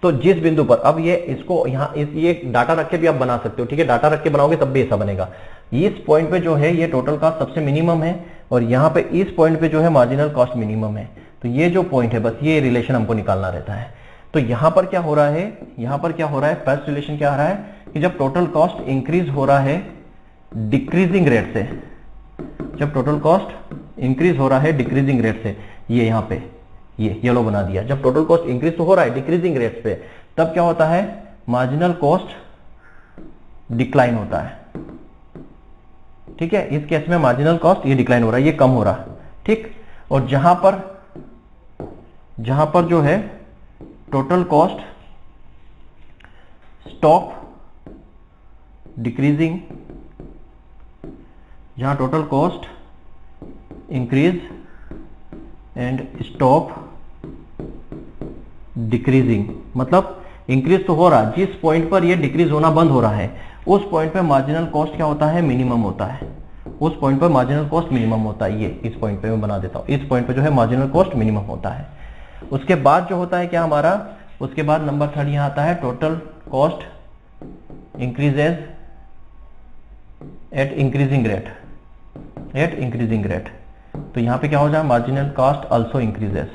A: तो जिस बिंदु पर अब ये इसको यहाँ ये डाटा रख के भी आप बना सकते हो, ठीक है, डाटा रख के बनाओगे तब भी ऐसा बनेगा। इस पॉइंट पे जो है ये टोटल कॉस्ट सबसे मिनिमम है और यहाँ पे इस पॉइंट पे जो है मार्जिनल कॉस्ट मिनिमम है। तो ये जो पॉइंट है बस ये रिलेशन हमको निकालना रहता है। तो यहाँ पर क्या हो रहा है, यहाँ पर क्या हो रहा है, फर्स्ट रिलेशन क्या आ रहा है कि जब टोटल कॉस्ट इंक्रीज हो रहा है डिक्रीजिंग रेट से, जब टोटल कॉस्ट इंक्रीज हो रहा है डिक्रीजिंग रेट से, ये यहाँ पे ये येलो बना दिया, जब टोटल कॉस्ट इंक्रीज तो हो रहा है डिक्रीजिंग रेट पे, तब क्या होता है मार्जिनल कॉस्ट डिक्लाइन होता है, ठीक है। इस केस में मार्जिनल कॉस्ट ये डिक्लाइन हो रहा है, ये कम हो रहा है, ठीक। और जहां पर जो है टोटल कॉस्ट स्टॉप डिक्रीजिंग, जहां total cost increase and stop decreasing, मतलब इंक्रीज तो हो रहा है, जिस पॉइंट पर ये डिक्रीज होना बंद हो रहा है उस पॉइंट पे मार्जिनल कॉस्ट क्या होता है, मिनिमम होता है। उस पॉइंट पर मार्जिनल कॉस्ट मिनिमम होता है, ये इस पॉइंट पे मैं बना देता हूं, इस पॉइंट पे जो है मार्जिनल कॉस्ट मिनिमम होता है। उसके बाद जो होता है क्या हमारा, उसके बाद नंबर 3 यहां आता है total cost increases at increasing rate, at increasing rate. तो यहां पे क्या हो जाए, marginal cost also increases,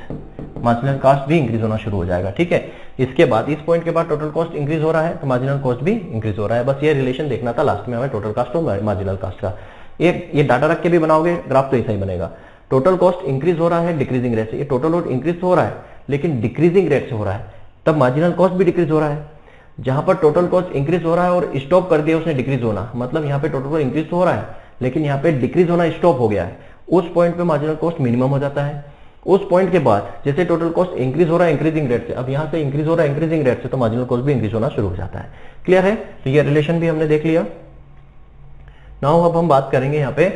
A: marginal cost भी इंक्रीज होना शुरू हो जाएगा, ठीक है। इसके बाद इस पॉइंट के बाद टोटल कॉस्ट इंक्रीज हो रहा है तो मार्जिनल कॉस्ट भी इंक्रीज हो रहा है। बस ये रिलेशन देखना था लास्ट में हमें टोटल कॉस्ट और मार्जिनल कॉस्ट का। ये डाटा रख के भी बनाओगे ग्राफ तो ऐसा ही बनेगा। टोटल कॉस्ट इंक्रीज हो रहा है डिक्रीजिंग रेट से, ये टोटल लोड इंक्रीज हो रहा है लेकिन डिक्रीजिंग रेट से हो रहा है, तब मार्जिनल कॉस्ट भी डिक्रीज हो रहा है। जहां पर टोटल कॉस्ट इंक्रीज हो रहा है और स्टॉप कर दिया उसने डिक्रीज होना, मतलब यहाँ पे टोटल कॉस्ट इंक्रीज हो रहा है लेकिन यहाँ पे डिक्रीज होना स्टॉप हो गया है, उस पॉइंट पे मार्जिनल कॉस्ट मिनिमम हो जाता है। उस पॉइंट के बाद जैसे टोटल कॉस्ट इंक्रीज हो रहा है इंक्रीजिंग रेट से, अब यहां से इंक्रीज हो रहा है इंक्रीजिंग रेट से, तो मार्जिनल कॉस्ट भी इंक्रीज होना शुरू हो जाता है। क्लियर है? तो ये रिलेशन भी हमने देख लिया। नाउ अब हम बात करेंगे यहाँ पे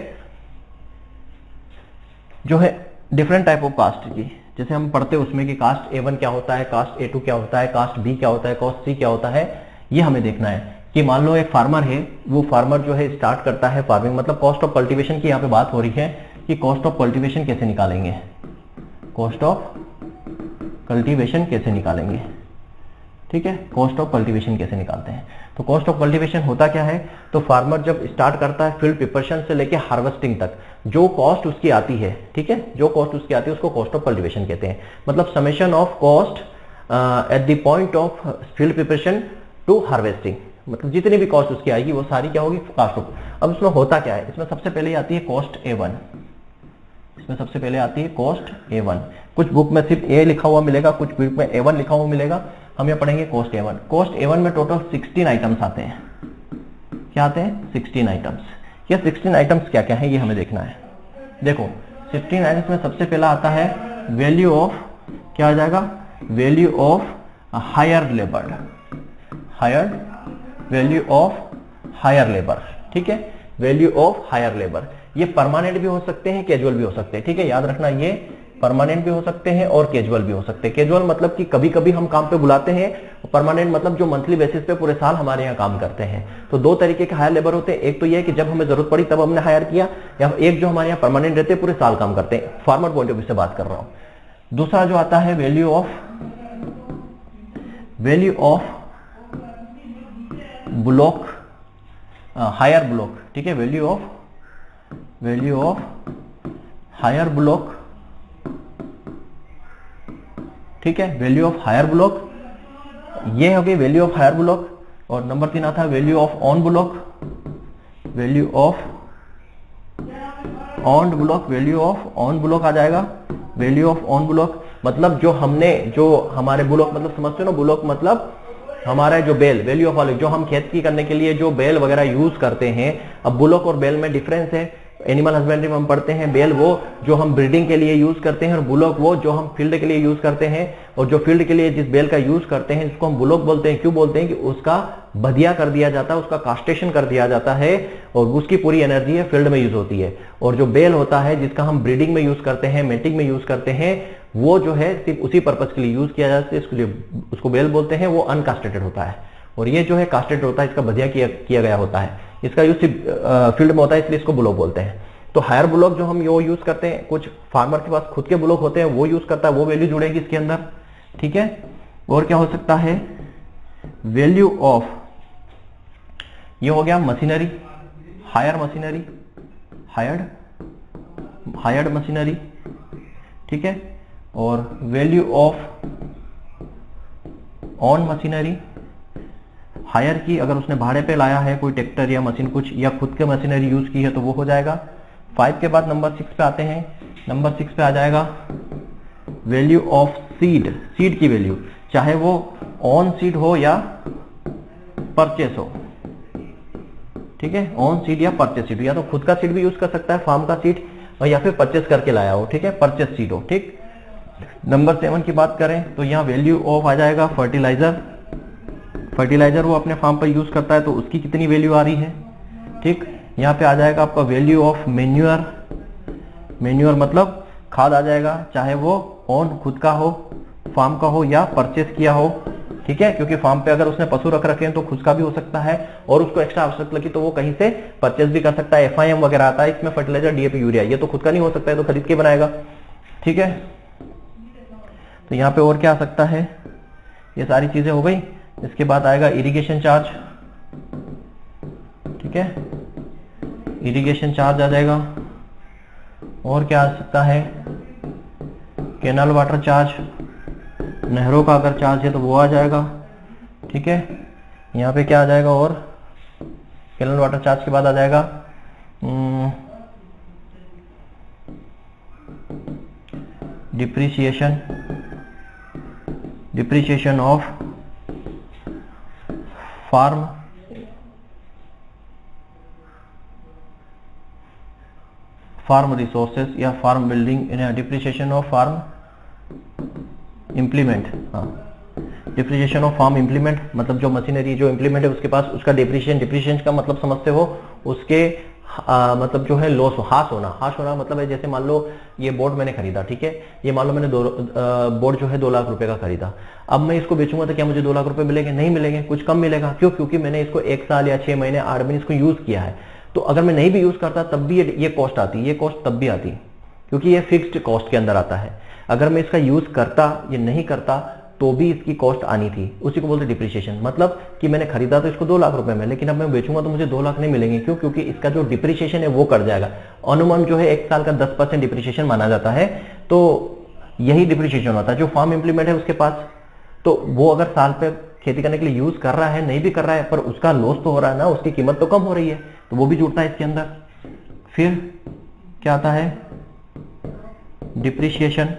A: जो है डिफरेंट टाइप ऑफ कास्ट की, जैसे हम पढ़ते हैं उसमें कि कास्ट A1 क्या होता है, कास्ट A2 क्या होता है, कास्ट B क्या होता है, कास्ट C क्या होता है। ये हमें देखना है कि मान लो एक फार्मर है, वो फार्मर जो है स्टार्ट करता है फार्मिंग, मतलब कॉस्ट ऑफ कल्टीवेशन की यहाँ पे बात हो रही है कि कॉस्ट ऑफ कल्टीवेशन कैसे निकालेंगे, कॉस्ट ऑफ कल्टीवेशन कैसे निकालेंगे, ठीक है। कॉस्ट ऑफ कल्टीवेशन कैसे निकालते हैं, तो कॉस्ट ऑफ कल्टीवेशन होता क्या है, तो फार्मर जब स्टार्ट करता है फील्ड प्रिपरेशन से लेके हार्वेस्टिंग तक जो कॉस्ट उसकी आती है, ठीक है, जो कॉस्ट उसकी आती है उसको कॉस्ट ऑफ कल्टीवेशन कहते हैं। मतलब summation of cost at the point of field preparation to harvesting, मतलब जितनी भी कॉस्ट उसकी आएगी वो सारी क्या होगी, कॉस्ट ऑफ। अब इसमें होता क्या है, इसमें सबसे पहले आती है कॉस्ट A1, इसमें सबसे पहले आती है कॉस्ट A1। कुछ बुक में सिर्फ A लिखा हुआ मिलेगा, कुछ बुक में A1 लिखा हुआ मिलेगा। हम यहाँ पढ़ेंगे कॉस्ट A1। कॉस्ट A1 में टोटल 16 आइटम्स आते हैं। क्या आते हैं? 16 आइटम्स। ये 16 आइटम्स क्या क्या है ये हमें देखना है। देखो 16 आइटम्स में सबसे पहला आता है वैल्यू ऑफ, क्या आ जाएगा, value of hire labour, hire, value of hire labour, ठीक है, वैल्यू ऑफ हायर लेबर। ये परमानेंट भी हो सकते हैं, कैजुअल भी हो सकते हैं, ठीक है, याद रखना ये परमानेंट भी हो सकते हैं और कैजुअल भी हो सकते हैं। कैजुअल मतलब कि कभी कभी हम काम पे बुलाते हैं, परमानेंट मतलब जो मंथली बेसिस पे पूरे साल हमारे यहाँ काम करते हैं। तो दो तरीके के हायर लेबर होते हैं, एक तो ये है कि जब हमें जरूरत पड़ी तब हमने हायर किया, या एक जो हमारे यहाँ परमानेंट रहते हैं पूरे साल काम करते हैं। फार्मर पॉइंट ऑफ व्यू से बात कर रहा हूं। दूसरा जो आता है value of bullock, hire bullock, ठीक है, वैल्यू ऑफ हायर ब्लॉक, ठीक है, वैल्यू ऑफ हायर ब्लॉक, ये हो गई वैल्यू ऑफ हायर ब्लॉक। और नंबर 3 आता है value of on block, value of on block, value of on block आ जाएगा। वैल्यू ऑफ ऑन ब्लॉक मतलब जो हमने, जो हमारे ब्लॉक मतलब समझते हो ना, ब्लॉक मतलब हमारा जो बेल, वैल्यू ऑफ ऑल, जो हम खेत की करने के लिए जो बेल वगैरह यूज करते हैं। अब ब्लॉक और बेल में डिफरेंस है एनिमल हस्बेंड्री में हम पढ़ते हैं बेल वो जो हम ब्रीडिंग के लिए यूज करते हैं, और बुलॉक वो जो हम फील्ड के लिए यूज करते हैं। और जो फील्ड के लिए जिस बेल का यूज करते हैं जिसको हम बुलॉक बोलते हैं, क्यों बोलते हैं कि उसका बधिया कर दिया जाता है, उसका कास्ट्रेशन कर दिया जाता है और उसकी पूरी एनर्जी है फील्ड में यूज होती है। और जो बेल होता है जिसका हम ब्रीडिंग में यूज करते हैं, मेटिंग में यूज करते हैं, वो जो है सिर्फ उसी पर्पज के लिए यूज किया जाता है, इसके लिए उसको बेल बोलते हैं। वो अनकास्ट्रेटेड होता है और ये जो है कास्ट्रेटेड होता है, इसका बधिया किया गया होता है, इसका यूज सिर्फ फील्ड में होता है, इसलिए इसको बुलॉक बोलते हैं। तो हायर बुलॉक जो हम वो यूज करते हैं, कुछ फार्मर के पास खुद के बुलॉक होते हैं वो यूज करता है, वो वैल्यू जुड़ेगी इसके अंदर, ठीक है। और क्या हो सकता है, वैल्यू ऑफ, ये हो गया machinery, hire machinery, hired machinery, ठीक है। और value of own machinery, hire की अगर उसने भाड़े पे लाया है कोई ट्रैक्टर या मशीन कुछ, या खुद के मशीनरी यूज की है तो वो हो जाएगा। 5 के बाद नंबर 6 पे आते हैं। नंबर 6 पे आ जाएगा वैल्यू ऑफ सीड, सीड की वैल्यू, चाहे वो ऑन सीड हो या परचेस हो, ठीक है। ऑन सीड या परचेस सीड, या तो खुद का सीड भी यूज कर सकता है फार्म का सीड, या फिर परचेस करके लाया हो, ठीक है, परचेस सीड हो, ठीक। नंबर 7 की बात करें तो यहाँ वैल्यू ऑफ आ जाएगा फर्टिलाइजर, फर्टिलाइजर वो अपने फार्म पर यूज करता है तो उसकी कितनी वैल्यू आ रही है, ठीक। यहाँ पे आ जाएगा आपका वैल्यू ऑफ मेन्यूअर, मेन्यूअर मतलब खाद आ जाएगा, चाहे वो ऑन खुद का हो, फार्म का हो या परचेस किया हो, ठीक है। क्योंकि फार्म पे अगर उसने पशु रख रखे हैं तो खुद का भी हो सकता है, और उसको एक्स्ट्रा आवश्यक लगी तो वो कहीं से परचेस भी कर सकता है। FIM वगैरह आता है इसमें, फर्टिलाइजर, DAP, यूरिया, ये तो खुद का नहीं हो सकता है, तो खरीद के बनाएगा, ठीक है। तो यहाँ पे और क्या आ सकता है, ये सारी चीजें हो गई। इसके बाद आएगा इरिगेशन चार्ज, ठीक है, इरिगेशन चार्ज आ जाएगा। और क्या आ सकता है, कैनाल वाटर चार्ज, नहरों का अगर चार्ज है तो वो आ जाएगा, ठीक है। यहाँ पे क्या आ जाएगा, और कैनाल वाटर चार्ज के बाद आ जाएगा depreciation, depreciation of farm, farm resources या farm building, depreciation of farm implement, हाँ, डिप्रिसिएशन ऑफ फार्म इम्प्लीमेंट मतलब जो मशीनरी जो इम्प्लीमेंट है उसके पास, उसका डिप्रिसिएशन, डिप्रिसिएशन का मतलब समझते हो, उसके मतलब जो है लॉस, हाश होना, हाश होना मतलब है जैसे मान लो ये बोर्ड मैंने खरीदा, ठीक है, ये मान लो मैंने बोर्ड जो है 2 लाख रुपए का खरीदा। अब मैं इसको बेचूंगा तो क्या मुझे 2 लाख रुपए मिलेंगे? नहीं मिलेंगे, कुछ कम मिलेगा। क्यों? क्योंकि मैंने इसको 1 साल या 6 महीने 8 महीने इसको यूज किया है। तो अगर मैं नहीं भी यूज करता तब भी ये कॉस्ट आती, ये कॉस्ट तब भी आती, क्योंकि ये फिक्स्ड कॉस्ट के अंदर आता है। अगर मैं इसका यूज करता या नहीं करता तो भी इसकी कॉस्ट आनी थी, उसी को बोलते डिप्रिसिएशन। मतलब कि मैंने खरीदा तो इसको 2 लाख रुपए में, लेकिन अब मैं बेचूंगा तो मुझे 2 लाख नहीं मिलेंगे। क्यों? क्योंकि इसका जो डिप्रिसिएशन है वो कट जाएगा। अनुमान जो है 1 साल का 10% डिप्रिसिएशन माना जाता है, तो यही डिप्रिसिएशन होता है। जो फार्म इंप्लीमेंट है उसके पास, तो वो अगर साल पे खेती करने के लिए यूज कर रहा है, नहीं भी कर रहा है, पर उसका लॉस तो हो रहा है ना, उसकी कीमत तो कम हो रही है, तो वो भी जुड़ता है इसके अंदर। फिर क्या आता है? Depreciation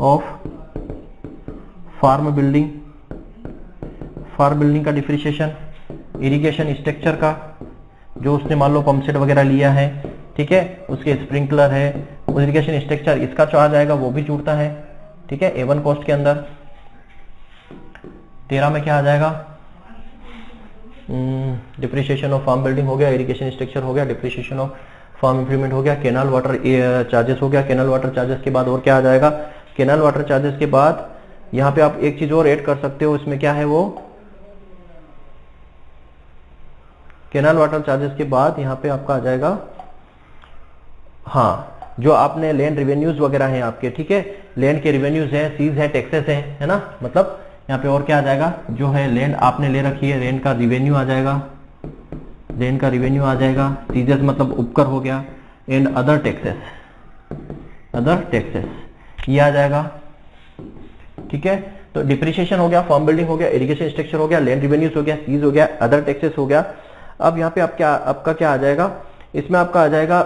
A: of farm building, farm building का डिप्रिसिएशन, इरिगेशन स्ट्रक्चर का, जो उसने मान लो पंप सेट वगैरह लिया है, ठीक है, उसके स्प्रिंकलर है, इरिगेशन स्ट्रक्चर, इसका जो आ जाएगा वो भी जुड़ता है, ठीक है, A1 कॉस्ट के अंदर। 13 में क्या आ जाएगा? डिप्रिसिएशन ऑफ फार्म बिल्डिंग हो गया, इरिगेशन स्ट्रक्चर हो गया, डिप्रिसिएशन ऑफ फार्म इंप्लीमेंट हो गया, केनाल वाटर चार्जेस हो गया। केनाल वाटर चार्जेस के बाद और क्या आ जाएगा? केनाल वाटर चार्जेस के बाद यहाँ पे आप एक चीज और ऐड कर सकते हो, इसमें क्या है वो, केनाल वाटर चार्जेस के बाद यहाँ पे आपका आ जाएगा, हाँ, जो आपने लैंड रिवेन्यूज वगैरह हैं आपके, ठीक है, लैंड के रिवेन्यूज हैं, सीज है, टैक्सेस है ना। मतलब यहाँ पे और क्या आ जाएगा? जो है लैंड आपने ले रखी है, लैंड का रिवेन्यू आ जाएगा, लैंड का रिवेन्यू आ जाएगा, सीजेस मतलब उपकर हो गया, and other taxes, other taxes ये आ जाएगा, ठीक है। तो डिप्रिसिएशन हो गया, फार्म बिल्डिंग हो गया, इरिगेशन स्ट्रक्चर हो गया, लैंड रिवेन्यूज हो गया, सीज हो गया, अदर टैक्सेस हो गया। अब यहाँ पे आपका क्या आ जाएगा? इसमें आपका आ जाएगा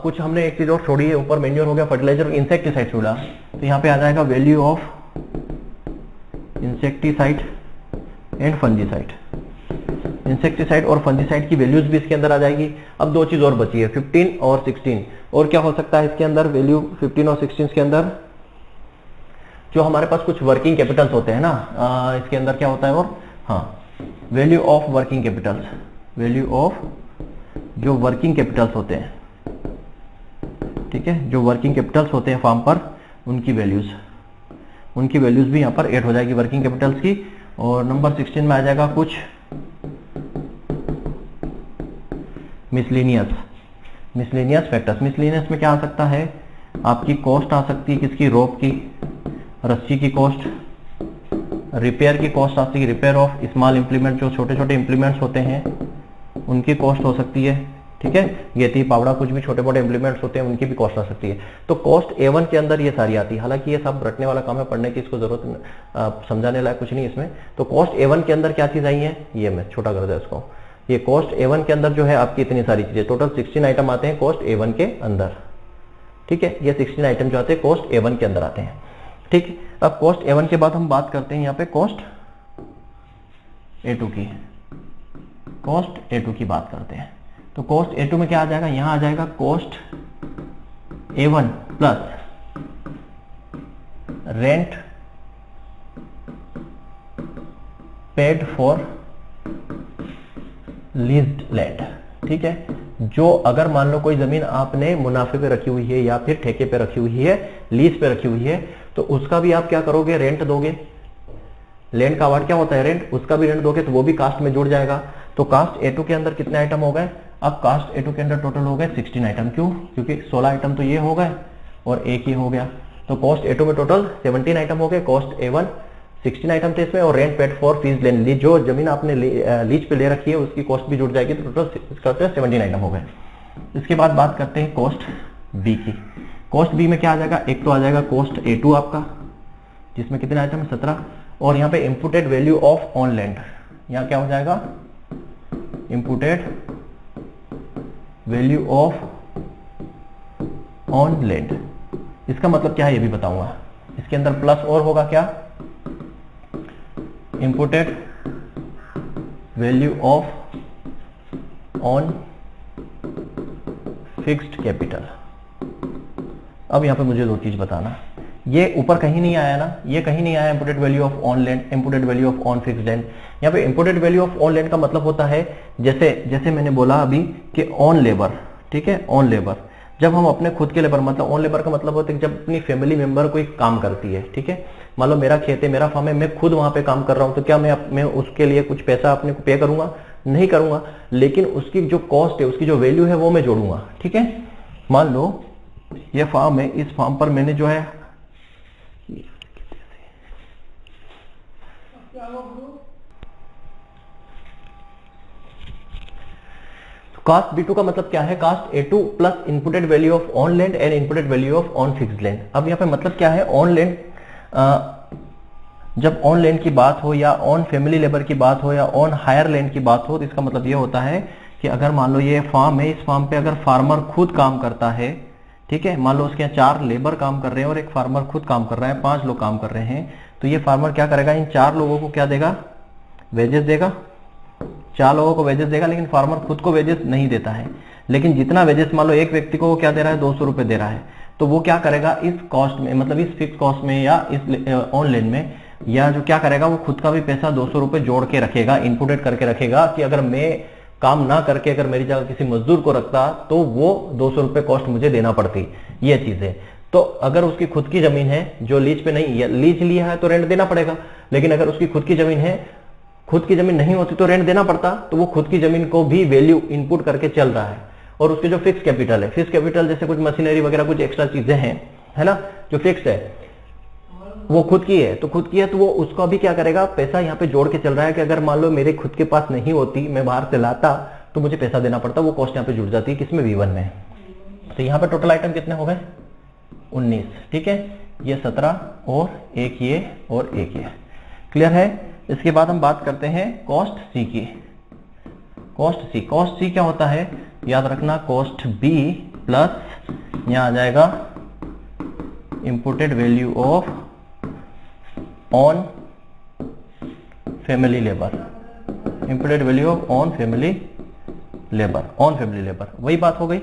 A: कुछ हमने एक चीज और छोड़ी है, ऊपर मैन्योर हो गया, फर्टिलाइजर, इंसेक्टिसाइड छोड़ा, तो यहाँ पे आ जाएगा value of insecticide and fungicide, insecticide और फंजीसाइड की वैल्यूज भी इसके अंदर आ जाएगी। अब दो चीज और बची है, 15 और 16। और क्या हो सकता है इसके अंदर वैल्यू 15 और 16 के अंदर? जो हमारे पास कुछ वर्किंग कैपिटल्स होते हैं ना, इसके अंदर क्या होता है? और हाँ, value of working Capitals, value of जो वर्किंग कैपिटल्स होते हैं, ठीक है, जो वर्किंग कैपिटल्स होते हैं फॉर्म पर, उनकी वैल्यूज भी यहाँ पर ऐड हो जाएगी वर्किंग कैपिटल्स की। और नंबर 16 में आ जाएगा कुछ मिसलेनियस फैक्टर्स। मिसलेनियस में क्या आ सकता है? आपकी कॉस्ट आ सकती है किसकी? रोप की, रस्सी की कॉस्ट, रिपेयर की कॉस्ट आ सकती है, रिपेयर ऑफ स्मॉल इंप्लीमेंट, जो छोटे छोटे इंप्लीमेंट्स होते हैं उनकी कॉस्ट हो सकती है, ठीक है, गेती पावड़ा, कुछ भी छोटे मोटे इंप्लीमेंट्स होते हैं उनकी भी कॉस्ट आ सकती है। तो कॉस्ट A1 के अंदर ये सारी आती है। हालांकि ये सब रटने वाला काम है, पढ़ने की इसको जरूरत, समझाने लायक कुछ नहीं इसमें। तो कॉस्ट A1 के अंदर क्या चीज आई है? ये मैं छोटा कर दिया इसको। ये कॉस्ट A1 के अंदर जो है आपकी इतनी सारी चीजें, टोटल 16 आइटम आते हैं कॉस्ट A1 के अंदर, ठीक है। ये 16 आइटम जो आते हैं कॉस्ट A1 के अंदर आते हैं, ठीक। अब कॉस्ट A1 के बाद हम बात करते हैं यहाँ पे कॉस्ट A2 की, कॉस्ट A2 की बात करते हैं। तो कॉस्ट A2 में क्या आ जाएगा? यहां आ जाएगा cost A1 plus rent paid for leased land, ठीक है। जो अगर मान लो कोई जमीन आपने मुनाफे पे रखी हुई है या फिर ठेके पे रखी हुई है, लीज पे रखी हुई है, तो उसका भी आप क्या करोगे? रेंट दोगे। लैंड का अवार्ड क्या होता है? रेंट। उसका भी रेंट दोगे तो वो भी कास्ट में जुड़ जाएगा। तो कास्ट A2 के अंदर कितने आइटम हो गए? अब कास्ट A2 के अंदर टोटल हो गए 16 आइटम। क्यों? क्योंकि 16 आइटम तो ये हो गए और एक ही हो गया। तो कॉस्ट A2 में टोटल 17 आइटम हो गए, कॉस्ट A1 16 आइटम थे इसमें, और rent paid for fees land, जो जमीन आपने लीज पे ले रखी है उसकी कॉस्ट भी जुड़ जाएगी। तो टोटल 17 आइटम हो गए। इसके बाद बात करते हैं कॉस्ट B की। कॉस्ट B में क्या आ जाएगा? एक तो आ जाएगा कॉस्ट A2 आपका, जिसमें कितने आइटम? 17। और यहाँ पे इंपुटेड वैल्यू ऑफ ऑन लैंड, यहाँ क्या हो जाएगा? इंपुटेड वैल्यू ऑफ ऑन लैंड। इसका मतलब क्या है ये भी बताऊंगा। इसके अंदर प्लस और होगा क्या? Imputed value of on fixed capital. अब यहां पे मुझे दो चीज बताना, ये ऊपर कहीं नहीं आया ना, ये कहीं नहीं आया imported value of own land, imported value of on fixed land. यहाँ पे imported value of own land का मतलब होता है जैसे मैंने बोला अभी कि ऑन लेबर, ठीक है, ऑन लेबर, जब हम अपने खुद के लेबर, मतलब ऑन लेबर का मतलब होता है कि जब अपनी फैमिली मेंबर कोई काम करती है, ठीक है, मान लो मेरा खेत है, मेरा फार्म है, मैं खुद वहां पे काम कर रहा हूं, तो क्या मैं उसके लिए कुछ पैसा अपने को पे करूंगा? नहीं करूंगा, लेकिन उसकी जो कॉस्ट है, उसकी जो वैल्यू है वो मैं जोड़ूंगा, ठीक है। मान लो ये फार्म है, इस फार्म पर मैंने जो है कास्ट B2 का मतलब क्या है? Cost A2 plus imputed value of own land and imputed value of on fixed land. अब यहाँ पे मतलब क्या है? ऑन लैंड, जब ऑन लैंड की बात हो या ऑन फैमिली लेबर की बात हो या ऑन हायर लैंड की बात हो, तो इसका मतलब ये होता है कि अगर मान लो ये फार्म है, इस फार्म पे अगर फार्मर खुद काम करता है, ठीक है, मान लो उसके यहाँ 4 लेबर काम कर रहे हैं और एक फार्मर खुद काम कर रहा है, 5 लोग काम कर रहे हैं, तो ये फार्मर क्या करेगा? इन 4 लोगों को क्या देगा? वेजेस देगा। 4 लोगों को वेजेस देगा, लेकिन फार्मर खुद को वेजेस नहीं देता है। लेकिन जितना वेजेस मान लो एक व्यक्ति को क्या दे रहा है? 200 रुपए दे रहा है, तो वो क्या करेगा? इस कॉस्ट में, मतलब इस फिक्स कॉस्ट में या इस ऑन लैंड में, या जो क्या करेगा, वो खुद का भी पैसा 200 रुपए जोड़ के रखेगा, इनपुटेड करके रखेगा कि अगर मैं काम ना करके अगर मेरी जगह किसी मजदूर को रखता तो वो 200 रुपए कॉस्ट मुझे देना पड़ती। ये चीज है। तो अगर उसकी खुद की जमीन है जो लीज पे नहीं, लीज लिया है तो रेंट देना पड़ेगा, लेकिन अगर उसकी खुद की जमीन है, खुद की जमीन नहीं होती तो रेंट देना पड़ता, तो वो खुद की जमीन को भी वैल्यू इनपुट करके चल रहा है। और उसके जो फिक्स कैपिटल है, फिक्स कैपिटल जैसे कुछ मशीनरी वगैरह कुछ एक्स्ट्रा चीजें हैं, है ना, जो फिक्स है वो खुद की है, तो खुद की है तो वो उसका भी क्या करेगा? पैसा यहाँ पे जोड़ के चल रहा है कि अगर मान लो मेरे खुद के पास नहीं होती, मैं बाहर से लाता, तो मुझे पैसा देना पड़ता, वो कॉस्ट यहाँ पे जुड़ जाती है किसमें? V1 में। तो यहाँ पे टोटल आइटम कितने हो गए? 19, ठीक है, ये 17 और एक ये और एक ये। क्लियर है? इसके बाद हम बात करते हैं कॉस्ट C की। कॉस्ट C क्या होता है? याद रखना, कॉस्ट B प्लस यहाँ आ जाएगा imported value of on family labour, imputed value of on family labour, on family labour. वही बात हो गई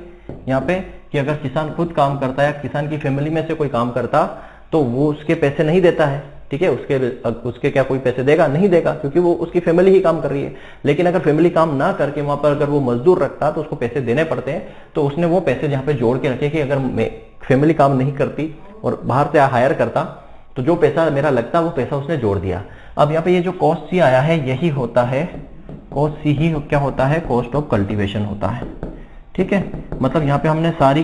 A: यहाँ पे कि अगर किसान खुद काम करता है, किसान की फैमिली में से कोई काम करता, तो वो उसके पैसे नहीं देता है, ठीक है, उसके क्या कोई पैसे देगा? नहीं देगा, क्योंकि वो उसकी फैमिली ही काम कर रही है। लेकिन अगर फैमिली काम ना करके वहां पर अगर वो मजदूर रखता तो उसको पैसे देने पड़ते हैं। तो उसने वो पैसे जहाँ पे जोड़ के रखे कि अगर फैमिली काम नहीं करती और बाहर से हायर करता तो जो पैसा मेरा लगता वो पैसा उसने जोड़ दिया। अब यहाँ पे ये जो कॉस्ट सी आया है यही होता है, कॉस्ट सी ही क्या होता है? कॉस्ट ऑफ कल्टीवेशन होता है, ठीक है। मतलब यहाँ पे हमने सारी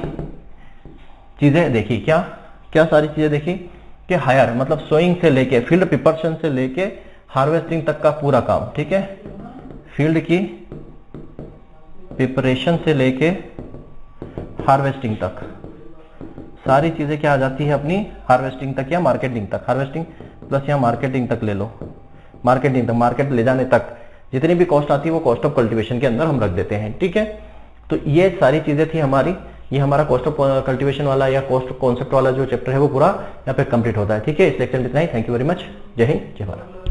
A: चीजें देखी, क्या क्या सारी चीजें देखी कि हायर मतलब सोइंग से लेके, फील्ड प्रिपरेशन से लेके हार्वेस्टिंग तक का पूरा काम, ठीक है। फील्ड की प्रिपरेशन से लेके हार्वेस्टिंग तक सारी चीजें क्या आ जाती है अपनी? हार्वेस्टिंग तक या मार्केटिंग तक। हार्वेस्टिंग प्लस यहाँ मार्केटिंग तक ले लो, मार्केटिंग तक, मार्केट ले जाने तक जितनी भी कॉस्ट आती है वो कॉस्ट ऑफ कल्टीवेशन के अंदर हम रख देते हैं, ठीक है। तो ये सारी चीजें थी हमारी, ये हमारा कॉस्ट ऑफ कल्टीवेशन वाला या कॉस्ट कॉन्सेप्ट वाला जो चैप्टर है वो पूरा यहाँ पे कंप्लीट होता है, ठीक है। इस लेक्चर में इतना ही। Thank you very much. जय हिंद, जय भारत।